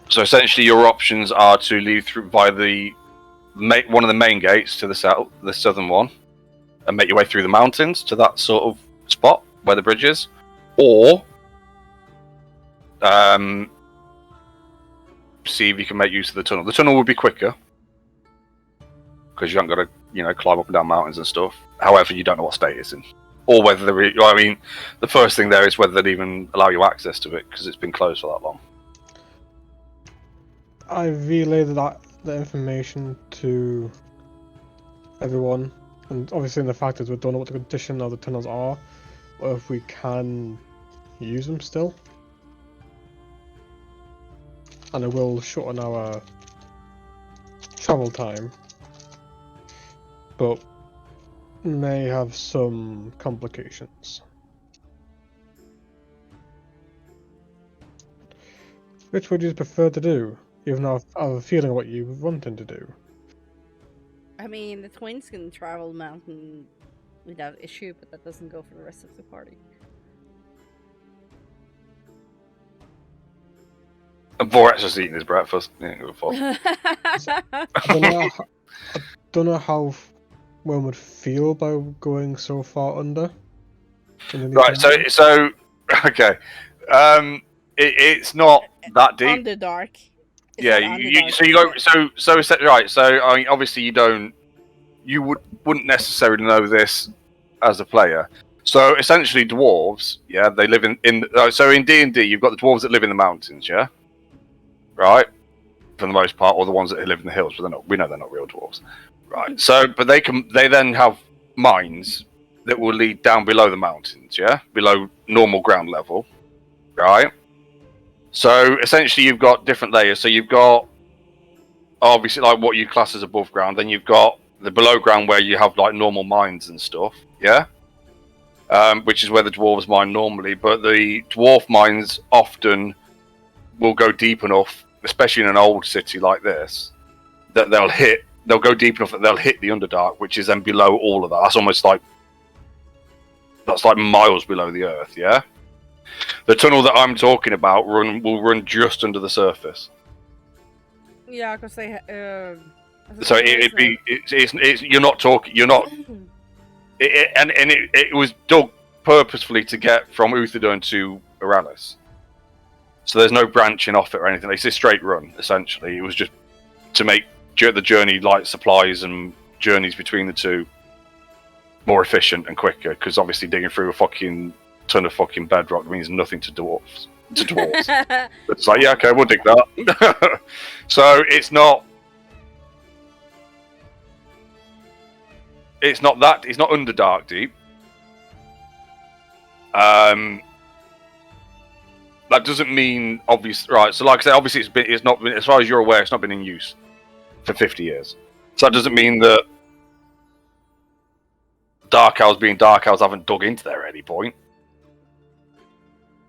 So essentially, your options are to leave through by one of the main gates to the south, the southern one, and make your way through the mountains to that sort of spot where the bridge is, or see if you can make use of the tunnel. The tunnel would be quicker because you haven't got to, climb up and down mountains and stuff. However, you don't know what state it's in, or whether the first thing there is whether they'd even allow you access to it because it's been closed for that long. I relayed the information to everyone, and obviously the fact is we don't know what the condition of the tunnels are, or if we can use them still. And it will shorten our travel time, but may have some complications. Which would you prefer to do? Even though I have a feeling what you wanted to do. I mean, the twins can travel mountain without issue, but that doesn't go for the rest of the party. And Vorax just eating his breakfast. Yeah, go for it. I don't know how one would feel about going so far under. Right, so okay, it's not that deep. Underdark. Yeah, right. So I mean, obviously you wouldn't necessarily know this as a player. So essentially, dwarves, yeah, they live in. So in D&D, you've got the dwarves that live in the mountains, yeah, right, for the most part, or the ones that live in the hills, but we know they're not real dwarves, right? So, but they then have mines that will lead down below the mountains, yeah, below normal ground level, right? So essentially, you've got different layers. So you've got obviously like what you class as above ground. Then you've got the below ground where you have like normal mines and stuff. Yeah, which is where the dwarves mine normally. But the dwarf mines often will go deep enough, especially in an old city like this, that they'll go deep enough that they'll hit the Underdark, which is then below all of that. That's almost like miles below the earth. Yeah. The tunnel that I'm talking about will run just under the surface. Yeah, because they. So it was dug purposefully to get from Uthodurn to Oralis. So there's no branching off it or anything. It's a straight run essentially. It was just to make the journey, like supplies and journeys between the two, more efficient and quicker. Because obviously digging through a fucking ton of fucking bedrock means nothing to dwarves. It's like, yeah, okay, we'll dig that. So it's not Underdark deep. That doesn't mean obvious, right? So like I said, obviously it's not been, as far as you're aware, it's not been in use for 50 years. So that doesn't mean that Dark Owls being Dark Owls haven't dug into there at any point.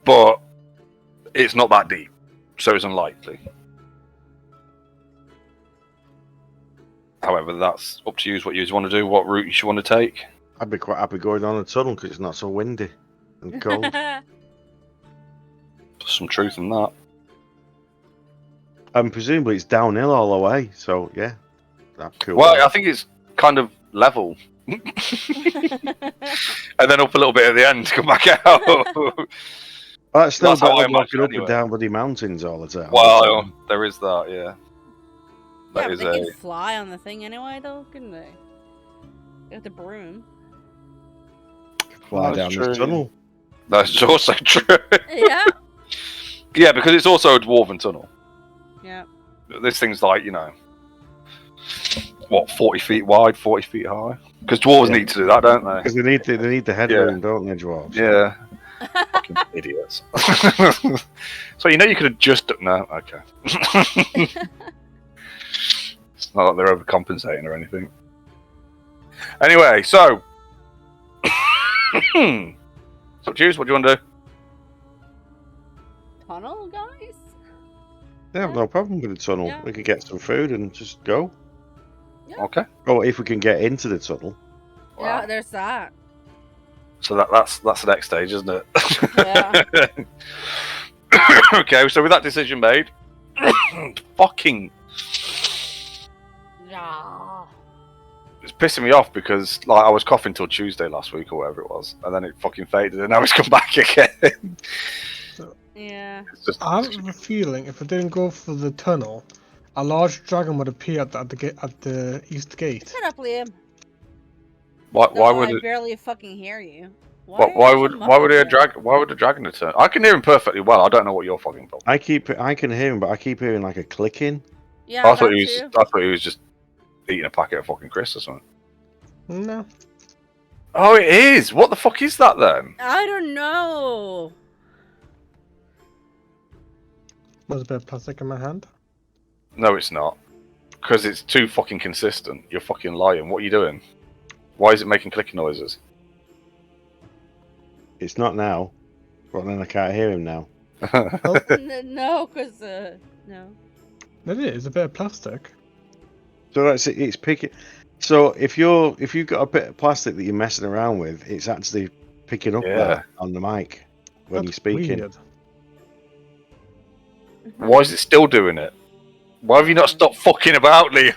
But it's not that deep, so it's unlikely. However, that's up to you what you want to do, what route you should want to take. I'd be quite happy going down the tunnel because it's not so windy and cold. There's some truth in that. And presumably it's downhill all the way, so yeah, that's cool. Well, I think it's kind of level. And then up a little bit at the end to come back out. That's still That's how I better than walking imagine up anyway. and down bloody mountains all the time. Well, there is that, yeah. Yeah, That but is they can fly on the thing anyway, though, couldn't they? They got the broom. Fly That's down true. this tunnel. That's also true. Yeah. Yeah, because it's also a dwarven tunnel. Yeah. This thing's like, what, 40 feet wide, 40 feet high? Because dwarves Yeah. need to do that, don't they? Because they need the headroom, don't they, dwarves? Yeah. Fucking idiots. So you could have just no, okay. It's not like they're overcompensating or anything. Anyway, so choose what do you want to do? Tunnel, guys? They have no problem with the tunnel. Yeah. We could get some food and just go. Okay. Or if we can get into the tunnel. Yeah, Wow. there's that. So that's the next stage, isn't it? Yeah. Okay, so with that decision made, fucking, Yeah. it's pissing me off because I was coughing till Tuesday last week or whatever it was, and then it fucking faded, and now it's come back again. Yeah. It's just, I have a feeling if I didn't go for the tunnel, a large dragon would appear at the east gate. Shut up, Liam. why No, would I it? barely fucking hear you. Why would a dragon return? I can hear him perfectly well. I don't know what your fucking problem. I can hear him, but I keep hearing like a clicking. Yeah, I thought that he too. was just eating a packet of fucking crisps or something. No. Oh, it is. What the fuck is that then? I don't know. There's a bit of plastic in my hand. No, it's not. Because it's too fucking consistent. You're fucking lying. What are you doing? Why is it making clicking noises? It's not now. But then I can't hear him now. No, because, no. Maybe it is a bit of plastic. So it's picking. So if you've got a bit of plastic that you're messing around with, it's actually picking up Yeah. that on the mic when That's you're speaking. weird. Why is it still doing it? Why have you not stopped fucking about, Leo?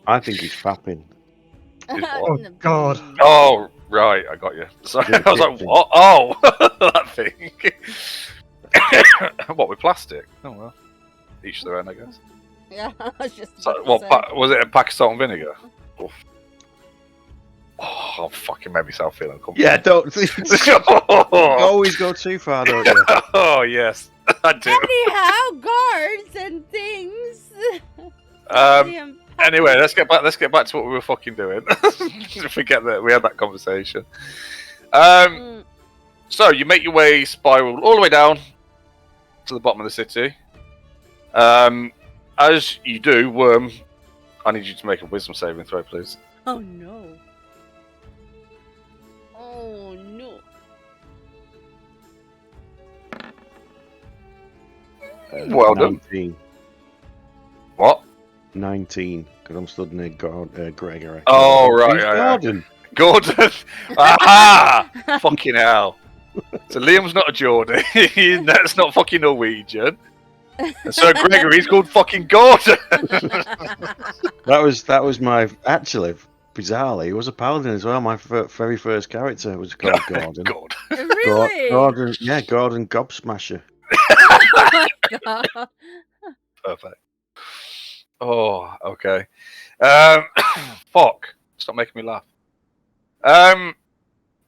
I think he's fapping. Oh, God. Oh, right, I got you. Sorry, Is it I was like, thing? what? Oh, that thing. What, with plastic? Oh, well. Each their own, I guess. Yeah, I was just. So, about to what, say. was it a pack of salt and vinegar? Oof. Oh, fucking made myself feel uncomfortable. Yeah, don't oh, always go too far, don't you? oh, yes, I do. Anyhow, guards and things. Anyway, let's get back to what we were fucking doing. Forget that we had that conversation. So you make your way spiral all the way down to the bottom of the city. As you do, Worm, I need you to make a wisdom saving throw, please. Oh no. Oh no. Well done. 19. What? 19, because I'm stood near Gregory. Oh, right, He's right, right. Gordon. Gordon! Aha! Fucking hell. So Liam's not a Geordie. That's not fucking Norwegian. And so Gregory's called fucking Gordon. That was my actually bizarrely. He was a paladin as well. My very first character was called Gordon. God. Really? Gordon, yeah, Gordon Gobsmasher. Oh my god. Perfect. Oh, okay. Fuck. Stop making me laugh.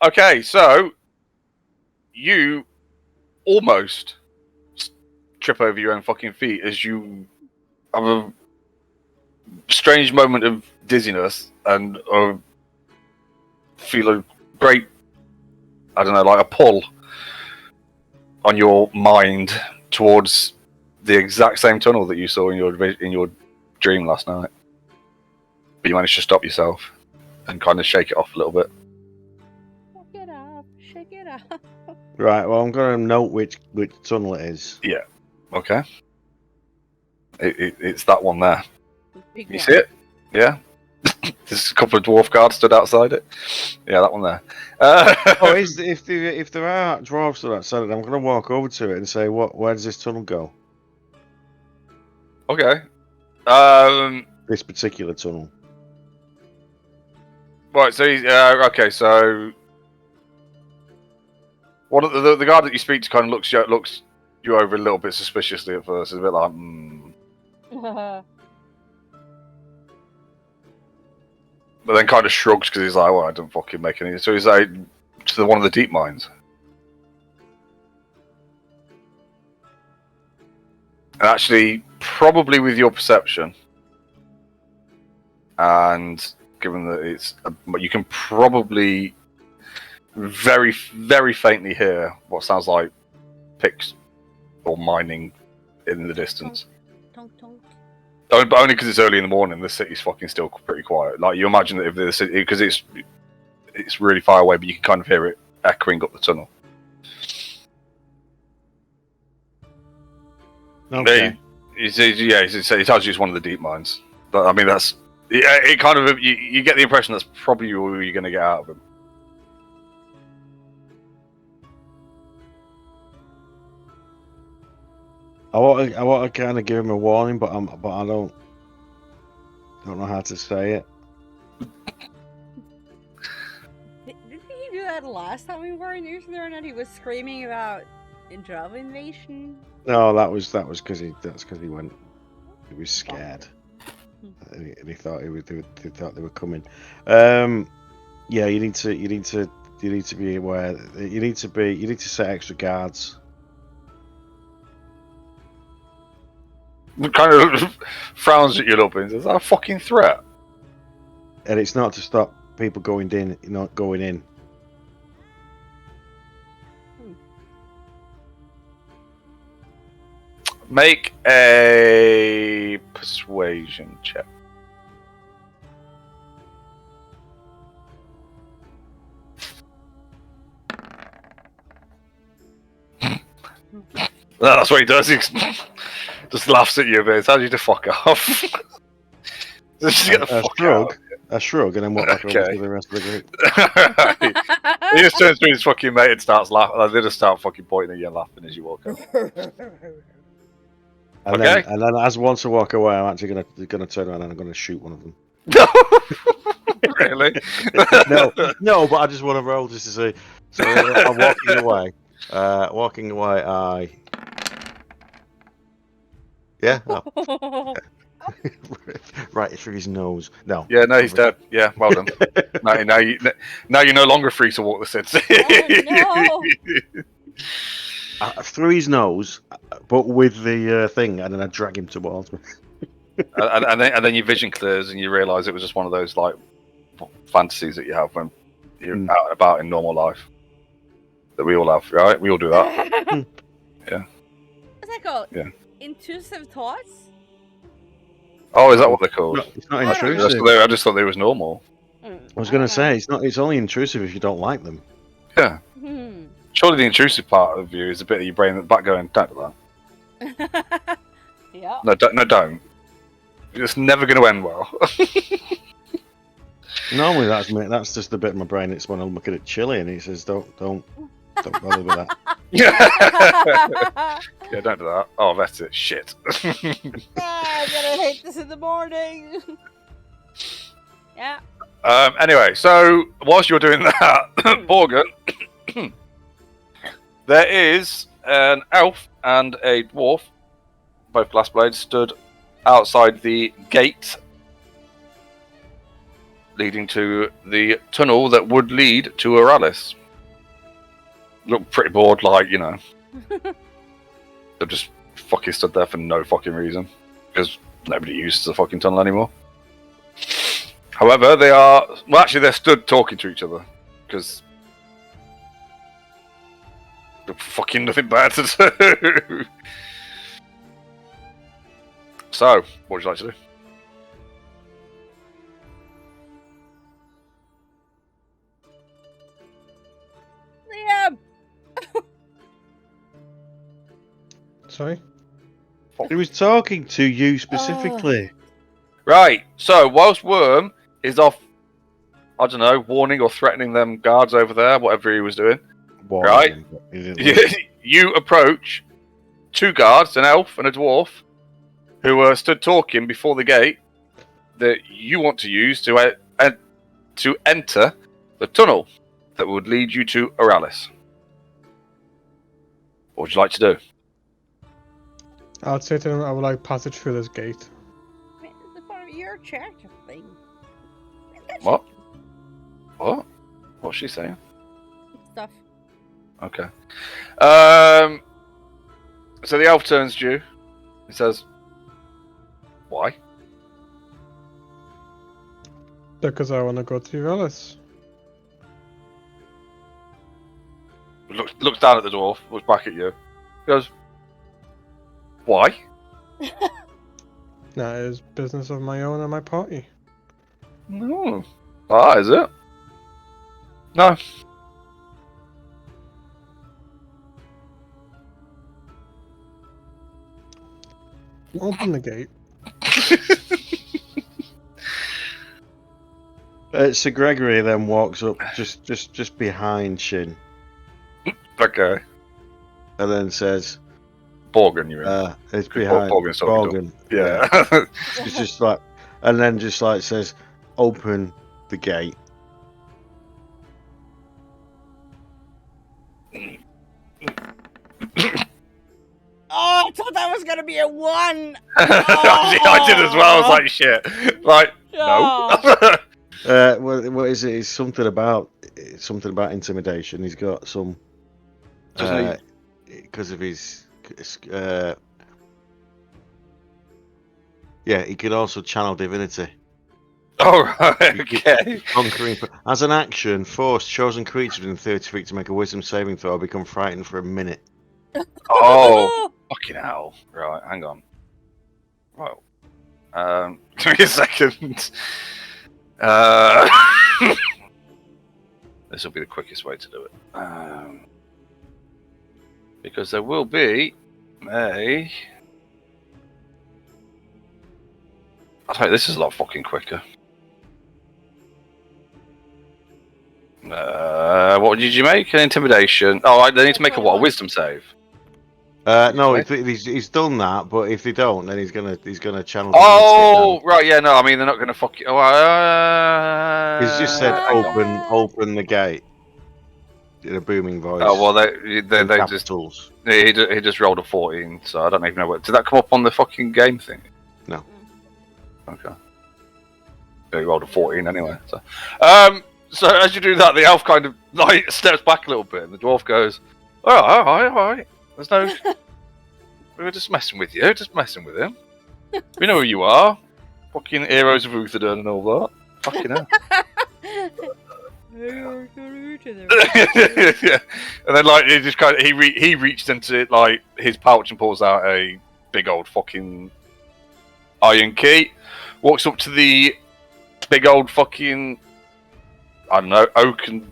Okay, so you almost trip over your own fucking feet as you have a strange moment of dizziness and feel a great, I don't know, like a pull on your mind towards the exact same tunnel that you saw in your dream last night. But you managed to stop yourself and kind of shake it off a little bit. Shake it up. Shake it up. Right. Well, I'm going to note which tunnel it is. Okay. It's that one there. Big You one. see it? Yeah. There's a couple of dwarf guards stood outside it. Yeah, that one there. Oh, if there are dwarves stood outside it, I'm going to walk over to it and say, where does this tunnel go? Okay. This particular tunnel. Right. So okay. So one of the guy that you speak to kind of looks you over a little bit suspiciously at first. It's a bit like, but then kind of shrugs because he's like, well, I don't fucking make any. So he's like, to one of the deep mines. And actually, probably with your perception, and given that it's, you can probably very, very faintly hear what sounds like picks or mining in the distance. Tonk, tonk. But only because it's early in the morning, the city's fucking still pretty quiet. Like, you imagine that if the city, because it's really far away, but you can kind of hear it echoing up the tunnel. Okay. He tells you it's one of the deep mines. But, I mean, that's it. Kind of you get the impression that's probably all you're going to get out of him. I want to kind of give him a warning, but I don't know how to say it. Didn't he do that last time we were in Uthodurn and he was screaming about Java invasion? No, that was because he went. He was scared, and he thought they thought they were coming. Yeah, you need to be aware. You need to set extra guards. Kind of frowns at you a little bit and says, "Is that a fucking threat?" And it's not to stop people going in, not going in. Make a persuasion check. That's what he does. He just laughs at you a bit. Tells you to fuck off. Just get the fuck out. A shrug, and then walk back over to the rest of the group. He just turns to his fucking mate and starts laughing. They just start fucking pointing at you and laughing as you walk out. And then as once I walk away, I'm actually gonna turn around and I'm gonna shoot one of them. Really? no, but I just want to roll just to see. So I'm walking away. Yeah. Oh. Right through his nose. No. Yeah, no, he's dead. Yeah, well done. now you're no longer free to walk the city. Oh, no. Through his nose, but with the thing, and then I drag him towards me. and then your vision clears, and you realise it was just one of those like fantasies that you have when you're out and about in normal life. That we all have, right? We all do that. Yeah. What's that called? Yeah. Intrusive thoughts? Oh, is that what they're called? No, it's not intrusive. I just thought they was normal. I was going to say it's not. It's only intrusive if you don't like them. Yeah. Surely the intrusive part of you is a bit of your brain at the back going, don't do that. Yeah. No, don't. It's never going to end well. Normally that's just the bit of my brain. It's when I'm looking at chili and he says, don't bother with that. Yeah, don't do that. Oh, that's it. Shit. I'm gonna hate this in the morning. Yeah. Anyway, so whilst you're doing that, Morgan, there is an elf and a dwarf, both glass blades, stood outside the gate leading to the tunnel that would lead to Oralis. Look pretty bored, like, you know. They've just fucking stood there for no fucking reason. Because nobody uses the fucking tunnel anymore. However, they're stood talking to each other. Because there's fucking nothing better to do. So, what would you like to do? Liam! Sorry? He was talking to you specifically. Right, so whilst Worm is off, I don't know, warning or threatening them guards over there, whatever he was doing, right? You approach two guards, an elf and a dwarf, who stood talking before the gate that you want to use to enter the tunnel that would lead you to Oralis. What would you like to do? I'd say to them, I would like passage through this gate. The part of your character thing. What? What? What's she saying? Stuff. Okay. So the elf turns to you. He says, "Why?" Because I want to go to Relis. Looks down at the dwarf. Looks back at you. He goes, "Why?" That is business of my own and my party. No. Ah, is it? No. Open the gate. Sir Gregory then walks up just behind Shin Okay. and then says, Borgin, you mean? it's behind Borgin's talking Borgin. Yeah. It's just like, and then just like says, open the gate. Oh, I thought that was gonna be a 1! I did as well. I was like, shit. Like, no. What is it? It's something about intimidation. He's got some Doesn't because of his yeah. He could also channel divinity. Oh, right. Okay. Conquering as an action, force chosen creature within 30 feet to make a wisdom saving throw or become frightened for a minute. Oh, fucking hell. Right, hang on. Well, give me a second. This will be the quickest way to do it. Because there will be a... I'll tell you, this is a lot fucking quicker. What did you make? An intimidation. Oh, they need to make a what? A wisdom save. No, he's done that, but if they don't, then he's gonna channel. Oh, right, yeah, no, I mean they're not gonna fuck you. He's just said open the gate in a booming voice. Oh well, they just capitals. he just rolled a 14, so I don't even know what. Did that come up on the fucking game thing? No. Okay. He rolled a 14 anyway. So, so as you do that, the elf kind of like steps back a little bit, and the dwarf goes, "All right. There's no. We were just messing with you, just messing with him. We know who you are. Fucking heroes of Uthodurn and all that. Fucking hell." Yeah. And then like he just kind of he reached into like his pouch and pulls out a big old fucking iron key. Walks up to the big old fucking, I don't know, oak and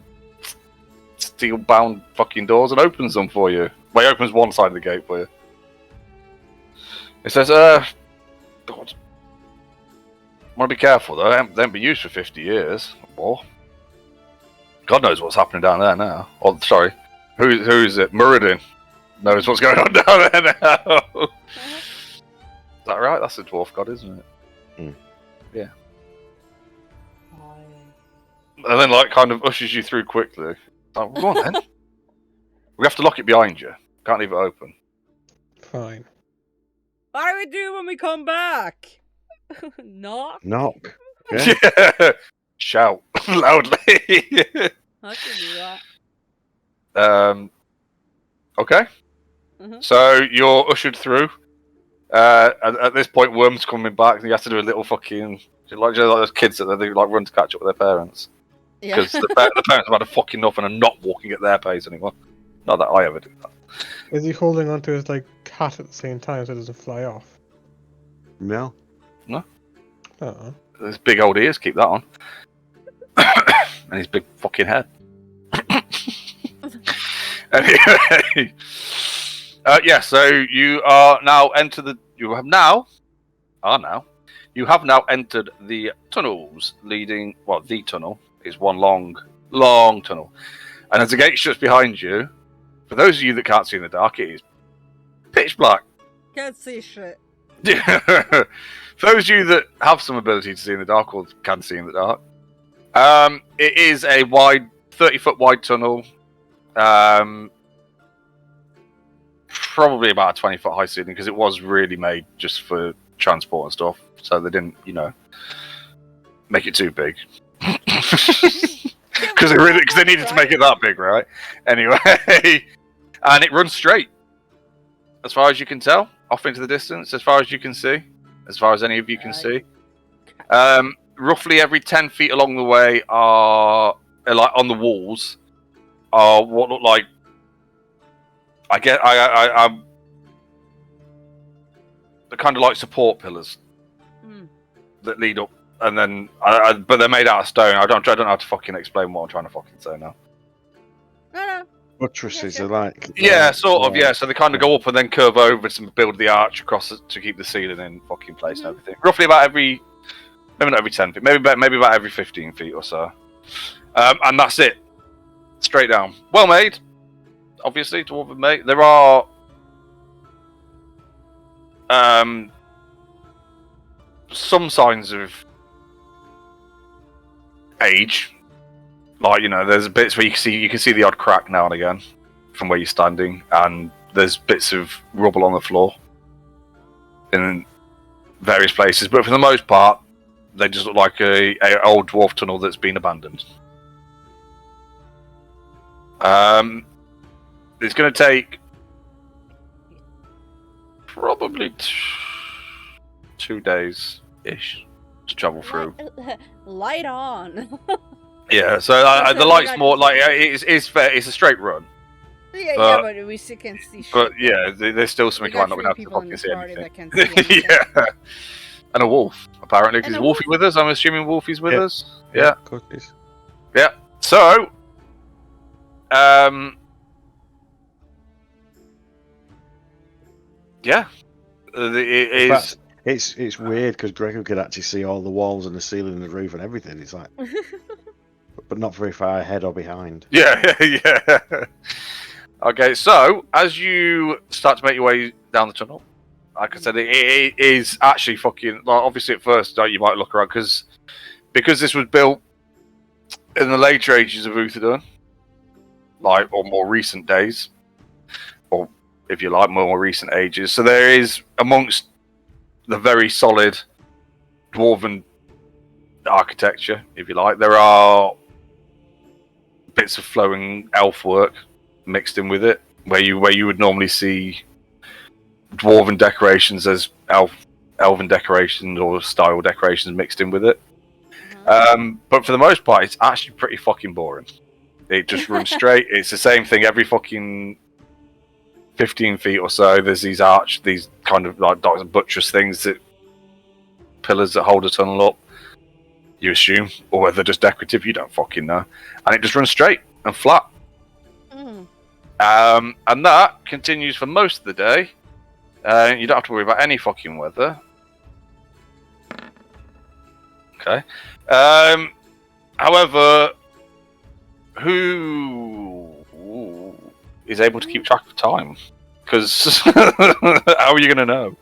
steel bound fucking doors and opens them for you. Well, he opens one side of the gate for you. It says, God, want to be careful though. They haven't been used for 50 years. War. God knows what's happening down there now. Oh, sorry. Who is it? Muradin knows what's going on down there now. Is that right? That's a dwarf god, isn't it? Mm. Yeah. And then, like, kind of ushers you through quickly. Oh, well, go on then. We have to lock it behind you. Can't leave it open. Fine. What do we do when we come back? Knock? Knock. Yeah. Yeah. Shout loudly. I can do that. Okay. Mm-hmm. So you're ushered through. At this point, Worm's coming back, and you have to do a little fucking like those kids that they like run to catch up with their parents Yeah. because the parents have had a fucking enough and are not walking at their pace anymore. Not that I ever do that. Is he holding onto his like hat at the same time so it doesn't fly off? No. Oh. His big old ears keep that on, and his big fucking head. Anyway, yeah. So you are now You have now entered the tunnels leading. Well, the tunnel is one long tunnel, and as the gate shuts behind you, for those of you that can't see in the dark, it is pitch black. Can't see shit. Yeah. For those of you that have some ability to see in the dark or can see in the dark, it is a 30-foot wide tunnel. probably about a 20-foot high ceiling because it was really made just for transport and stuff. So they didn't, make it too big. Because they needed to make it that big, right? Anyway, and it runs straight, as far as you can tell, off into the distance, as far as you can see, as far as any of you can see. Roughly every 10 feet along the way are, like, on the walls, are what look like, I'm the kind of like support pillars that lead up, and then, but they're made out of stone. I don't know how to fucking explain what I'm trying to fucking say now. No. Buttresses are like. Yeah, sort of. Yeah, so they kind of go up and then curve over to build the arch across to keep the ceiling in fucking place and everything. Roughly about maybe not every 10 feet, maybe about every 15 feet or so. And that's it, straight down. Well made, obviously, dwarven made. There are some signs of age, like there's bits where you can see the odd crack now and again from where you're standing, and there's bits of rubble on the floor in various places. But for the most part, they just look like a old dwarf tunnel that's been abandoned. It's going to take probably 2 days ish to travel through. Light on. Yeah, so the light's more like it's fair. It's a straight run. Yeah, but we still can see shit. But yeah, there's still something I might not be able to fucking see anything. Yeah. And a wolf, apparently. Is Wolfie with us? I'm assuming Wolfie's with us. Yeah. Cookies. Yeah. So, yeah, it is. It's weird because Gregor could actually see all the walls and the ceiling and the roof and everything. It's like, but not very far ahead or behind. Yeah. Okay, so as you start to make your way down the tunnel, like I said, it is actually fucking. Like, obviously, at first you might look around because this was built in the later ages of Uthodurn, like, or more recent days, or if you like, more recent ages. So there is, amongst the very solid dwarven architecture, if you like, there are bits of flowing elf work mixed in with it, where you would normally see dwarven decorations as elven decorations or style decorations mixed in with it. But for the most part, it's actually pretty fucking boring. It just runs straight. It's the same thing every fucking 15 feet or so. There's these kind of like docks and buttress things, pillars that hold a tunnel up, you assume, or whether they're just decorative, you don't fucking know. And it just runs straight and flat. And that continues for most of the day. You don't have to worry about any fucking weather. Okay. However, who is able to keep track of time? Because how are you going to know?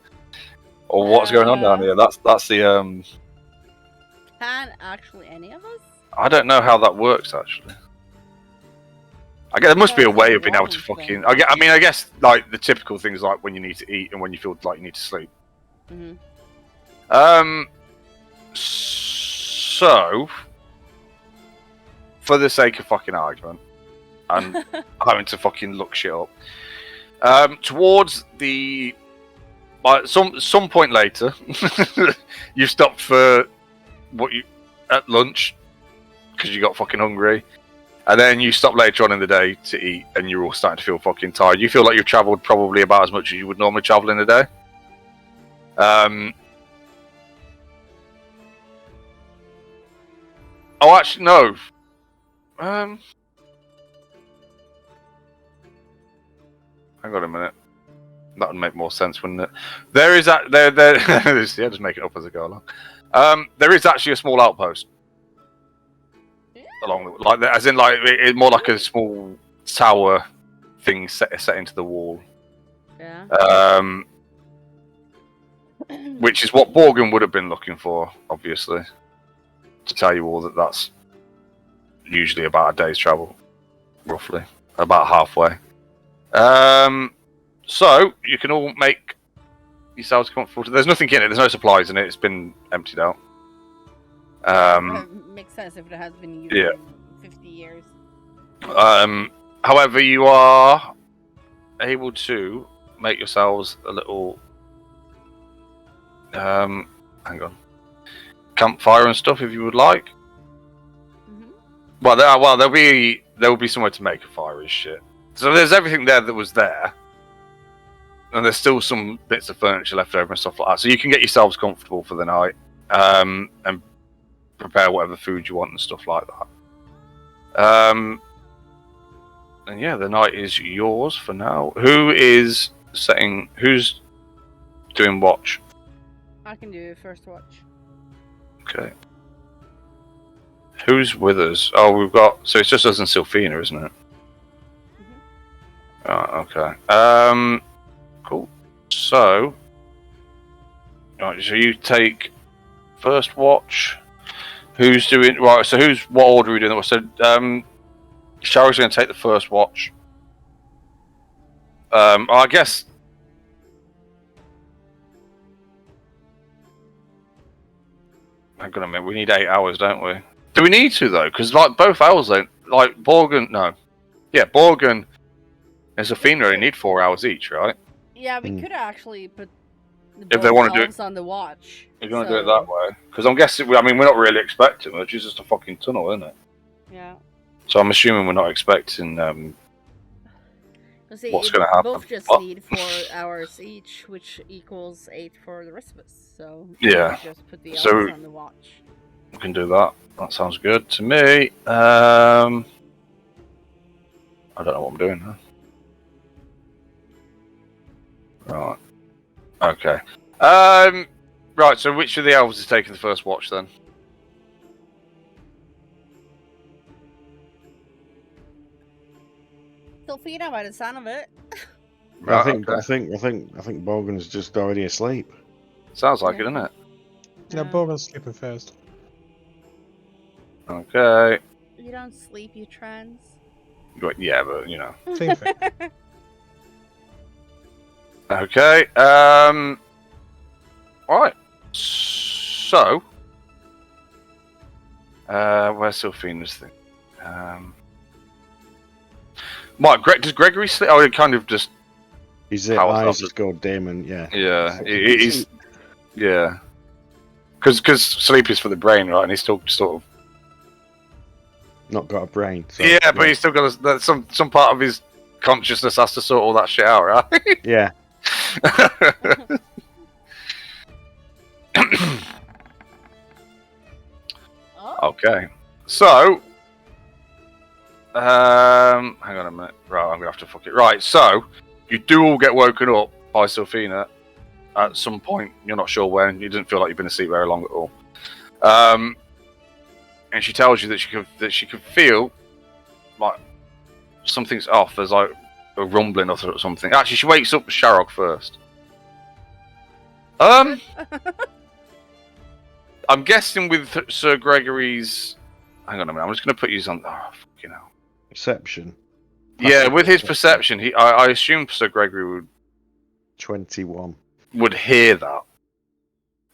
Or what's going on down here? That's the Can actually any of us? I don't know how that works actually. I guess there must be a way of being able to fucking. I guess like the typical things like when you need to eat and when you feel like you need to sleep. So, for the sake of fucking argument and having to fucking look shit up, towards the some point later, you stopped for at lunch because you got fucking hungry. And then you stop later on in the day to eat, and you're all starting to feel fucking tired. You feel like you've travelled probably about as much as you would normally travel in a day. Oh, actually, no. Hang on a minute. That would make more sense, wouldn't it? There is yeah, just make it up as I go along. There is actually a small outpost. Along the, like as in like it's more like a small tower thing set into the wall. Yeah. Which is what Borgen would have been looking for, obviously, to tell you all that that's usually about a day's travel, roughly, about halfway. So you can all make yourselves comfortable. There's nothing in it. There's no supplies in it. It's been emptied out. Makes sense if it has been used yeah. in 50 years. However, you are able to make yourselves a little hang on, campfire and stuff if you would like. Well, there will be somewhere to make a fire and shit. So there's everything there that was there, and there's still some bits of furniture left over and stuff like that. So you can get yourselves comfortable for the night, and prepare whatever food you want and stuff like that. And yeah, the night is yours for now. Who's doing watch? I can do first watch. Okay. Who's with us? Oh, we've got. So it's just us and Sylphina, isn't it? Oh, okay. Cool. So, right. So you take first watch. Who's doing right? So what order are we doing? So, Sharrock's going to take the first watch. I guess. Hang on a minute. We need 8 hours, don't we? Do we need to though? Because like both owls, don't like Borgen. No, yeah, Borgen and Safina only need 4 hours each, right? Yeah, we could actually put if they want to do it on the watch. If you want to do it that way, because I'm guessing. I mean, we're not really expecting much. It's just a fucking tunnel, isn't it? Yeah. So I'm assuming we're not expecting what's going to happen. Both just need 4 hours each, which equals 8 for the rest of us. So yeah, just put the elves on the watch. We can do that. That sounds good to me. I don't know what I'm doing now. Right. Okay. Right. So which of the elves is taking the first watch then? Sylphina, by the sound of it. I think Borgen's just already asleep. Sounds like it, doesn't it? Yeah, Borgen's sleeping first. Okay. You don't sleep, you trans. Yeah, but you know. Same thing. Okay. Alright. So. Where's Sylphina's thing? What? Does Gregory sleep? Oh, he kind of just. His eyes just go dim and yeah. Yeah. He's. Yeah. Because sleep is for the brain, right? And he's still sort of. Not got a brain. So, yeah, but he's still got some part of his consciousness has to sort all that shit out, right? Yeah. Okay. So, hang on a minute. Right, I'm gonna have to fuck it. Right, so you do all get woken up by Sylphina at some point. You're not sure when. You didn't feel like you've been asleep very long at all. And she tells you that she could feel like something's off. There's like a rumbling or something. Actually, she wakes up with Sharrock first. I'm guessing with Sir Gregory's. Hang on a minute. I'm just going to put you on. Oh, fucking hell. Perception. Yeah, with his perception, I assume Sir Gregory would 21. Would hear that.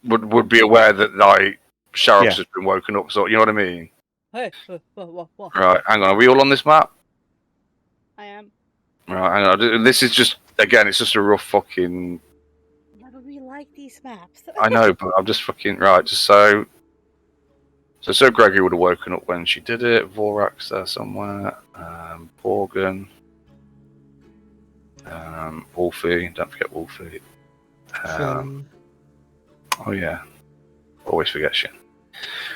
Would be aware that like Sharrock's has been woken up. So you know what I mean? Hey, what? Right. Hang on. Are we all on this map? I am. Right. Hang on. This is just again. It's just a rough fucking. Yeah, but we like these maps. I know, but I'm just fucking right. Just so Sir Gregory would have woken up when she did it. Vorax there somewhere. Borgen. Wolfie. Don't forget Wolfie. Oh yeah. Always forget shit.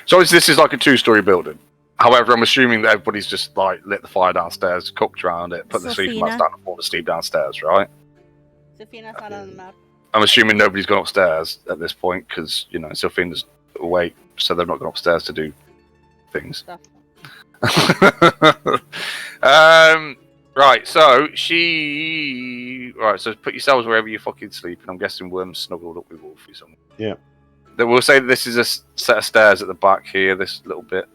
So this is like a 2-story building. However, I'm assuming that everybody's just like lit the fire downstairs, cooked around it, put the sleeping mats down and fall asleep downstairs, right? Sylphina's not on the map. I'm assuming nobody's gone upstairs at this point because you know Sylphina's awake, so they've not gone upstairs to do things. Right. So so put yourselves wherever you're fucking sleeping. I'm guessing Worm's snuggled up with Wolfie somewhere. Yeah. We'll say this is a set of stairs at the back here. This little bit.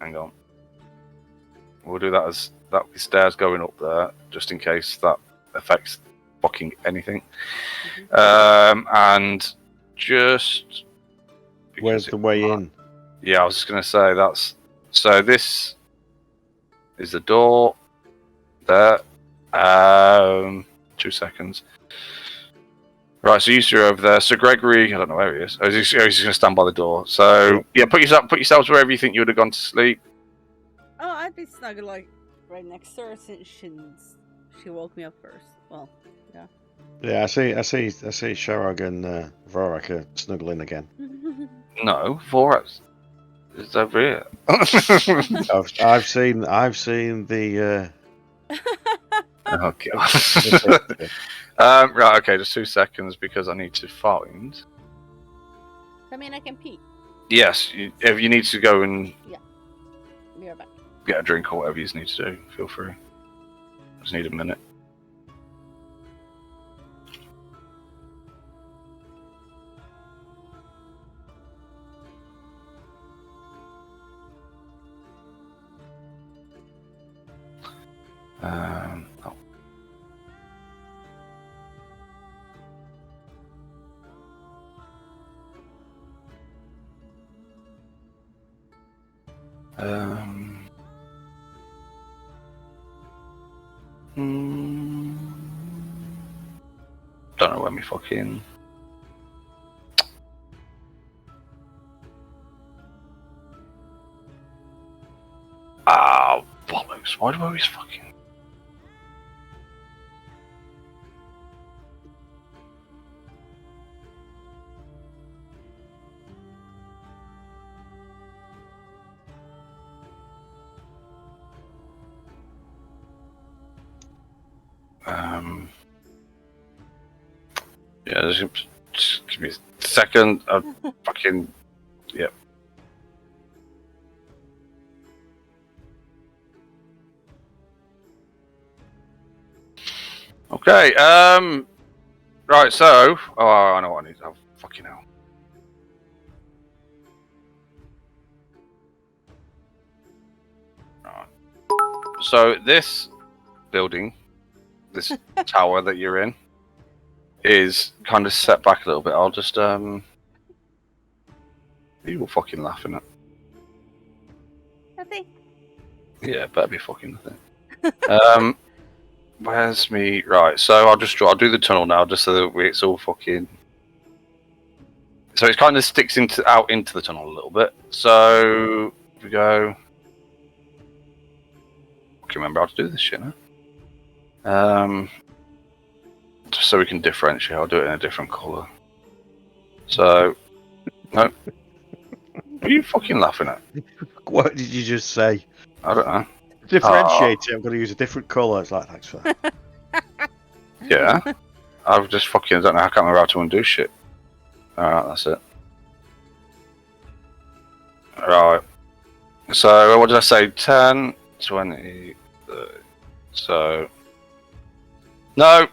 Hang on. We'll do that as that stairs going up there, just in case that affects fucking anything. Mhm. And just Where's the way in? Yeah, I was just gonna say that's so. This is the door there. 2 seconds. Right, so you two are over there. So Gregory, I don't know where he is. Oh, he's just gonna stand by the door. So yeah, put yourselves wherever you think you would have gone to sleep. Oh, I'd be snuggled like right next to her since she woke me up first. Well, yeah. Yeah, I see Sharog and Vorak are snuggling again. No, Vorax is over here. I've seen the. Oh the god. picture. Right, okay, just 2 seconds because I need to find. I mean, I can pee. Yes, if you need to go and Be right back. get a drink or whatever you need to do, feel free. Just need a minute. Oh. Don't know where me fucking. Ah, bollocks! Why do I always fucking? Yeah, just give me a second. Fucking. Yep. Okay. Right. So. Oh, I know what I need. Oh, fucking hell. Right. So this building, this tower that you're in, is kind of set back a little bit. I'll just you were fucking laughing at. Nothing. Yeah, better be fucking nothing. Where's me? Right, so I'll do the tunnel now, just so that it's all fucking. So it kind of sticks out into the tunnel a little bit. So we go. I can remember how to do this shit now. Just so we can differentiate, I'll do it in a different colour. So, no. What are you fucking laughing at? What did you just say? I don't know. Differentiate it. I'm going to use a different colour. It's like, thanks for that. Yeah. I've just fucking don't know. I can't remember how to undo shit. Alright, that's it. Right. So, what did I say? 10, 20, 30. So. No!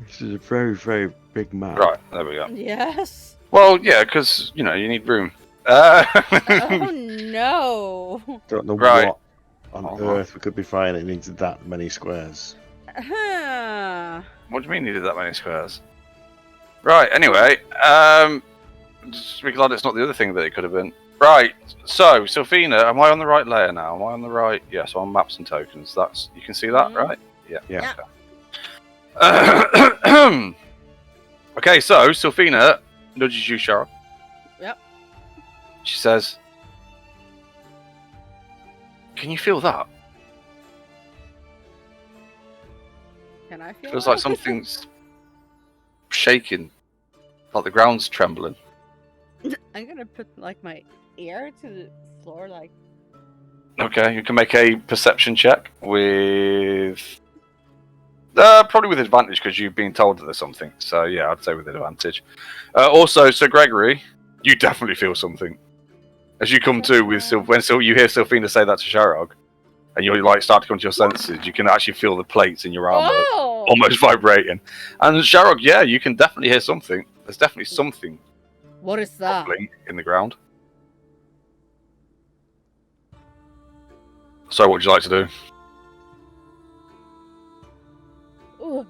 This is a very, very big map. Right, there we go. Yes. Well, yeah, because, you need room. Oh no. Don't know Right. what on earth we could be finding into that many squares. Huh. What do you mean you did that many squares? Right, anyway, just be glad it's not the other thing that it could have been. Right, so, Sylphina, am I on the right layer now? Am I on the right? Yes, on maps and tokens. You can see that, right? Yeah. Yeah. Okay. Okay, so, Sylphina nudges you, Cheryl. Yep. She says, "Can you feel that? Can I feel Feels that? like something's shaking, like the ground's trembling." I'm gonna put like my ear to the floor, like. Okay, you can make a perception check with probably with advantage because you've been told that there's something. So yeah, I'd say with advantage. Also, so Gregory, you definitely feel something as you come to with when you hear Sylphina say that to Sharog, and you like start to come to your senses. You can actually feel the plates in your armor almost vibrating. And Sharog, yeah, you can definitely hear something. There's definitely something What is that? wobbling in the ground. So, what would you like to do? Ooh.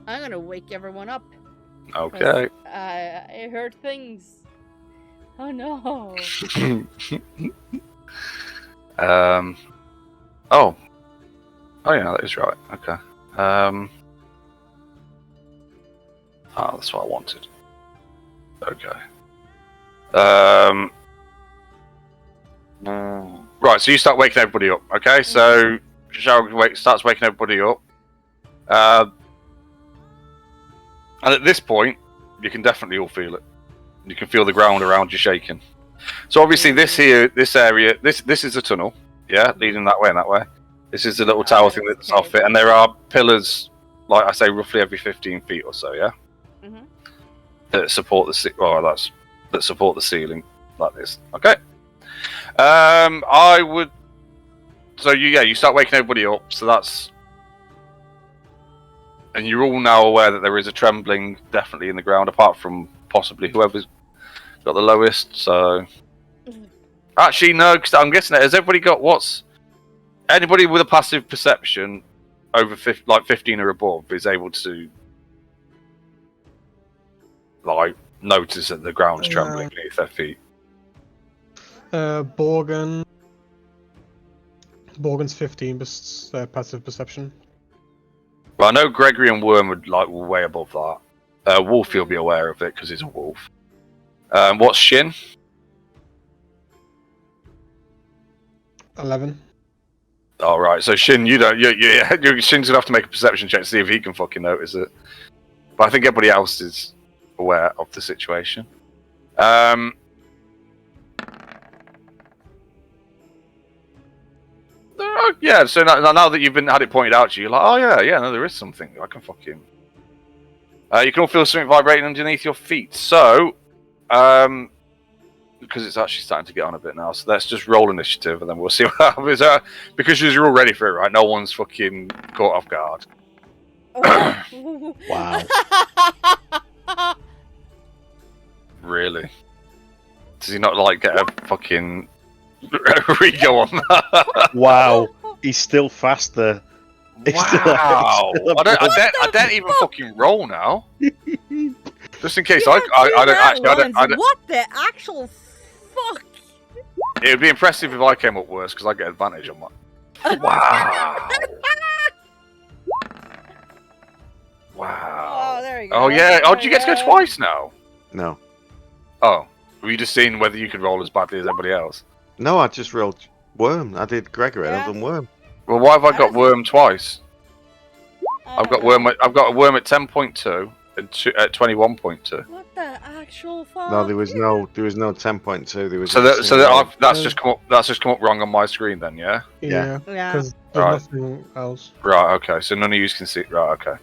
I'm gonna wake everyone up. 'cause Okay. I heard things. Oh no. Oh. Oh yeah, that is right. Okay. That's what I wanted. Okay. Right, so you start waking everybody up. Okay, so Cheryl starts waking everybody up. And at this point, you can definitely all feel it. You can feel the ground around you shaking. So obviously, this area, this is a tunnel. Yeah, leading that way and that way. This is the little tower thing that's off it, and there are pillars, like I say, roughly every 15 feet or so. Yeah, that support that support the ceiling like this. Okay. I would. So you start waking everybody up. So that's, and you're all now aware that there is a trembling definitely in the ground, apart from possibly whoever's got the lowest. So actually, no, because I'm guessing that has everybody got what's. Anybody with a passive perception over 15 or above is able to notice that the ground's trembling beneath their feet. Borgen's 15 passive perception. Well, I know Gregory and Worm would way above that. Wolf, you'll be aware of it because he's a wolf. What's Shin? 11. All right, so Shin, Shin's gonna have to make a perception check to see if he can fucking notice it. But I think everybody else is aware of the situation. Yeah. So now that you've had it pointed out to you, you're like, oh yeah, no, there is something. I can fucking. You can all feel something vibrating underneath your feet. So, because it's actually starting to get on a bit now, so let's just roll initiative and then we'll see what happens. Because you're all ready for it, right? No one's fucking caught off guard. Wow. Really? Does he not get a fucking re-go on that? Wow. He's still faster. Wow. I don't even fucking roll now. Just in case I don't. What the actual fuck? It would be impressive if I came up worse because I get advantage on that. Wow. Wow. Oh, there you go. Oh yeah. Oh, did you get to go twice now? No. Oh, were you just seeing whether you could roll as badly as everybody else? No, I just rolled Worm. I did Gregory. I've done Worm. Well, why have I got Worm twice? I've got Worm. I've got a Worm at 10.2 and at 21.2. What the actual fuck? No, there was no 10.2. There was that's just come up wrong on my screen then, yeah. Yeah. Because there's nothing else. Right. Okay. So none of you can see. Right. Okay.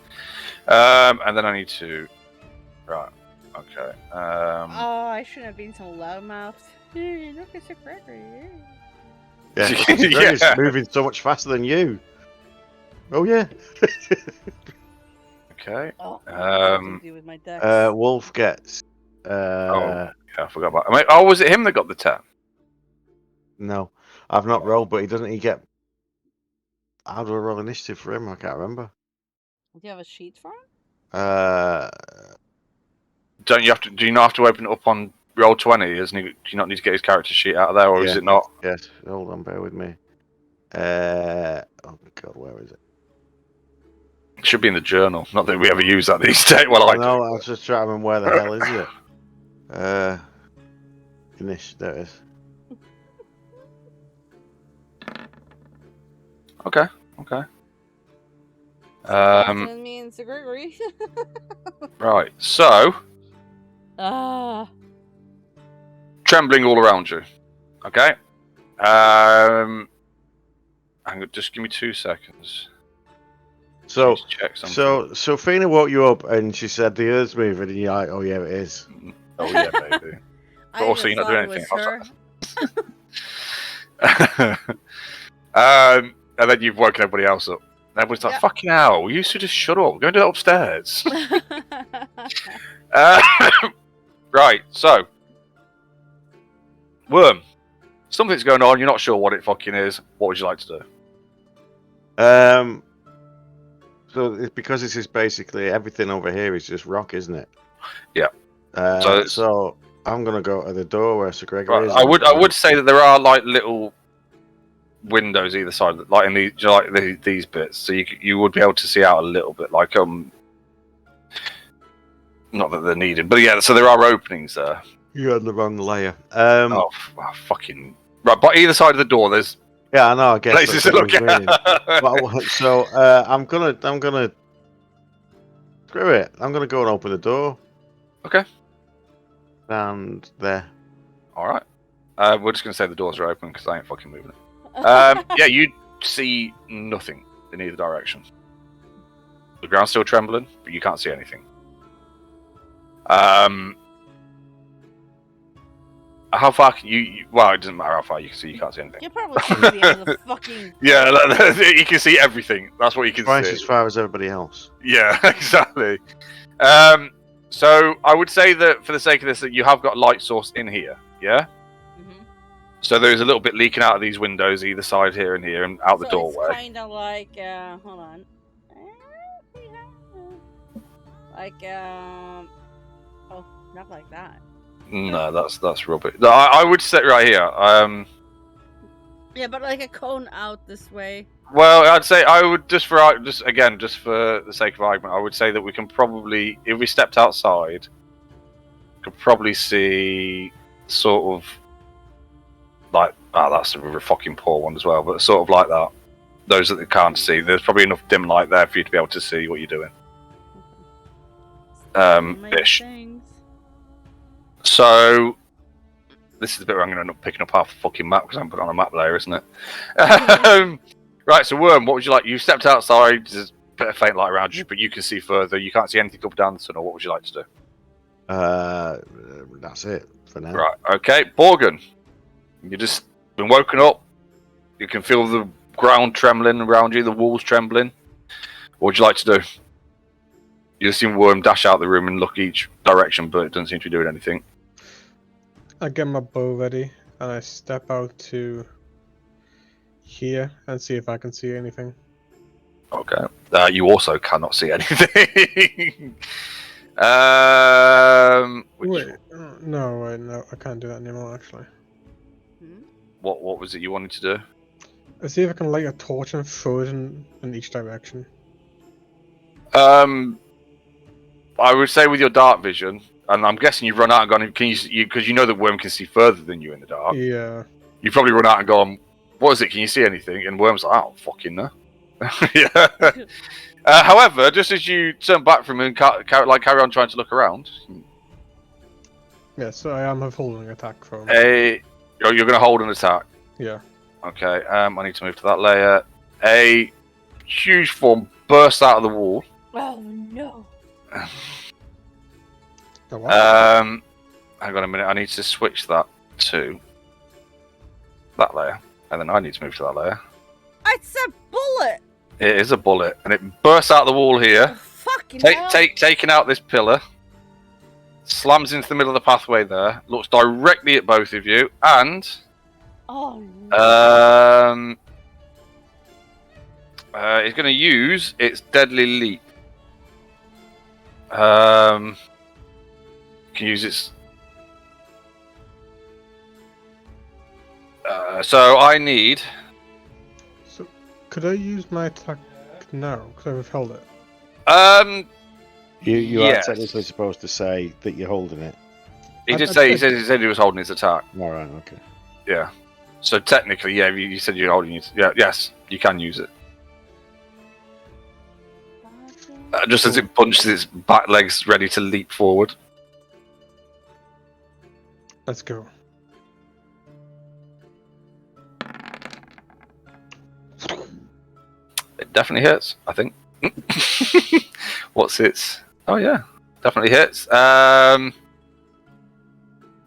And then I need to. Right. Okay. Oh, I shouldn't have been so loudmouthed. Look at Sir Gregory. Yeah. Gregor's moving so much faster than you. Oh yeah. Okay. With my decks. Wolf gets. Yeah, I forgot about. Oh, was it him that got the 10? No, I've not rolled, but he get. How do I roll initiative for him? I can't remember. Do you have a sheet for him? Do you not have to open it up on Roll20? Do you not need to get his character sheet out of there, or is it not? Yes. Hold on, bear with me. Oh God, where is it? It should be in the journal. Not that we ever use that these days. Well, I was just trying to remember where the hell is it. There it is. Okay. Me and Sir Gregory. Right. So. Trembling all around you. Okay. Hang on, just give me 2 seconds. So, check something. so Fina woke you up and she said the earth's moving, and you're like, oh yeah, it is. Oh yeah, baby. But also, you're not doing anything. And then you've woken everybody else up. Everybody's like, fucking hell, you should just shut up. Go and do it upstairs. Right, so. Worm. Something's going on. You're not sure what it fucking is. What would you like to do? So it's because this is basically everything over here is just rock, isn't it? Yeah. So I'm gonna go to the door where Sir Gregory Right, is. I would say that there are like little windows either side, like in these bits, so you would be able to see out a little bit. Like not that they're needed, but yeah. So there are openings there. You're on the wrong layer. Fucking right. But either side of the door, there's Yeah, I know. I guess places to that's what look I was meaning. at. So I'm gonna screw it. I'm gonna go and open the door. Okay. And there. All right. We're just gonna say the doors are open because I ain't fucking moving it. Yeah, you see nothing in either direction. The ground's still trembling, but you can't see anything. How far can you? Well, it doesn't matter how far you can see. You can't see anything. You probably see the end of the fucking. Yeah, you can see everything. That's what you can Twice see. as far as everybody else. Yeah, exactly. So I would say that for the sake of this, that you have got light source in here. Yeah. So there's a little bit leaking out of these windows either side here and here and out the doorway. It's kind of like, hold on. Like, oh, not like that. No, that's rubbish. No, I would sit right here. Yeah, but like a cone out this way. Well, I'd say I would just for the sake of argument, I would say that we can probably, if we stepped outside, could probably see sort of like that's a fucking poor one as well, but sort of like that. Those that they can't see, there's probably enough dim light there for you to be able to see what you're doing. Ish. So this is the bit where I'm going to end up picking up half the fucking map because I'm put on a map layer, isn't it? Right, so Worm, what would you like? You stepped outside, there's a bit of faint light around you, but you can see further. You can't see anything up or down the tunnel. What would you like to do? That's it for now. Right, okay. Borgen, you just been woken up. You can feel the ground trembling around you, the walls trembling. What would you like to do? You just seen Worm dash out the room and look each direction, but it doesn't seem to be doing anything. I get my bow ready and I step out to here and see if I can see anything. Okay. You also cannot see anything. No, I can't do that anymore. Actually, What was it you wanted to do? I see if I can light a torch and throw it in each direction. I would say with your dark vision, and I'm guessing you've run out and gone. Can you because you know that Worm can see further than you in the dark. Yeah. You've probably run out and gone, what is it? Can you see anything? And Worm's like, oh, fucking no. Yeah. However, just as you turn back from him and carry on trying to look around. Yeah, so I am holding an attack from. You're going to hold an attack. Yeah. Okay, I need to move to that layer. A huge form bursts out of the wall. Oh no. Oh, wow. Hang on a minute, I need to switch that to that layer. And then I need to move to that layer. It's a bullet! It is a bullet, and it bursts out the wall here. Oh, fucking hell. Taking out this pillar. Slams into the middle of the pathway there. Looks directly at both of you, and Oh no. It's going to use its deadly leap. Can use its. So I need. So could I use my attack now? Because I withheld it. You yes. are technically supposed to say that you're holding it. He said he was holding his attack. All right, okay. Yeah. So technically, yeah, you said you're holding it. Yeah, yes, you can use it. Just as it punches its back legs ready to leap forward. Let's go. It definitely hits, I think. What's its? Oh yeah, definitely hits. Did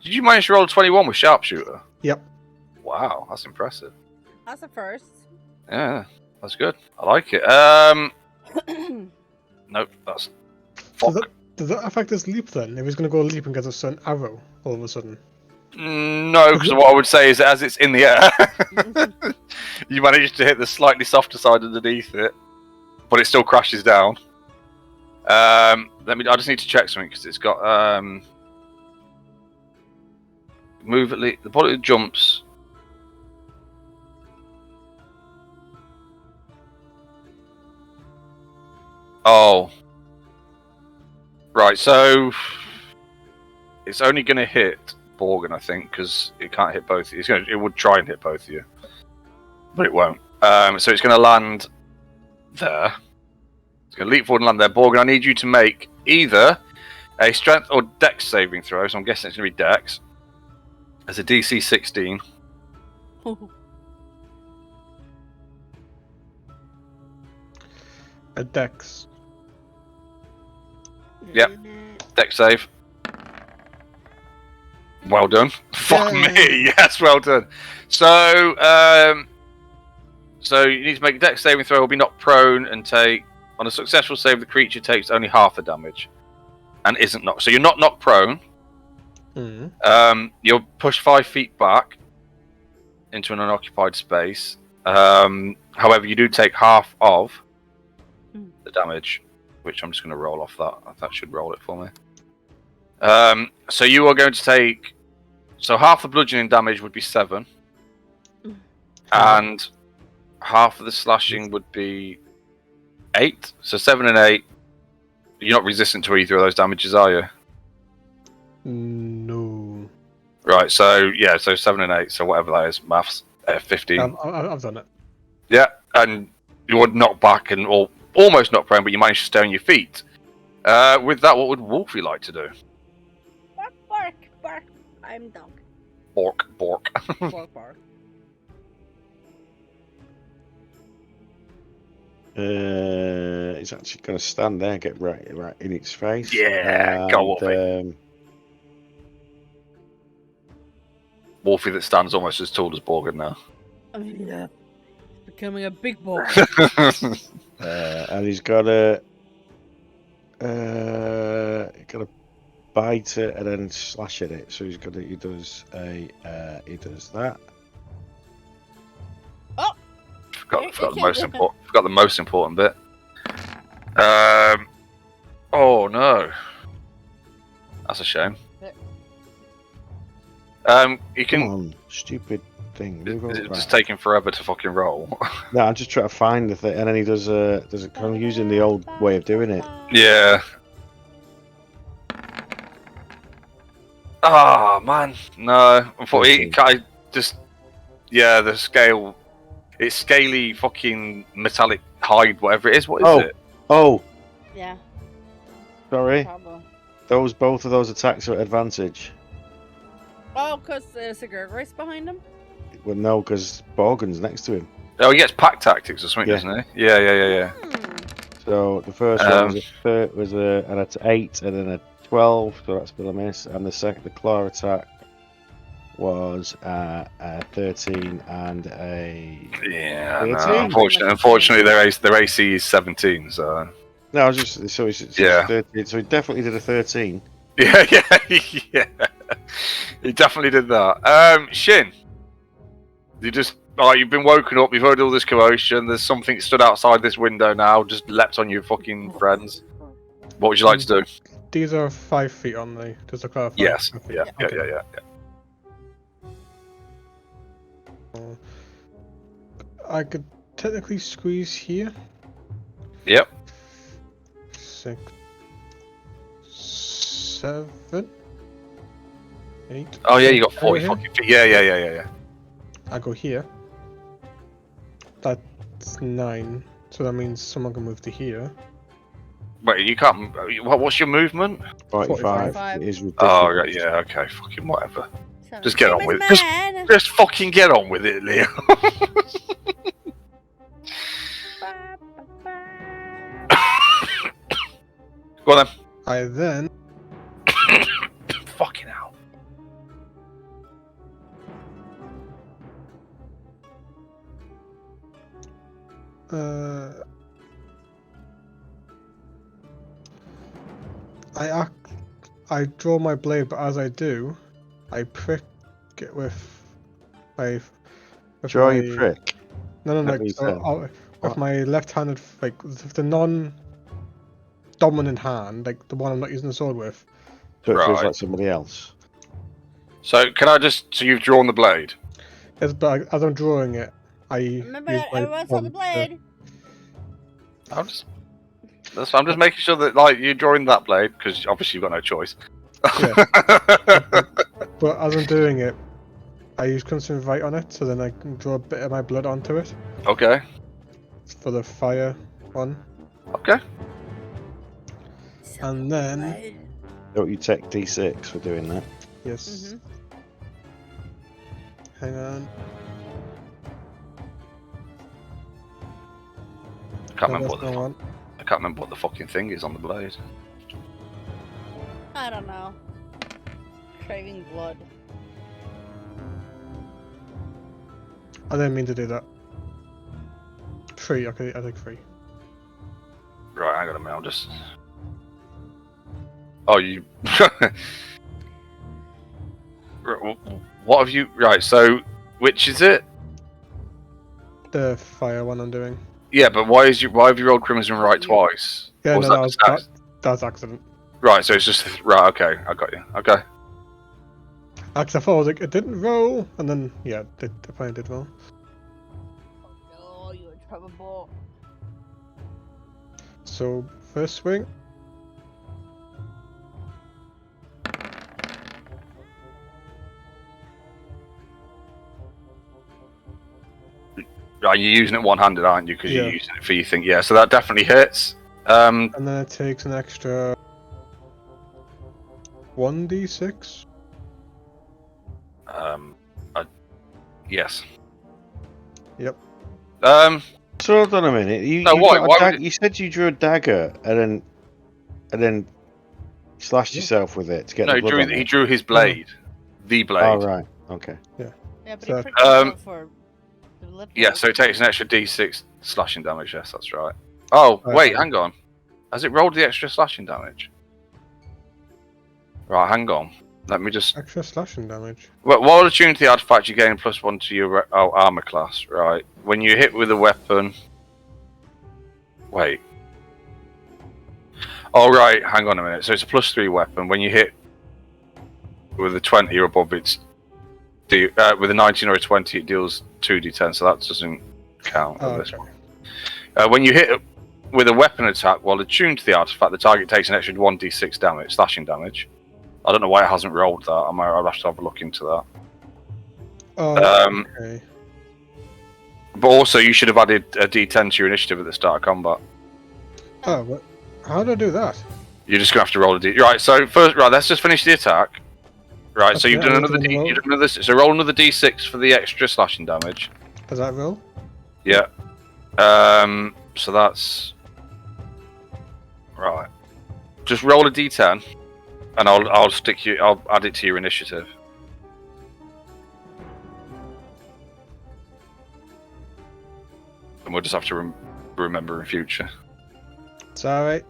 you manage to roll a 21 with sharpshooter? Yep. Wow, that's impressive. That's a first. Yeah, that's good. I like it. Nope, that's. Fuck. Does that affect his leap then? If he's going to go leap and get a certain arrow all of a sudden? No, because what I would say is that as it's in the air, you manage to hit the slightly softer side underneath it, but it still crashes down. I just need to check something because it's got move at least. The bullet jumps. Oh, right. So it's only going to hit Borgin, I think, because it can't hit both. It would try and hit both of you, but it won't. So it's going to land there. It's going to leap forward and land there. Borgin, I need you to make either a strength or dex saving throw. So I'm guessing it's going to be dex. As a DC 16. A dex. Yep. Dex save. Well done. Fuck me. Yes, well done. So, you need to make a dex saving throw or be knocked prone and take. On a successful save, the creature takes only half the damage and isn't knocked. So you're not knocked prone. You're pushed 5 feet back into an unoccupied space. However, you do take half of the damage, which I'm just going to roll off that. That should roll it for me. So you are going to take. So half the bludgeoning damage would be 7, and half of the slashing would be 8. So 7 and 8. You're not resistant to either of those damages, are you? No. Right. So yeah. So 7 and 8. So whatever that is, maths. 15. I've done it. Yeah, and you would knock back and almost knock prone, but you managed to stay on your feet. With that, what would Wolfie like to do? Bark, bark, bark. I'm dog. Bork, bork. Bark, bark. It's actually going to stand there, get right in its face. Yeah, go Wolfie. Wolfie that stands almost as tall as Borgin now. I mean, yeah. Becoming a big boy. And he's got to bite it and then slash at it. So he does that. Oh! Forgot the most important bit. Oh no, that's a shame. You can. Come on, stupid thing. It's just taking forever to fucking roll. No, I'm just trying to find the thing, and then he does a kind of using the old way of doing it. Yeah. Ah, man, no. Unfortunately, the scale. It's scaly, fucking metallic hide, whatever it is. What is it? Oh. Yeah. Sorry. Problem. Both of those attacks are at advantage. Oh, because there's a Gurgrace behind him? Well, no, because Borgin's next to him. Oh, he gets pack tactics or something, doesn't he? Yeah. So the first one was an 8 and then a 12, so that's still a miss. And the claw attack was a 13 and a 13. No. Unfortunately, their AC is 17. So no, I was just so it's 13. So he definitely did a 13. Yeah. He definitely did that. Shin, you've been woken up. You've heard all this commotion. There's something stood outside this window now. Just leapt on your fucking friends. What would you like to do? These are 5 feet on the. Just to clarify. Yes. Okay. Yeah. I could technically squeeze here. Yep. 6, 7, 8. Oh yeah, you got 40 here. fucking feet. Yeah. I go here. That's 9. So that means someone can move to here. Wait, you can't. What's your movement? 45 is ridiculous. Oh right, yeah. Okay, fucking whatever. Just get on with it. Man. Just fucking get on with it, Leo. Go on then. I then. Fucking hell. I draw my blade, but as I do, I prick it with my. With Draw my... you prick. No, That like means so. then. With What? my left-handed, like the non-dominant hand, like the one I'm not using the sword with. So it feels Right. like somebody else. So can I just? So you've drawn the blade. Yes, but as I'm drawing it, I Remember use that my everyone's on the palm to- blade. I'm just making sure that like you're drawing that blade because obviously you've got no choice. Yeah. But as I'm doing it, I use constant invite on it, so then I can draw a bit of my blood onto it Okay. for the fire one, Okay. and then Don't you take D6 for doing that? yes. Mhm. Hang on. I can't No, remember that's what the not fuck. one. I can't remember what the fucking thing is on the blade. I don't know. Craving blood. I didn't mean to do that. 3. Okay, I take 3. Right, hang on a minute. I'll just. Oh, you. What have you? Right. So, which is it? The fire one I'm doing. Yeah, but why have you rolled Crimson right twice? Yeah, Or no, was that's accident. Right. So it's just right. Okay, I got you. Okay. Actually, I thought I was like, it didn't roll, and then yeah, it apparently did roll. Oh no, you're in trouble. So first swing. Right, you're using it one-handed, aren't you? Because Yeah. you're using it for your thing. Yeah. So that definitely hits. And then it takes an extra 1d6. Yes. Yep. So hold on a minute. You, No, you, why- got a why would dag- you said you drew a dagger and then slashed Yeah. yourself with it to get No, the blood on he it. drew his blade. The blade. Oh right. Okay. Yeah, but So- he pricked himself for the lip. Yeah, so it takes an extra D6 slashing damage. Yes, that's right. Oh, Right. wait, hang on. Has it rolled the extra slashing damage? Right, hang on. Let me just. Extra slashing damage. Well, while attuned to the artifact, you gain +1 to your armor class. Right. When you hit with a weapon. Wait. Oh, right. Hang on a minute. So it's a +3 weapon. When you hit with a 20 or above, it's. With a 19 or a 20, it deals 2d10, so that doesn't count on this Okay. one. When you hit with a weapon attack while attuned to the artifact, the target takes an extra 1d6 damage, slashing damage. I don't know why it hasn't rolled that. I'll have to have a look into that. Oh, okay. But also, you should have added a d10 to your initiative at the start of combat. Oh, what? How do I do that? You're just gonna have to roll a d. Right. So first, right. Let's just finish the attack. Right. So Okay, you've done I another need to d. roll. You've done another. So roll another d6 for the extra slashing damage. Does that roll? Yeah. So that's right. Just roll a d10, and I'll stick you. I'll add it to your initiative. And we'll just have to remember in future. It's alright.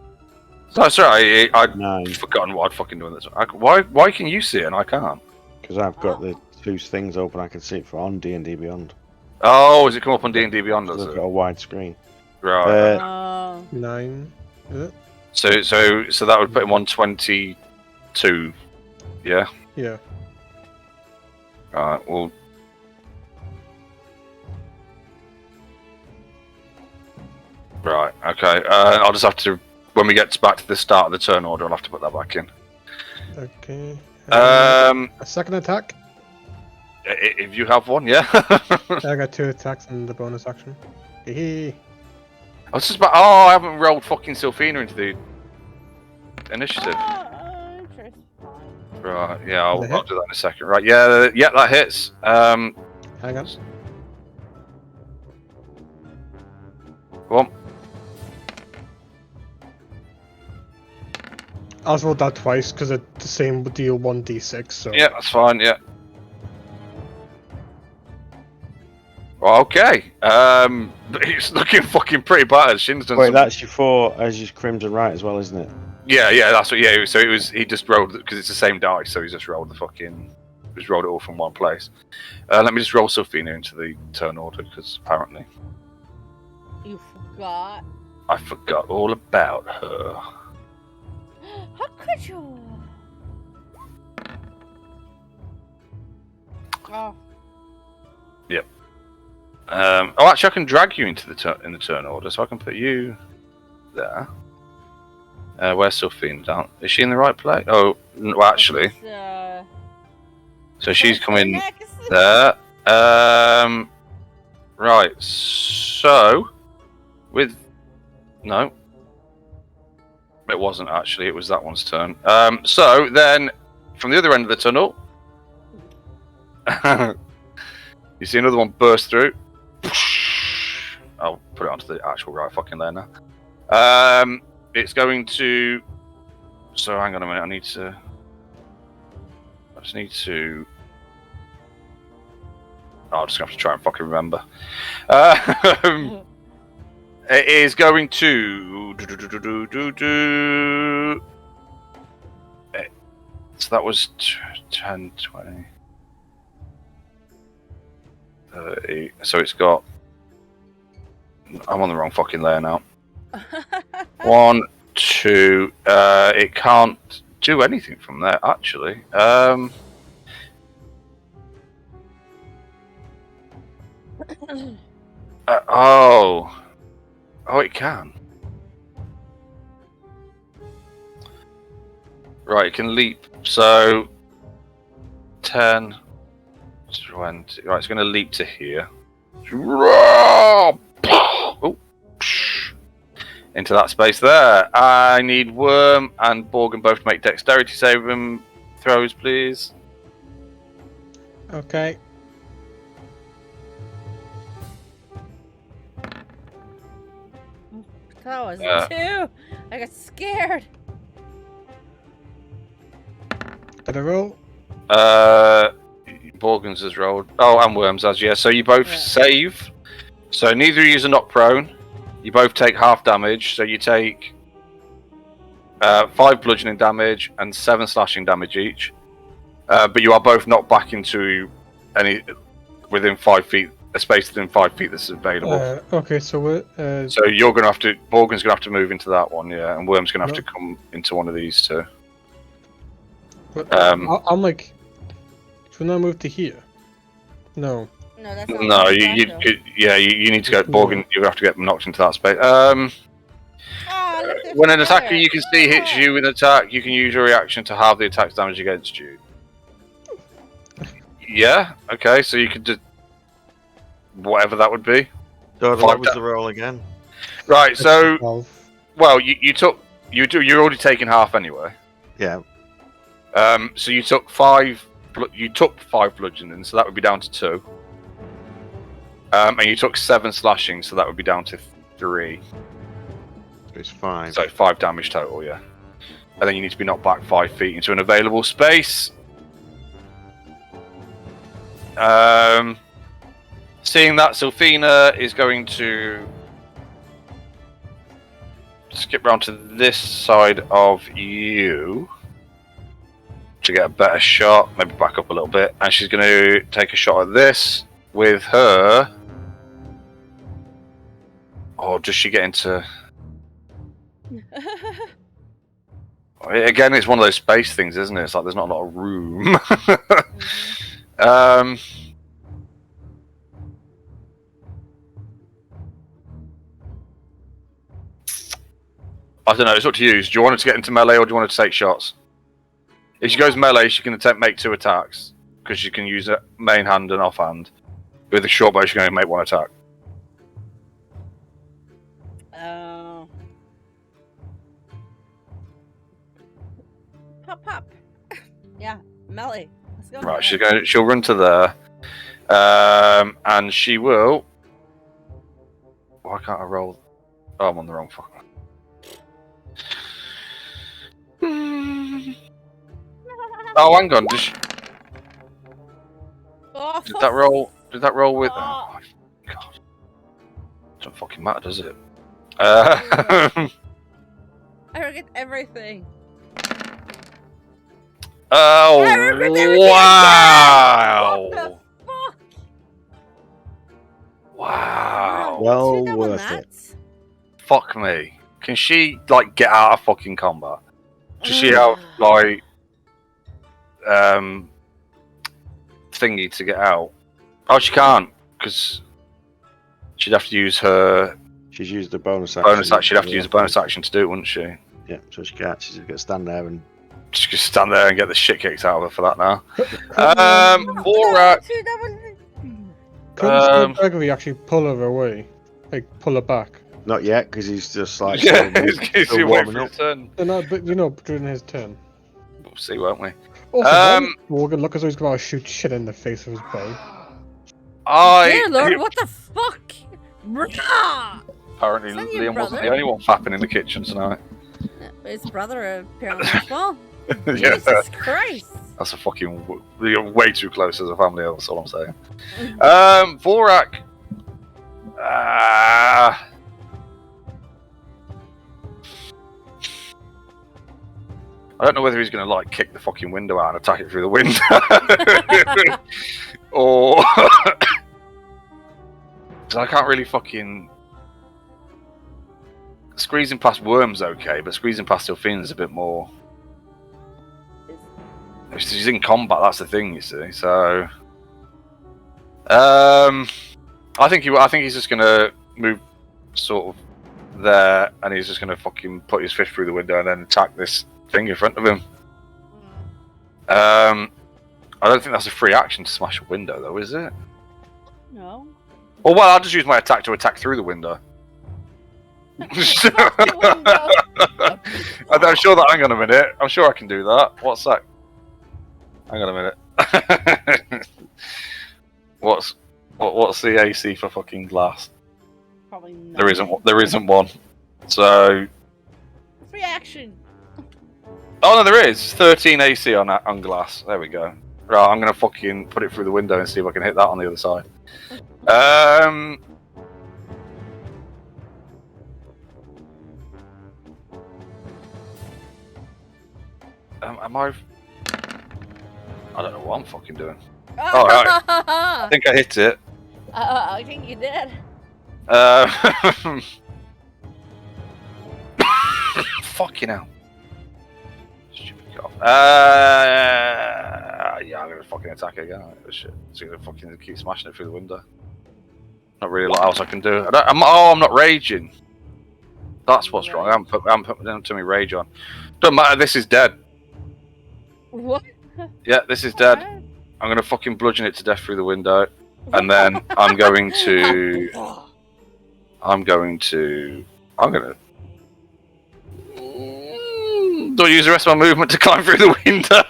That's right. I'd 9. forgotten what I'd fucking done. Why can you see it and I can't? Because I've got the 2 things open. I can see it for on D&D Beyond. Oh, has it come up on D&D Beyond? Does I've it? got a wide screen. Right. Oh. 9. Is it? So that would put him on 22. Yeah. Yeah. Right. Well. Right. Okay. I'll just have to. When we get back to the start of the turn order, I'll have to put that back in. Okay. A second attack. If you have one, yeah. I got 2 attacks in the bonus action. Hee. I was just about. Oh, I haven't rolled fucking Sylphina into the initiative. Interesting. Right. Yeah. I'll Does it hit? do that in a second. Right. Yeah. Yeah. That hits. Hang on. Go on. I was rolled that twice because it's the same would deal 1d6. So Yeah, that's fine. Yeah. Well, okay. It's looking fucking pretty bad. Shin's done Wait, some... that's your 4 as your Crimson Right as well, isn't it? Yeah, that's what. Yeah, so it was. He just rolled because it's the same dice, so he just rolled the fucking. just rolled it all from one place. Let me just roll Sophina into the turn order, because apparently You forgot. I forgot all about her. How could you? Oh. Yep. Actually, I can drag you into the in the turn order, so I can put you there. Where's Sophina down? Is she in the right place? Oh, well, actually. So she's coming Next. there. Right. So, no, it wasn't actually. It was that one's turn. So then, from the other end of the tunnel, you see another one burst through. I'll put it onto the actual right fucking layer now. It's going to. So hang on a minute. I just need to. Oh, I'm just gonna have to try and fucking remember. It is going to. So that was 10, 20, 30. So it's got. I'm on the wrong fucking layer now. 1, 2. It can't do anything from there, actually. Oh, it can. Right, it can leap. So 10, 20. Right, it's going to leap to here. Oh, into that space there. I need Worm and Borgen both to make dexterity saving throws, please. Okay. That was 2. I got scared. Did I roll? Borgen's has rolled. Oh, and Worms has, yeah. So you both save. So neither of you are knocked prone. You both take half damage. So you take 5 bludgeoning damage and 7 slashing damage each. But you are both knocked back into within 5 feet, a space within 5 feet that's available. Okay, so we're. So you're gonna have to. Borgen's gonna have to move into that one, yeah, and Worm's gonna have to come into one of these two. I'm like. Should I move to here? No. No, that's not. No, you need to go. Borgen, you have to get knocked into that space. When an attacker you can see hits you with an attack, you can use your reaction to halve the attack's damage against you. Yeah. Okay. So you could do whatever that would be. So what was the roll again? Right. So, well, you're already taking half anyway. Yeah. So you took 5. You took 5 bludgeoning, so that would be down to 2. And you took 7 slashing, so that would be down to 3. So it's 5. So 5 damage total, yeah. And then you need to be knocked back 5 feet into an available space. Seeing that, Sophina is going to skip round to this side of you to get a better shot, maybe back up a little bit, and she's going to take a shot at this with her. Or does she get into? Again, it's one of those space things, isn't it? It's like there's not a lot of room. I don't know. It's up to you. Do you want her to get into melee or do you want her to take shots? If she goes melee, she can make 2 attacks because she can use a main hand and offhand. With a short bow, she's going to make 1 attack. Oh. Pop. Yeah, melee. Let's go. Right, she'll run to there, and she will. Why can't I roll? Oh, I'm on the wrong fucking. Oh, hang on. Did that roll? Did that roll with? Oh my god! Doesn't fucking matter, does it? I forget everything. Oh, wow! What the fuck? Wow. Well Two double worth it. nuts? Fuck me. Can she, like, get out of fucking combat? Does she have, like, thingy to get out? Oh, she can't, because she'd have to use her She's used the bonus action. bonus action. She'd have to use a bonus action to do it, wouldn't she? Yeah, so she can't. She's got to stand there and. She could stand there and get the shit kicked out of her for that now. Alright. Vorak. Couldn't Gregory actually pull her away? Like, pull her back? Not yet, because he's just like. Yeah, still he's waiting warming for up. his turn. No, but during his turn. We'll see, won't we? Also, Morgan, look as though he's about to shoot shit in the face with his bow. Dear Lord, what the fuck? Rah! Apparently, Is that your Liam wasn't brother? the only one fapping in the kitchen tonight. His brother apparently as well. Yeah, Jesus Christ. that's a fucking you're way too close as a family. That's all I'm saying. Vorak. I don't know whether he's going to like kick the fucking window out and attack it through the window, or because I can't really fucking squeezing past worms. Okay, but squeezing past Ilfine is a bit more. She's in combat. That's the thing, you see. So, I think he's just going to move sort of there, and he's just going to fucking put his fist through the window and then attack this thing in front of him. I don't think that's a free action to smash a window, though, is it? No. Well, I'll just use my attack to attack through the window. I'm sure that. Hang on a minute. I'm sure I can do that. What's that? Hang on a minute. What's the AC for fucking glass? Probably not. There isn't one. So. Free action. Oh no, there is 13 AC on glass. There we go. Right, I'm gonna fucking put it through the window and see if I can hit that on the other side. Am I? I don't know what I'm fucking doing. Oh, right. I think I hit it. I think you did. Fucking hell. Stupid cough. Yeah, I'm gonna fucking attack it again. Shit. So I'm gonna fucking keep smashing it through the window. Not really a lot else I can do. I'm not raging. That's what's wrong. I'm putting to me rage on. Doesn't matter. This is dead. What? Yeah, this is dead. I'm gonna fucking bludgeon it to death through the window, and then I'm gonna. Don't use the rest of my movement to climb through the window.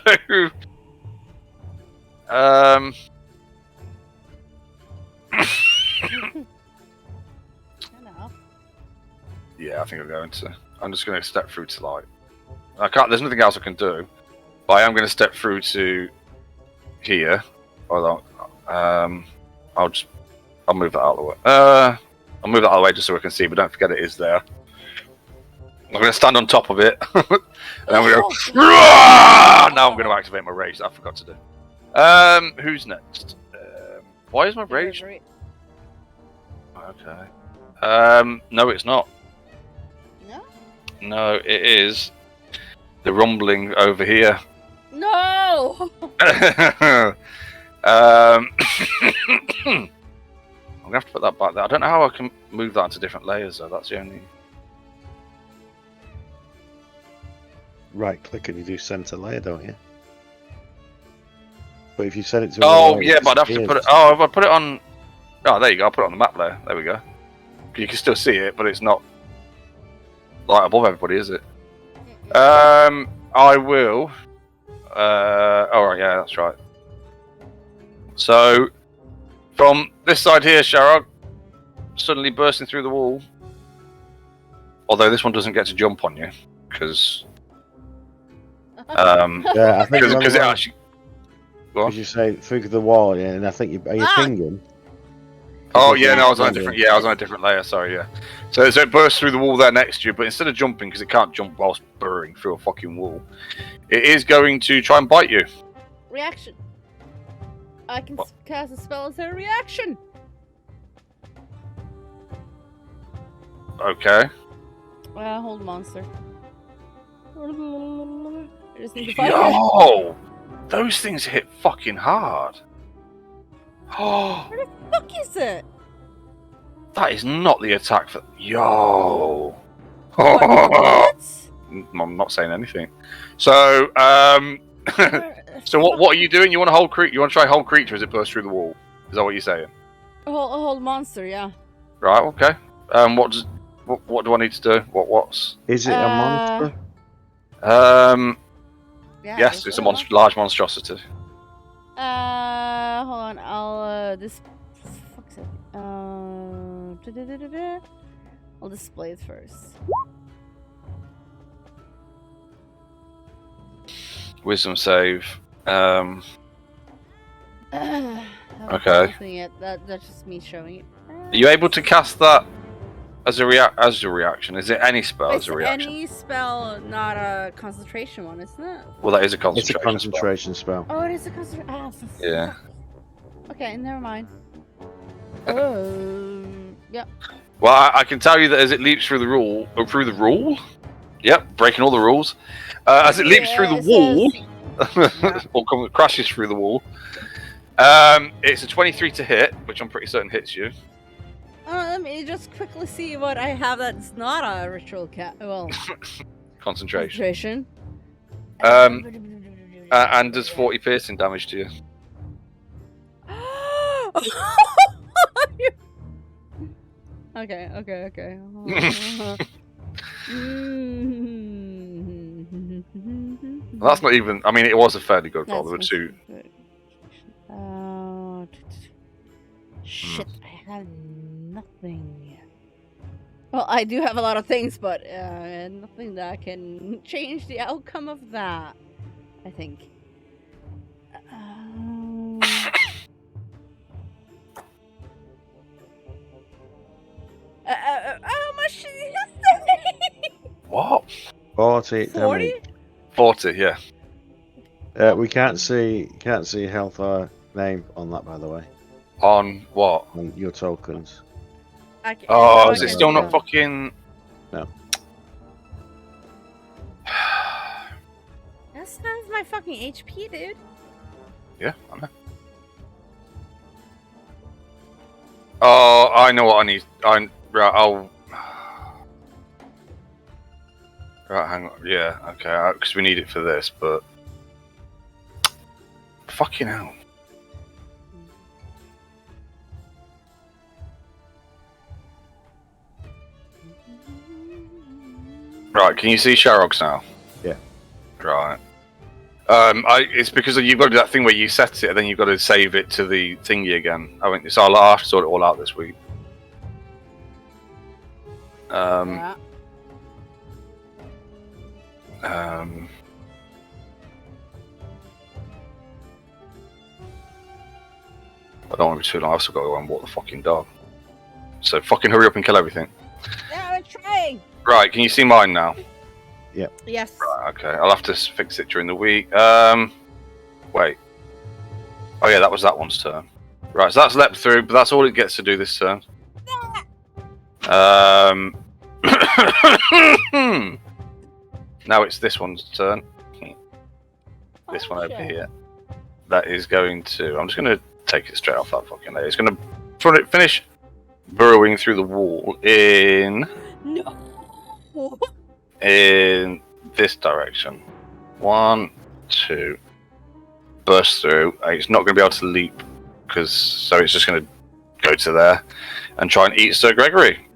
Yeah, I think I'm going to. I'm just going to step through to like. I can't. There's nothing else I can do, but I am going to step through to here. Hold on. I'll move that out of the way. I'll move that out of the way just so I can see. But don't forget it is there. I'm going to stand on top of it, and I'm going to go. Now I'm going to activate my rage. That I forgot to do. Who's next? Why is my rage? Okay. No, it's not. No. No, it is the rumbling over here. No. I'm gonna have to put that back there. I don't know how I can move that into different layers though. That's the only. Right click and you do center layer, don't you? But if you send it to Oh yeah, but I'd have to put it. Oh, if I put it on. Oh, there you go. I'll put it on the map there. There we go. You can still see it, but it's not like above everybody, is it? I will. Alright, yeah, that's right. So, from this side here, Sharog, suddenly bursting through the wall. Although this one doesn't get to jump on you, because. Yeah, I think Because it actually. Because you say through the wall, yeah, and I think are you pinging? Oh yeah, no, I was on a different. Yeah, I was on a different layer. Sorry, yeah. So it bursts through the wall there next to you, but instead of jumping, because it can't jump whilst burrowing through a fucking wall. It is going to try and bite you. Reaction. I can cast a spell as a reaction. Okay. Hold monster. I just need to find it. Yo! Those things hit fucking hard. Oh, Where the fuck is it? that is not the attack for. Yo! What? I'm not saying anything. So, so what are you doing? You want to hold creature? You want to try hold creature as it bursts through the wall? Is that what you're saying? Hold monster, yeah. Right. Okay. What do I need to do? What's? Is it a monster? Yeah, Yes, it's a large monstrosity. Hold on. I'll this. Fuck's sake. I'll display it first. Wisdom save. Okay. That's just me showing it. Are you able to cast that as a reaction? Is it any spell as a reaction? Any spell, not a concentration one, isn't it? Well, that is a It's concentration. a concentration spell. Oh, it is a concentration. Ah, Yeah. Okay, never mind. Yep. Well, I can tell you that as it leaps through the rule. Yep, breaking all the rules. As it leaps through the wall, or crashes through the wall. It's a 23 to hit, which I'm pretty certain hits you. Let me just quickly see what I have that's not a ritual Concentration. concentration. And does 40 piercing damage to you. Okay. Well, that's not even. I mean, it was a fairly good roll. There were two. Shit, I have nothing. Well, I do have a lot of things, but nothing that can change the outcome of that. I think. How much did you say? What? 40 40? damage. 40, yeah. We can't see health or name on that, by the way. On what? On your tokens. Oh, is it still not fucking? No. That's not my fucking HP, dude. Yeah, I know. Oh, I know what I need. Right, I'll. Right, hang on. Yeah, okay, because we need it for this, but. Fucking hell. Right, can you see Sharrogs now? Yeah. Right. It's because you've got to do that thing where you set it and then you've got to save it to the thingy again. I think so. I'll have to sort it all out this week. Yeah. I don't want to be too long. I've still got to go and walk the fucking dog. So fucking hurry up and kill everything. Yeah, we're trying. Right, can you see mine now? Yes. Right, okay. I'll have to fix it during the week. Wait. Oh yeah, that was that one's turn. Right, so that's leapt through, but that's all it gets to do this turn. Now it's this one's turn. This one over here. That is going to. I'm just going to take it straight off that fucking layer. It's going to finish burrowing through the wall in this direction. 1, 2. Burst through. It's not going to be able to leap so it's just going to go to there and try and eat Sir Gregory.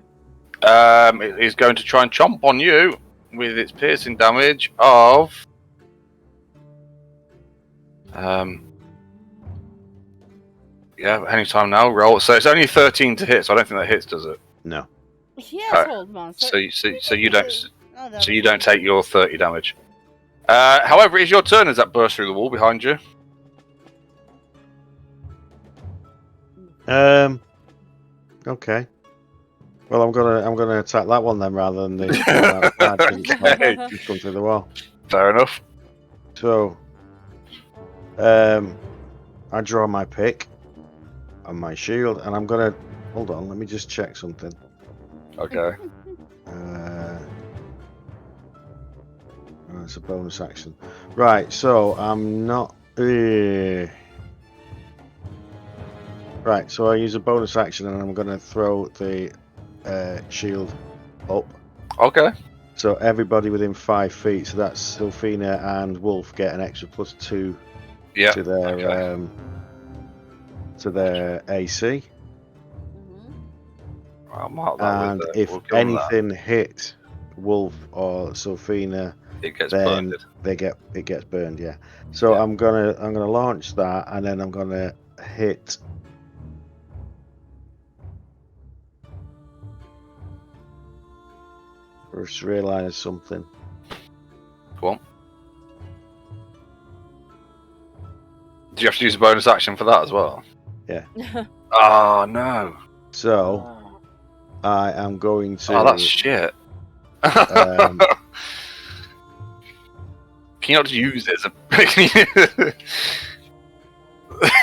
It is going to try and chomp on you with its piercing damage of. Yeah, anytime now. Roll. So it's only 13 to hit, so I don't think that hits, does it? No. Yes, hold monster. So you don't take your 30 damage. However, it is your turn as that bursts through the wall behind you. Okay. Well, I'm gonna attack that one then rather than the one outside because Okay. it's gone through the wall. Fair enough. So, I draw my pick and my shield, and I'm gonna hold on. Let me just check something. Okay. It's a bonus action, right? So I'm not. Right, so I use a bonus action, and I'm gonna throw the shield up. Okay. So everybody within 5 feet. So that's Sylphina and Wolf get an extra +2 Yeah. to their AC. I'll mark that And with if we'll give them that. anything hits Wolf or Sylphina, It gets then burned. it gets burned. Yeah. So Yeah. I'm gonna launch that, and then I'm gonna hit. Just realised something. Go on. Do you have to use a bonus action for that as well? Yeah. Oh no. So I am going to. Oh, that's shit. Um, Can you not just use it as a?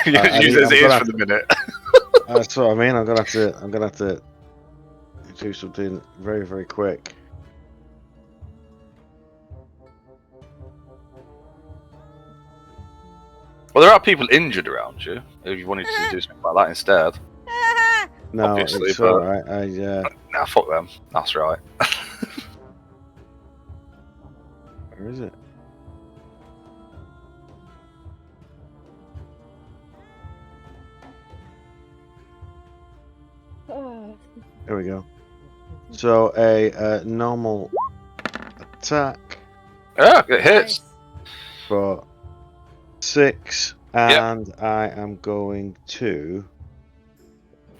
You just use it as it is for the minute. That's what I mean. I'm gonna have to do something very, very quick. Well, there are people injured around you. If you wanted to do something like that instead. No, Obviously, it's but- alright. Nah, fuck them. That's right. Where is it? There we go. So a normal attack Yeah, it hits. for 6, and I am going to.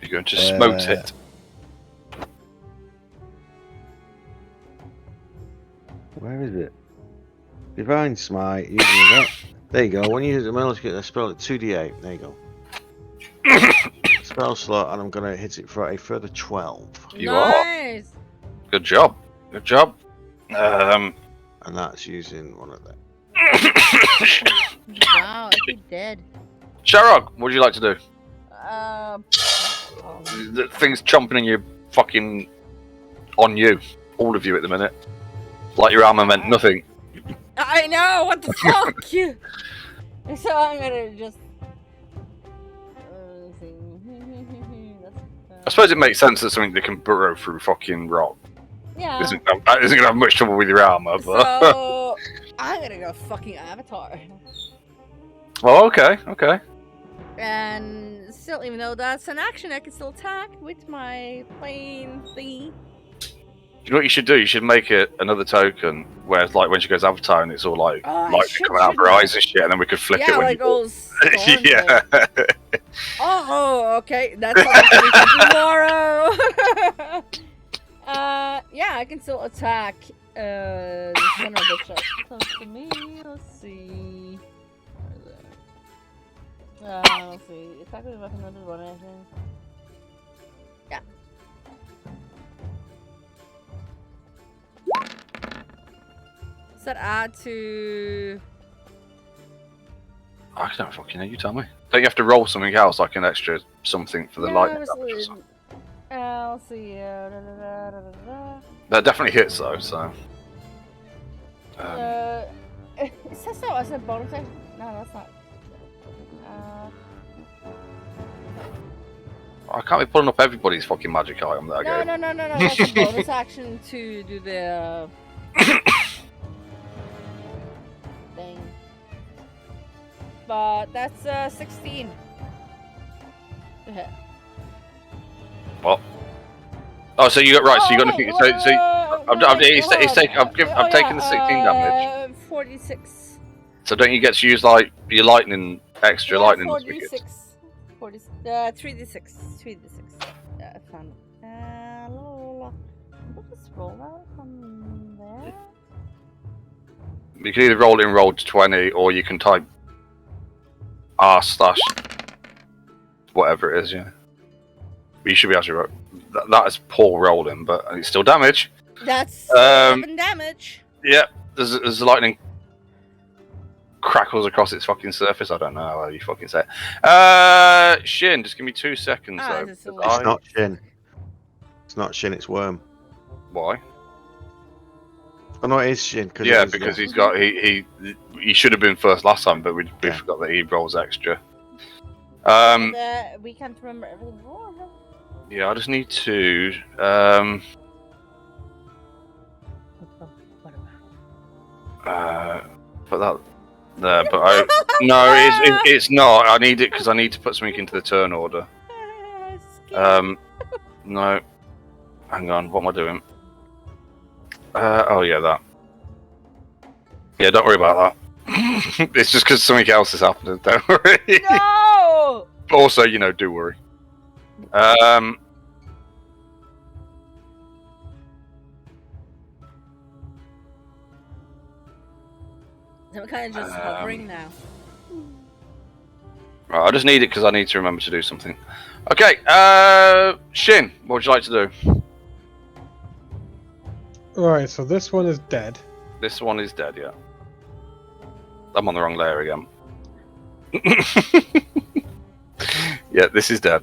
You're going to smote it. Where is it? Divine Smite. Using that. There you go. When you use a melee spell at 2d8. There you go. Spell slot, and I'm going to hit it for a further 12. You are. Nice. Good job. Good job. And that's using one of them. Wow, is he dead? Sharog, what would you like to do? Oh. The thing's chomping in your fucking on you, all of you at the minute. Like your armor meant nothing. I know. What the fuck? So I'm gonna just. Let's see. I suppose it makes sense that something that can burrow through fucking rock Yeah. isn't gonna have much trouble with your armor, but. So I'm gonna go fucking Avatar. Oh, okay, okay. And still, even though that's an action, I can still attack with my plane thingy. You know what you should do? You should make it another token where, like, when she goes Avatar and it's all like coming out of her eyes and shit, and then we could flick it when like you. all storm Yeah. Oh, okay. That's something for tomorrow. Yeah, I can still attack. This one of the shots close to me. Let's see. Where is it? Let's see. Attack with a weapon, another one, I think. Yeah. Does that add to? I don't fucking know. You tell me. Don't you have to roll something else, like an extra something for the lightning damage or something? Let's see. That definitely hits though. So. It says so as a bonus action. No, that's not. I can't be pulling up everybody's fucking magic item that I gave. No. That's a bonus action to do the thing. But that's 16. To hit. What? Oh, so you got right. So you got nothing. So I've taken the 16 damage. 46. So don't you get to use like your lightning extra lightning? 46. 3d6. 3d6. Yeah, I found it. Let's roll that from there. You can either roll it in roll to 20, or you can type r/ whatever it is. Yeah. You should be able to. That is poor rolling, but it's still damage. That's 7 damage. Yeah, there's lightning crackles across its fucking surface. I don't know how you fucking say it. Shin, just give me 2 seconds though. It's It's not Shin. It's not Shin. It's Worm. Why? Oh no, it is Shin. Yeah, because he's got he should have been first last time, but we forgot that he rolls extra. We can't remember everything more. Yeah, I just need to. Put that there, but it's not. I need it because I need to put something into the turn order. No, hang on. What am I doing? Oh yeah, that. Yeah, don't worry about that. It's just because something else is happening. Don't worry. No. Also, do worry. I'm kind of just hovering now. Right, I just need it because I need to remember to do something. Okay, Shin, what would you like to do? Right, so this one is dead. This one is dead, yeah. I'm on the wrong layer again. Yeah, this is dead.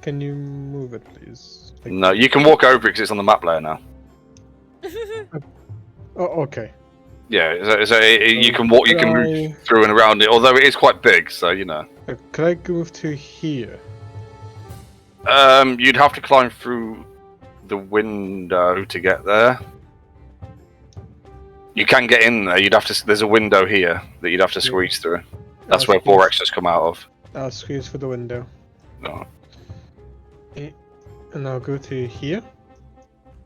Can you move it, please? No, you can walk over it because it's on the map layer now. Oh, okay. Yeah, so you can walk, you can move through and around it, although it is quite big, so Could I move to here? You'd have to climb through the window to get there. You can get in there. You'd have to. There's a window here that you'd have to squeeze through. That's where Vorexes come out of. I'll squeeze for the window. No. And I'll go to here.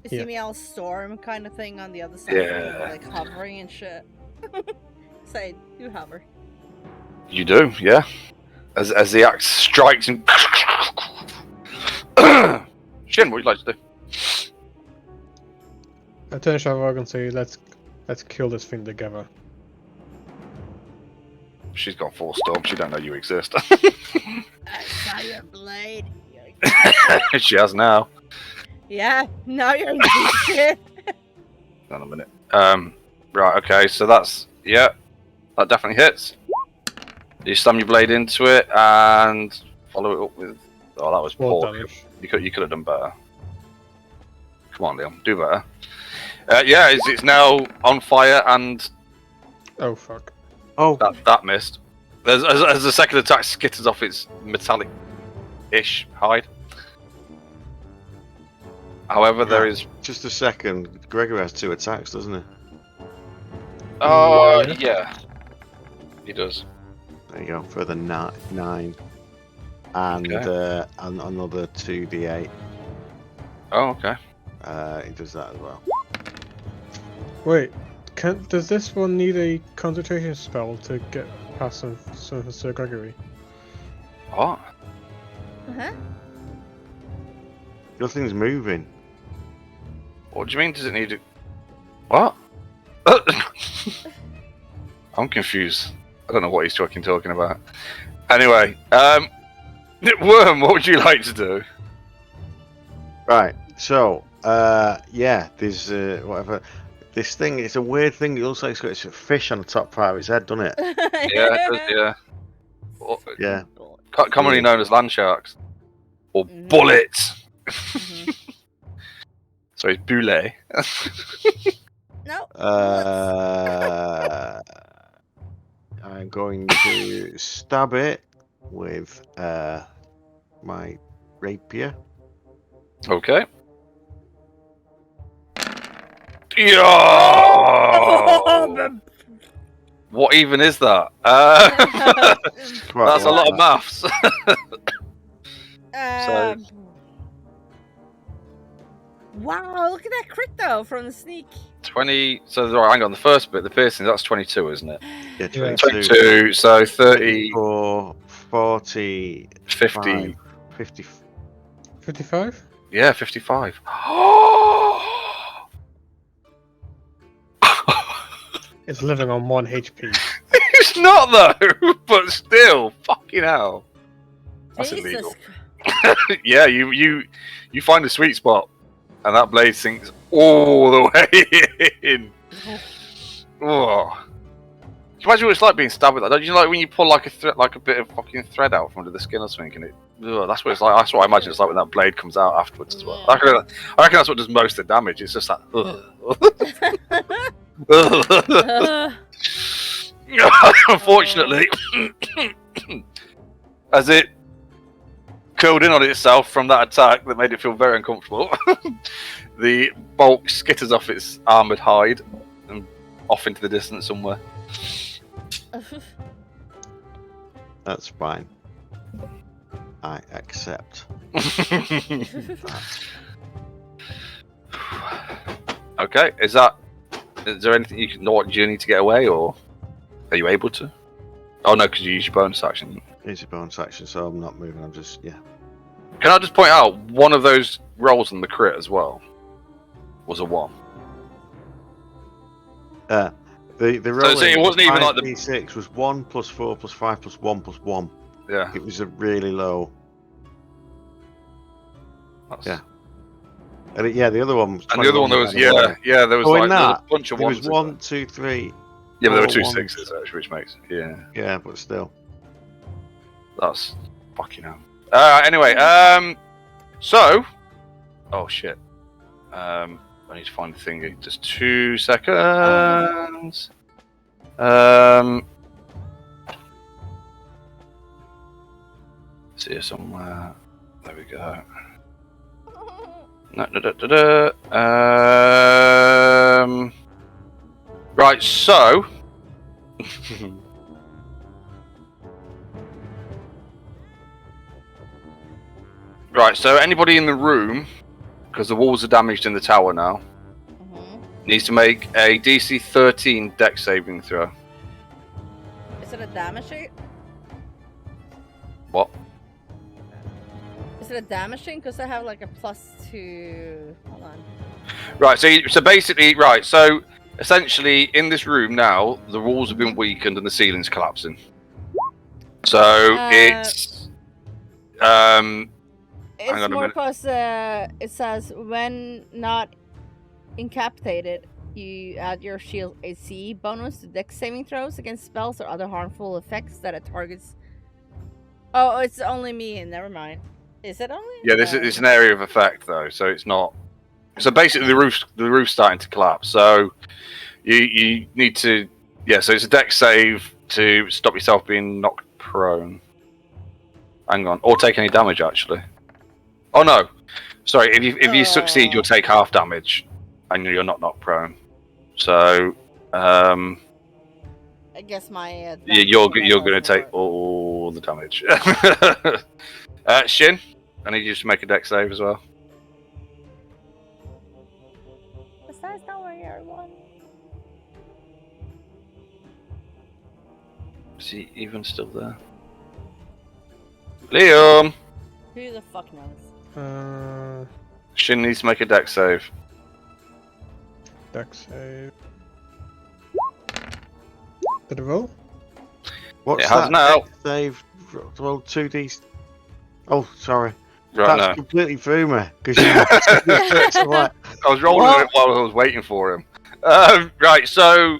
You see me all storm kind of thing on the other side, Yeah. like hovering and shit. Say, you hover. You do, yeah. As the axe strikes and Shin, what would you like to do? I turn to Shavog and say, let's kill this thing together. She's got 4 storm. She don't know you exist. I saw your blade. She has now. Yeah, now you're in good shit. Hang on a minute. Right, okay, so that's that definitely hits. You slam your blade into it and follow it up with. Oh, that was poor. You could have done better. Come on, Liam, do better. Yeah, it's now on fire and. Oh fuck! Oh, that missed. As the second attack skitters off its metallic-ish hide. However, there is. just a second. Gregor has 2 attacks, doesn't he? Oh, yeah. He does. There you go. For the 9, and Okay. and another 2d8. Oh, okay. He does that as well. Wait, does this one need a concentration spell to get past some Sir Gregory? What? Uh-huh. Nothing's moving. What do you mean? Does it need a... What? I'm confused. I don't know what he's talking about. Anyway, Worm, what would you like to do? Right. So, there's whatever. This thing, it's a weird thing. It looks like it's a fish on the top part of its head, doesn't it? Yeah, it does, yeah. Well, Yeah. commonly known as land sharks. Or bullets. So it's boulet. No. I'm going to stab it with my rapier. Okay. Yeah. What even is that? That's a lot of maths. Wow, look at that crit though from the sneak. 20. So right, hang on. The first bit, the piercing, that's 22, isn't it? Yeah, 22. So 30, 34, 40, 50. 50. 55? Yeah, 55. It's living on 1 HP. It's not though, but still, fucking hell. That's Jesus illegal. Yeah, you find a sweet spot, and that blade sinks all the way in. Oh. Can you imagine what it's like being stabbed with that? Don't you like when you pull like a bit of fucking thread out from under the skin or something, and that's what it's like. That's what I imagine it's like when that blade comes out afterwards as well. I reckon that's what does most of the damage. It's just that. Unfortunately, as it curled in on itself from that attack that made it feel very uncomfortable, the bulk skitters off its armoured hide and off into the distance somewhere. That's fine. I accept. Okay, is there anything you can? What do you need to get away, or are you able to? Oh no, because you use your bonus action. It's a bonus action, so I'm not moving. I'm just Can I just point out one of those rolls on the crit as well was a 1. The roll. So it wasn't even like the D6 was 1 + 4 + 5 + 1 + 1. Yeah. It was a really low. Yeah. And the other one was. And the other one there was there was there was a bunch of there ones. was 1, 2, 3. Yeah, but there were 2 ones. 6s actually, which makes Yeah, but still. That's fucking hell. Anyway, so oh shit. I need to find the thingy. Just 2 seconds. It's here somewhere. There we go. Right, so right, so anybody in the room, because the walls are damaged in the tower now, needs to make a DC 13 dex saving throw. Is it a damage sheet? What? Is it a damaging? Because I have like a +2. Hold on. Right, so basically, right, so essentially in this room now, the walls have been weakened and the ceiling's collapsing. So it's hang on a more minute. because it says when not incapacitated, you add your shield AC bonus to dex saving throws against spells or other harmful effects that it targets. Oh, it's only me. Never mind. Is it only? Yeah, it's an area of effect though, so it's not. So basically, the roof's starting to collapse. So you need to so it's a dex save to stop yourself being knocked prone. Hang on, or take any damage actually. Oh no, sorry. If you succeed, you'll take half damage, and you're not knocked prone. So I guess my you're going to take all the damage. Shin, I need you to make a dex save as well. Besides, don't worry, everyone. Is he even still there? Liam! Who the fuck knows? Shin needs to make a dex save. Dex save. Did it roll? What's It has that? now. Dex save. Roll 2d. Oh, sorry. Right, That's no. completely threw me. Because I was rolling it while I was waiting for him. Right, so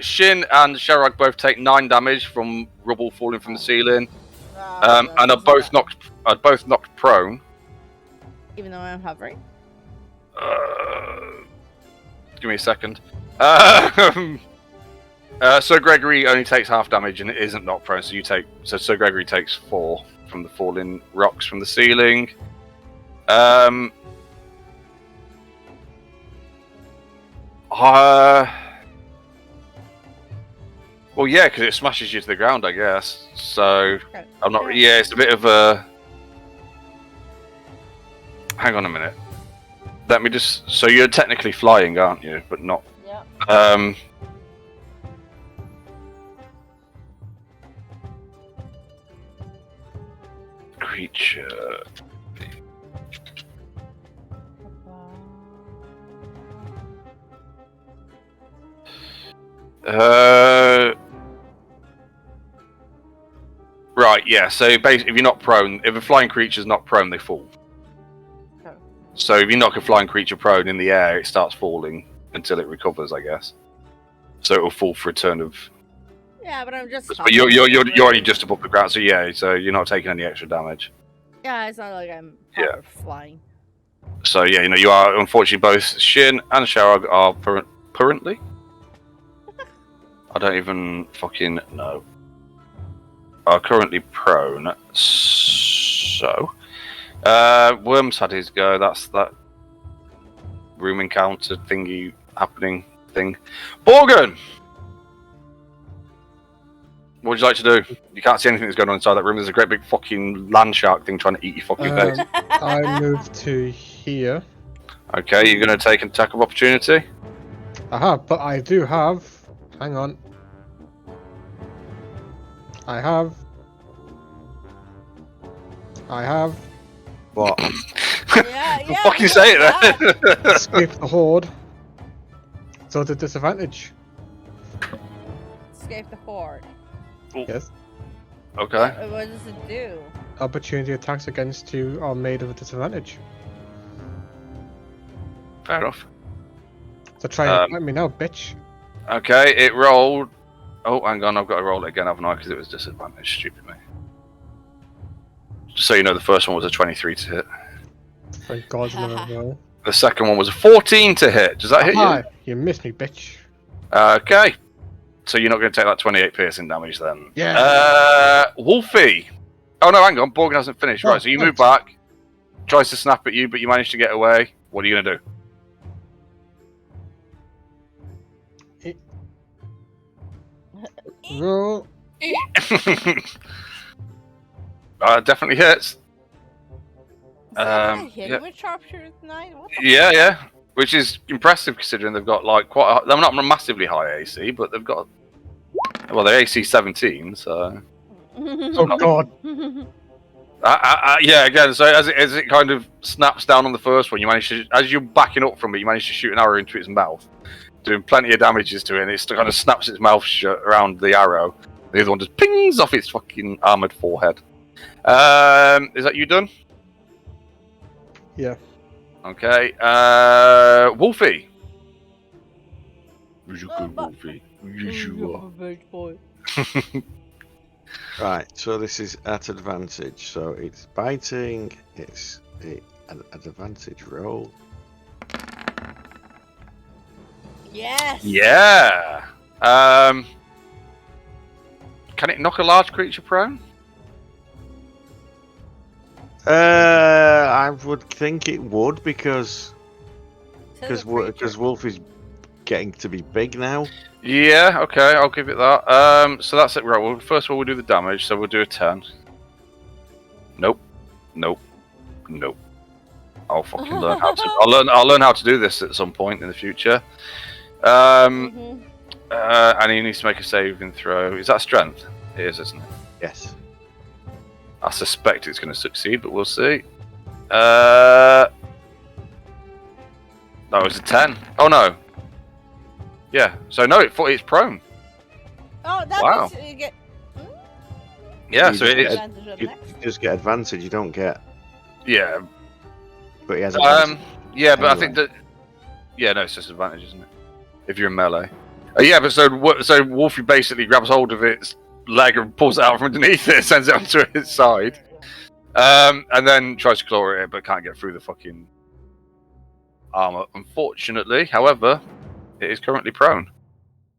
Shin and Sharag both take 9 damage from rubble falling from the ceiling, and are both knocked prone. Even though I'm hovering. Give me a second. Sir Gregory only takes half damage and it isn't knocked prone, so Sir Gregory takes 4 from the falling rocks from the ceiling. Well, yeah, because it smashes you to the ground, I guess. So I'm not. Yeah, it's a bit of a. Hang on a minute. Let me just. So you're technically flying, aren't you? But not. Yeah. Creature. Right, yeah. So basically, if you're not prone, if a flying creature's not prone, they fall. Oh. So if you knock a flying creature prone in the air, it starts falling until it recovers, I guess. So it'll fall for a turn of. Yeah, but I'm just. But you're only just above the ground, so yeah. So you're not taking any extra damage. Yeah, it's not like I'm flying. So yeah, you are unfortunately both Shin and Sharog are currently. I don't even fucking know. Are currently prone. So, Worm's had his go. That's that room encounter thingy happening thing. Borgen, what would you like to do? You can't see anything that's going on inside that room. There's a great big fucking land shark thing trying to eat your fucking face. I move to here. Okay, you're going to take an attack of opportunity. But I do have. Hang on. I have. What? Yeah. Fucking say it then. Escape the horde. So the disadvantage. Escape the horde. Yes. Okay. What does it do? Opportunity attacks against you are made with a disadvantage. Fair enough. So try and fight me now, bitch. Okay, it rolled. Oh, hang on, I've got to roll it again, haven't I? Because it was disadvantage. Stupid me. Just so you know, the first one was a 23 to hit. Thank God, another roll. The second one was a 14 to hit. Does that hit you? You missed me, bitch. Okay. So you're not going to take that 28 piercing damage then? Yeah. Wolfie. Oh no, hang on. Borgen hasn't finished. Right, so you move back. Tries to snap at you, but you manage to get away. What are you going to do? Roll. Definitely hits. Hit with sharpshooter 9? What the Yeah. Which is impressive considering they've got like they're not massively high AC, but they've got they're AC 17, so. Oh God. Yeah, again, so as it kind of snaps down on the first one, you manage to, as you're backing up from it, you manage to shoot an arrow into its mouth, doing plenty of damages to it, and it kind of snaps its mouth shut around the arrow. The other one just pings off its fucking armored forehead. Is that you done? Yeah. Okay. Wolfie. Wolfie. Right, so this is at advantage. So it's biting. It's an advantage roll. Yes. Yeah. Can it knock a large creature prone? I would think it would because Wolf is getting to be big now. Yeah, okay, I'll give it that. So that's it. Right, well, first of all, we'll do the damage, so we'll do a 10. Nope. I'll fucking learn how to. I'll learn how to do this at some point in the future. And he needs to make a saving throw. Is that strength? It is, isn't it? Yes. I suspect it's going to succeed, but we'll see. That was a 10. Oh no. Yeah. So no, it's prone. Oh, that Wow. means you get. Yeah. You So it is. advantage of You next. just get advantage. You don't get. Yeah. But he has advantage. Yeah, but I Anyway. think that. Yeah, no, it's just advantage, isn't it? If you're in melee. Yeah, but so Wolfie basically grabs hold of its leg and pulls it out from underneath it, sends it onto its side, and then tries to claw at it, but can't get through the fucking armor. Unfortunately, however, it is currently prone,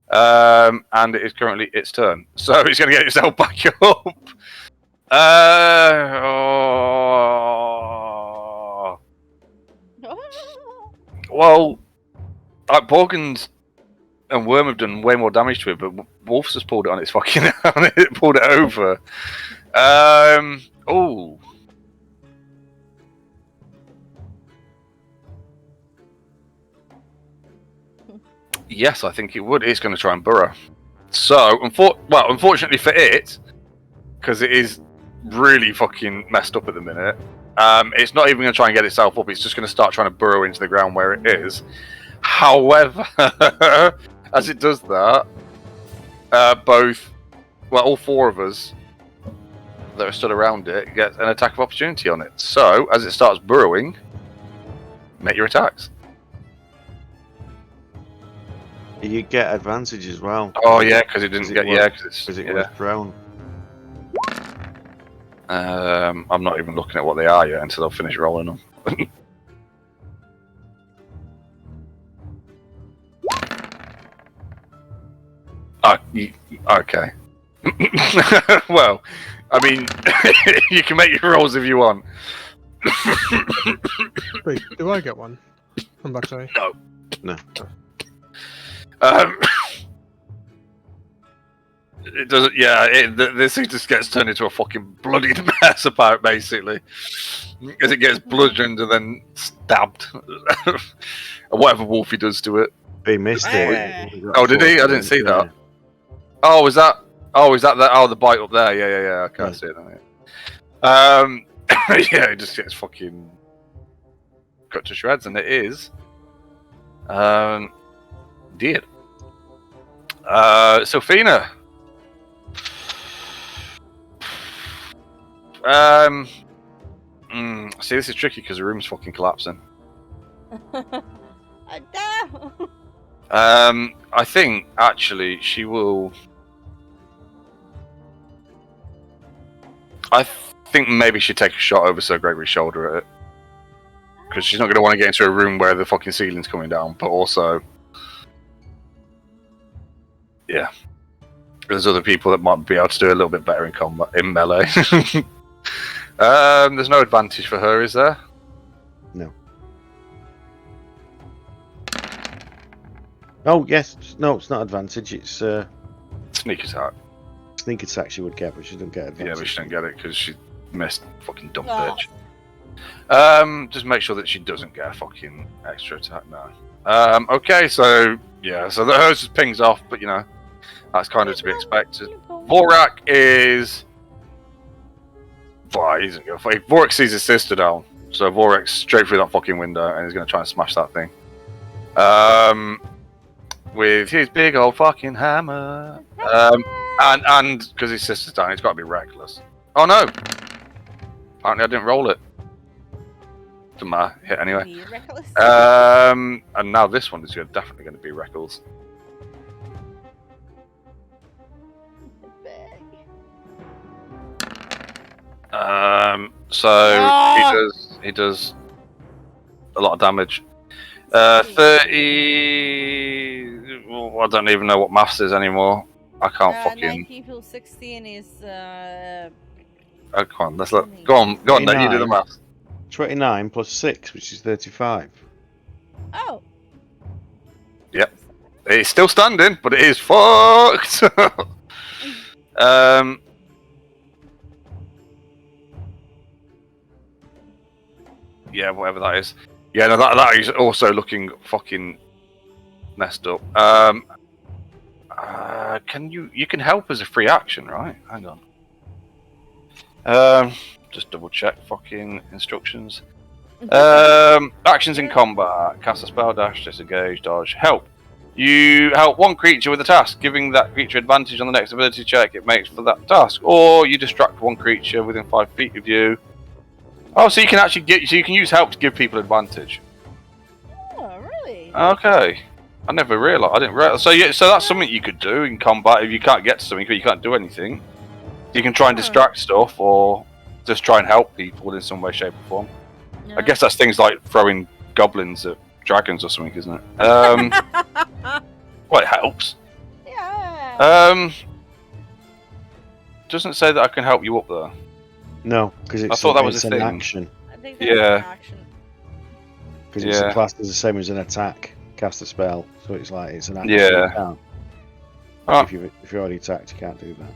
and it is currently its turn, so it's going to get itself back up. Well, Borgans and Worm have done way more damage to it, but Wolf's just pulled it on its fucking pulled it over. Oh. Yes, I think it would. It's going to try and burrow. So, unfortunately for it, because it is really fucking messed up at the minute, it's not even going to try and get itself up. It's just going to start trying to burrow into the ground where it is. However, as it does that, all four of us that are stood around it get an attack of opportunity on it. So, as it starts burrowing, make your attacks. You get advantage as well. Oh yeah, because it didn't get because it was prone. I'm not even looking at what they are yet until I've finished rolling them. Okay. Well, I mean, you can make your rolls if you want. Wait, do I get one? I'm back, sorry. No. It doesn't. Yeah, this thing just gets turned into a fucking bloody mess apart, basically, as it gets bludgeoned and then stabbed, or whatever Wolfie does to it. He missed it. Oh, did he? I didn't see that. Oh, is that the? Oh, the bite up there. Yeah. I can't see it now. Yeah, it just gets fucking cut to shreds, and it is. Dead. Sophina. See, this is tricky because the room's fucking collapsing. I think actually she will. I think maybe she'd take a shot over Sir Gregory's shoulder at it, because she's not going to want to get into a room where the fucking ceiling's coming down. But also, yeah, there's other people that might be able to do a little bit better in combat in melee. There's no advantage for her, is there? No. Oh yes, no, it's not advantage. It's Sneak attack. sneak attack she would get, but she doesn't get advantage. Yeah, but she don't get it because she missed. Fucking dumb bitch. Just make sure that she doesn't get a fucking extra attack now. Okay, so yeah, so the hers just pings off, but you know, that's kind of to be expected. Vorak is. Well, he isn't gonna fight. Vorak sees his sister down, so Vorak's straight through that fucking window and he's gonna try and smash that thing. With his big old fucking hammer. And because his sister's down, he's got to be reckless. Oh no! Apparently I didn't roll it. Doesn't matter, hit anyway. And now this one is definitely going to be reckless. So he does a lot of damage. 30. Well, I don't even know what maths is anymore. I can't fucking. 19 plus 16 is. Oh, come on, let's look. Go on, Nate, you do the maths. 29 plus 6, which is 35. Oh. Yep. It's still standing, but it is fucked. Yeah, whatever that is. Yeah, no, that is also looking fucking messed up. Can you can help as a free action, right? Hang on. Just double check fucking instructions. Actions in combat: cast a spell, dash, disengage, dodge, help. You help one creature with a task, giving that creature advantage on the next ability check it makes for that task, or you distract one creature within 5 feet of you. Oh, so you can actually you can use help to give people advantage. Oh, really? Okay. I never realised. I didn't realize. So yeah, so that's something you could do in combat if you can't get to something, but you can't do anything. You can try and distract stuff, or just try and help people in some way, shape, or form. No. I guess that's things like throwing goblins at dragons or something, isn't it? Well, it helps. Yeah. Doesn't say that I can help you up there. No, because I thought that was a an thing. action. I think that's Yeah. an action. Because it's a class is the same as an attack. Cast a spell, so it's like it's an action. Yeah. You can't. Oh. If you're already attacked, you can't do that.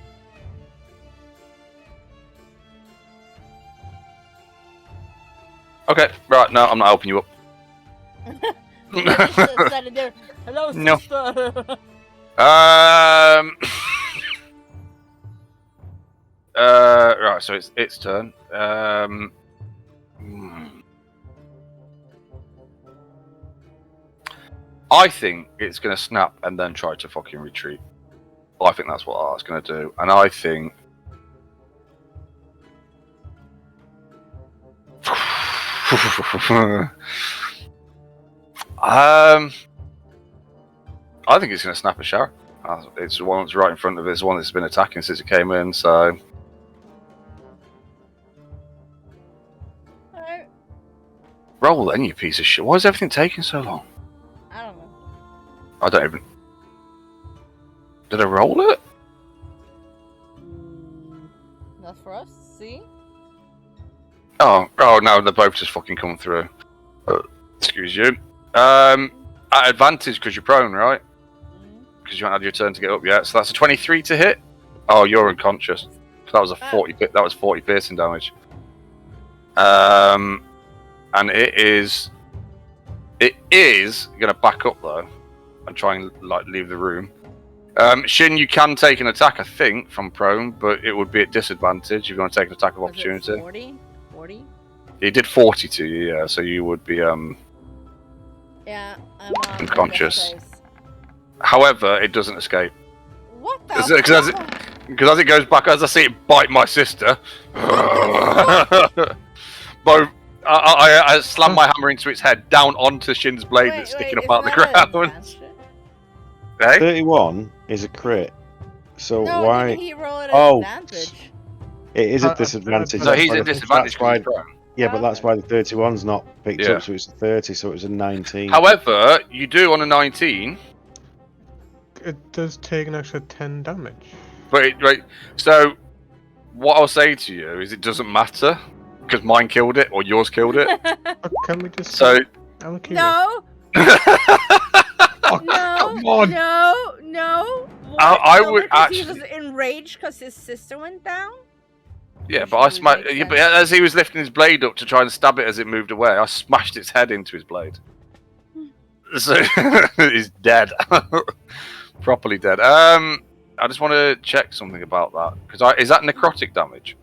Okay, right. No, I'm not helping you up. Hello, No. sister. Right. So it's its turn. I think it's going to snap and then try to fucking retreat. I think that's what Art's going to do, and I think I think it's going to snap a shower. It's the one that's right in front of it. It's the one that's been attacking since it came in, so... Alright. Roll then, you piece of shit. Why is everything taking so long? I don't know. I don't even... Did I roll it? Not for us, see? Oh no, they're both just fucking coming through. Excuse you. At advantage because you're prone, right? Because you haven't had your turn to get up yet. So that's a 23 to hit. Oh, you're unconscious. That was a 40. That was 40 piercing damage. And it is going to back up though, and try and like leave the room. Shin, you can take an attack, I think, from prone, but it would be at disadvantage if you want to take an attack of opportunity. 40? He did 40 to you, yeah. So you would be Yeah, I'm unconscious. However, it doesn't escape. What the Because as it goes back, as I see it bite my sister, both I slam my hammer into its head down onto Shin's blade that's sticking up out the ground. Hey? 31 is a crit. So No, why? didn't he roll it at Oh. advantage? It is a disadvantage. So that's he's why at the- disadvantage that's why- because he's prone. Yeah, but that's why the 31's not picked Yeah. up, so it's a 30, so it was a 19. However, you do on a 19, It does take an extra 10 damage. but right. So what I'll say to you is it doesn't matter because mine killed it or yours killed it. Oh, can we just? So I'm curious. No, Oh, no, come on. no. What? I No, would because he actually- was enraged because his sister went down? yeah, but I smashed. Makes Yeah, but as he was lifting his blade up to try and stab it as it moved away, I smashed its head into his blade. So he's dead, properly dead. I just want to check something about that because is that necrotic damage?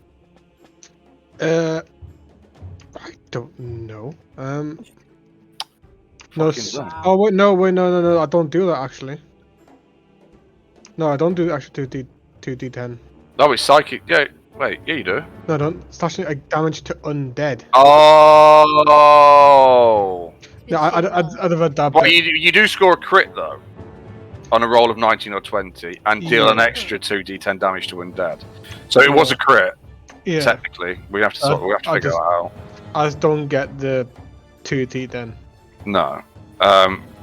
I don't know. No. Fucking done. Oh wait, no. I don't do that actually. No, I don't do actually 2d10. No, it's psychic. Yeah, wait, yeah, you do. No, I don't. It's actually like damage to undead. Oh. Yeah, I'd have had that. But you do score a crit though, on a roll of 19 or 20, and deal an Yeah. extra 2d10 damage to undead. So it was a crit, Yeah, technically. We have to I figure just- that out. I just don't get the 2d10. No,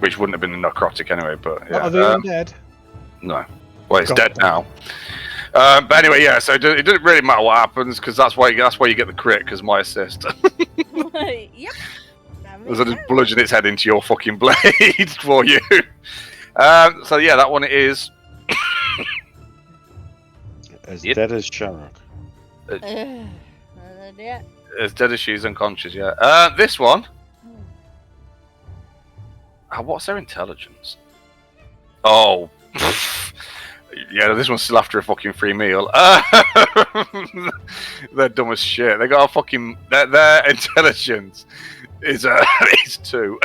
which wouldn't have been a necrotic anyway. But yeah, Are they undead? no. Well, it's God dead damn. now. But anyway, yeah. So it doesn't really matter what happens because that's why you get the crit because my assist. Yep. That makes As I just sense. bludgeon its head into your fucking blade for you. So yeah, that one is. As Yep. dead as Sharrock. Yeah. As dead as she's unconscious, yeah. This one. What's their intelligence? Oh. Yeah, this one's still after a fucking free meal. They're dumb as shit. They got a fucking. Their intelligence is 2.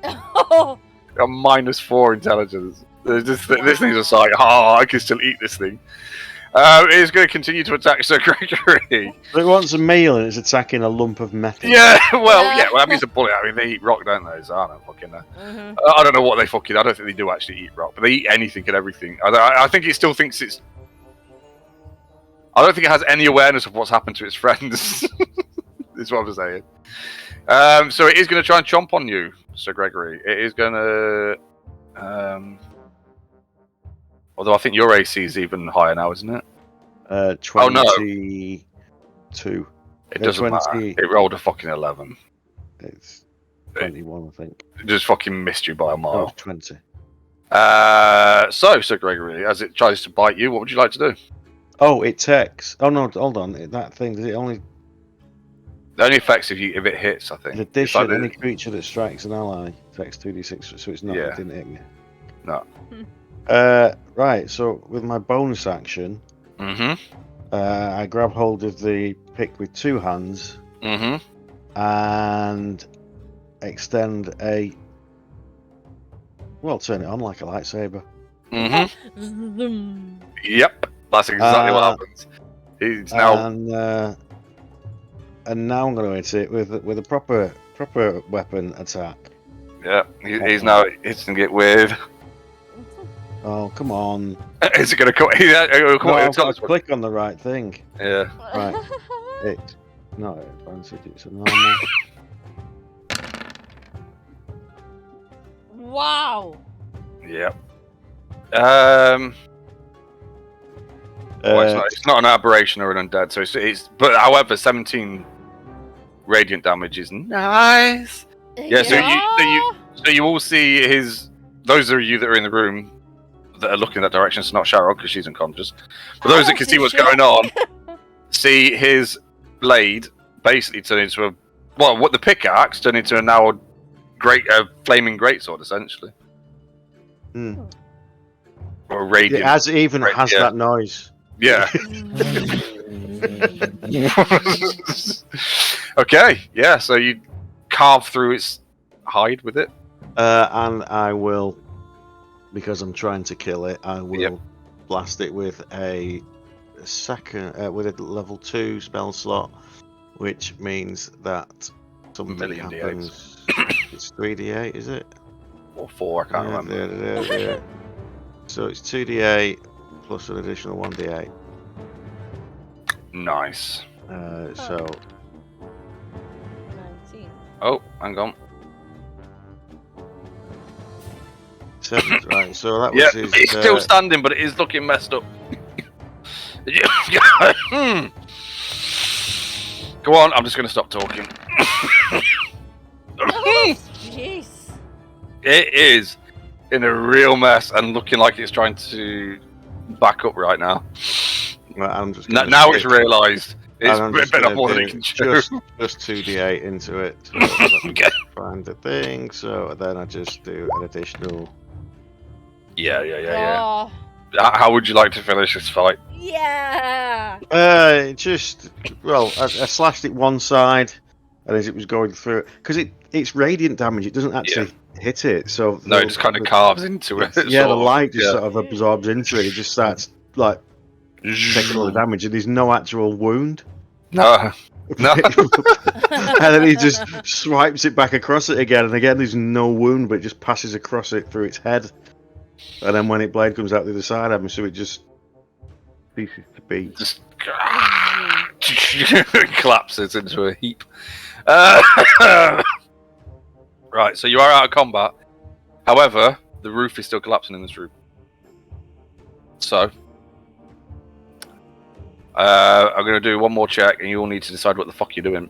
Oh, A -4 intelligence. This thing's just like, oh, I can still eat this thing. It is going to continue to attack Sir Gregory. But it wants a meal and it's attacking a lump of metal. Yeah, well, that means a bullet. I mean, they eat rock, don't they? So I don't fucking know. mhm. I don't know what they fucking. I don't think they do actually eat rock, but they eat anything and everything. I think it still thinks it's. I don't think it has any awareness of what's happened to its friends. Is what I'm saying. So it is going to try and chomp on you, Sir Gregory. It is going to. Although I think your AC is even higher now, isn't it? 22. It doesn't 20. matter. It rolled a fucking 11. It's 21, I think. It just fucking missed you by a Oh, mile. 20. So, Sir Gregory, as it tries to bite you, what would you like to do? Oh, it takes. Oh no, hold on. That thing, does it only. It only affects if it hits, I think. In It's addition, like any creature that strikes an ally takes 2d6, so it's not. Yeah. It didn't hit me. No. Right, so with my bonus action, Mm-hmm. I grab hold of the pick with 2 hands Mm-hmm. and extend a. Well, turn it on like a lightsaber. Mm-hmm. Zoom. Yep. That's exactly what happens. He's now. And and now I'm going to hit it with a proper weapon attack. Yeah, he's now hitting it with. Oh, come on! Is it going to come? Yeah, come No, on, I've got to click on the right thing. Yeah. Right. It's not advanced. It's a normal. Wow. Yeah. Well, it's not an aberration or an undead, so it's but however, 17 radiant damage is nice. Yeah, so you all see those of you that are in the room that are looking that direction, so not Cheryl because she's unconscious. But those that can see what's going on, see his blade basically turn into what the pickaxe turned into a now flaming greatsword essentially. Hmm. Or radiant. It has that noise. Yeah. Okay. Yeah. So you carve through its hide with it. And I will, because I'm trying to kill it, I will blast it with a level 2 spell slot, which means that something happens. It's 3d8, is it? Or 4, I can't remember. So it's 2d8 plus an additional 1d8. Nice. So. 19. Oh, hang on. 7, right, so that was his. It's still standing, but it is looking messed up. Go on, I'm just going to stop talking. Jeez. It is in a real mess and looking like it's trying to back up right now. Right, I'm just now it's realised it's been more than it can chew. Just 2d8 into it. So Okay. Find the thing. So then I just do an additional. Yeah. How would you like to finish this fight? Yeah. I slashed it one side, and as it was going through, because it's radiant damage, it doesn't actually hit it. So no, it just kind of carves into it. Yeah, the light just sort of absorbs into it. It just starts like taking all the damage, and there's no actual wound. No. And then he just swipes it back across it again, and again there's no wound, but it just passes across it through its head. And then when its blade comes out the other side, I'm assuming it just ceases to be. Just collapses into a heap. Right, so you are out of combat. However, the roof is still collapsing in this room. So, I'm going to do one more check, and you all need to decide what the fuck you're doing.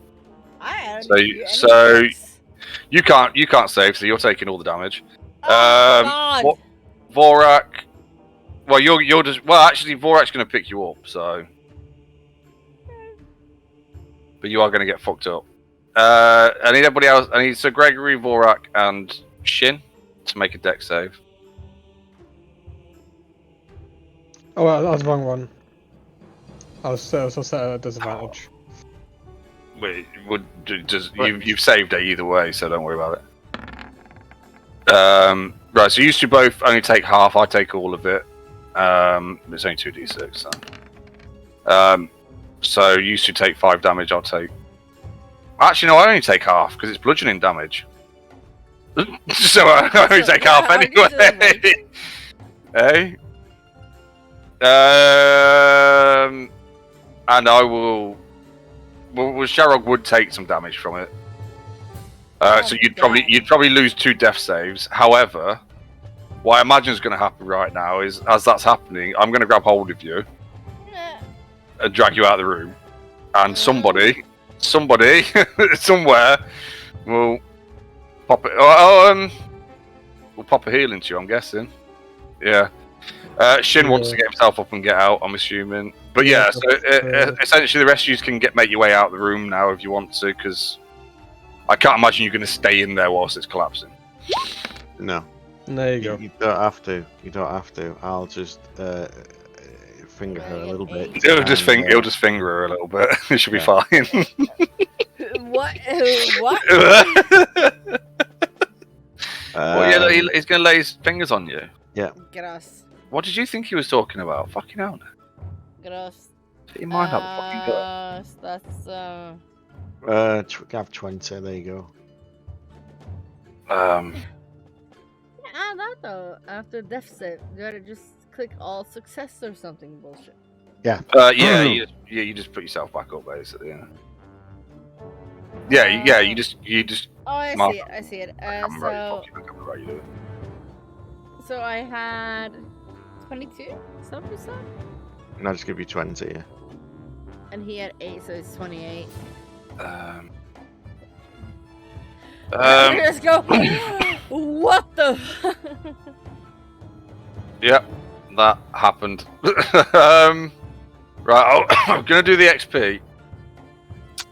You can't save, so you're taking all the damage. God. Vorak. Well, you're just. Well, actually, Vorak's going to pick you up. So, but you are going to get fucked up. I need everybody else. I need Sir Gregory, Vorak, and Shin to make a dex save. Oh, well, that was the wrong one. I was set at a disadvantage. Wait, you've saved it either way, so don't worry about it. Right, so you two both only take half. I take all of it. It's only 2d6. So you two take 5 damage. I'll take. Actually, no, I only take half because it's bludgeoning damage. So I only take half anyway. Hey. And I will. Well, Sharog would take some damage from it. So you'd probably lose 2 death saves. However, what I imagine is going to happen right now is, as that's happening, I'm going to grab hold of you and drag you out of the room, and somebody, somewhere, will pop it. We'll pop a heal into you. I'm guessing. Yeah. Shin wants to get himself up and get out, I'm assuming. But yeah, so essentially the rest of you can make your way out of the room now if you want to, because I can't imagine you're going to stay in there whilst it's collapsing. No. There you go. You don't have to. I'll just finger her a little bit. He'll just finger her a little bit. It should be fine. What? Well, yeah, he's going to lay his fingers on you. Yeah. Gross. What did you think he was talking about? Fucking hell. Gross. Get your mind out the fucking gut. That's Have 20. There you go. Add that though. After deficit, you gotta just click all success or something bullshit. Yeah. You just put yourself back up basically. Yeah. You just. Oh, I Mark- see it. I see it. So I had 22. Is that what you said? And I'll just give you 20. Yeah. And he had 8, so it's 28. Let's go. What the? Yeah, that happened. Right, I'm gonna do the XP,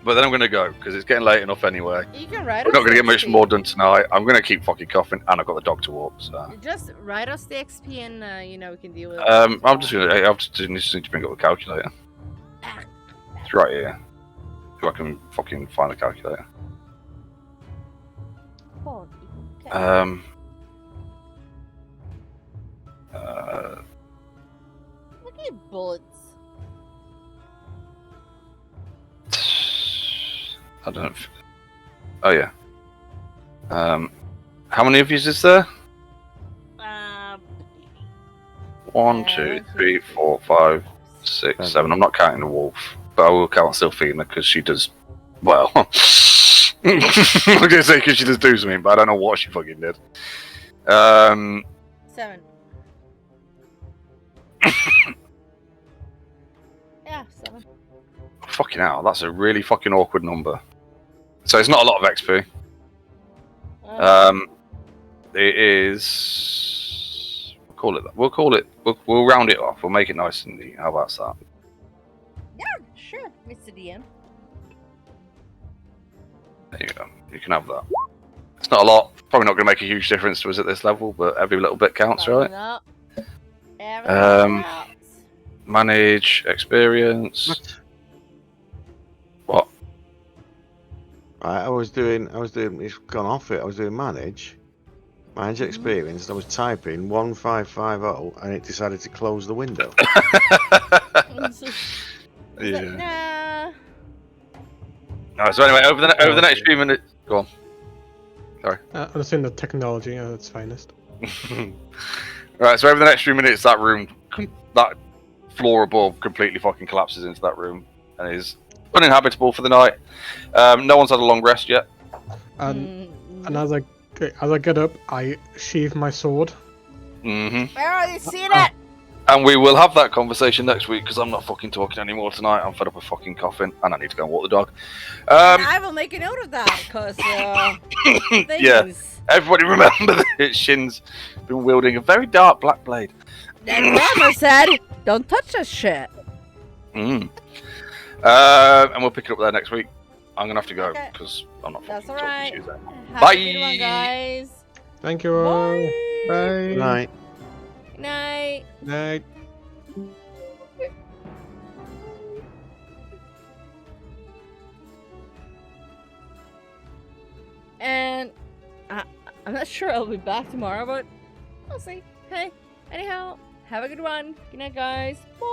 but then I'm gonna go because it's getting late enough anyway. You can write. We're not gonna get much more done tonight. I'm gonna keep fucking coughing, and I've got the dog to walk. So just write us the XP, and we can deal with it. I'm just gonna. I just need to bring up the calculator. It's right here. If I can fucking find the calculator. Look at bullets. I don't. Oh yeah. How many of you is there? 1, 2, 3, 4, 5, 6, 7. I'm not counting the wolf, but I will count Sylphina because she does. Well, I'm gonna say because she does do something, but I don't know what she fucking did. 7. Yeah, 7. Fucking hell, that's a really fucking awkward number. So it's not a lot of XP. It is. We'll call it. We'll round it off. We'll make it nice and neat. How about that? Yeah, sure, Mr. DM. There you go. You can have that. It's not a lot. Probably not going to make a huge difference to us at this level, but every little bit counts, right? Everything counts. Manage experience. What? I was doing. It's gone off it. I was doing manage experience. And I was typing 1550, and it decided to close the window. Yeah. Alright, so anyway, over the next few minutes, go on. Sorry. Understand the technology at its finest. Right, so over the next few minutes, that floor above completely fucking collapses into that room and is uninhabitable for the night. No one's had a long rest yet. And as I get up, I sheathe my sword. Mm-hmm. Where are you seeing it? And we will have that conversation next week because I'm not fucking talking anymore tonight. I'm fed up with fucking coughing and I need to go and walk the dog. I will make a note of that because yeah. Everybody remember that Shin's been wielding a very dark black blade. Then Grandma said, "Don't touch that shit." And we'll pick it up there next week. I'm gonna have to go because I'm not fucking talking Tuesday. Have Bye, a good one, guys. Thank you all. Bye. Night. Night. Night. And I'm not sure I'll be back tomorrow, but we'll see. Hey, anyhow, have a good one. Good night, guys. Bye.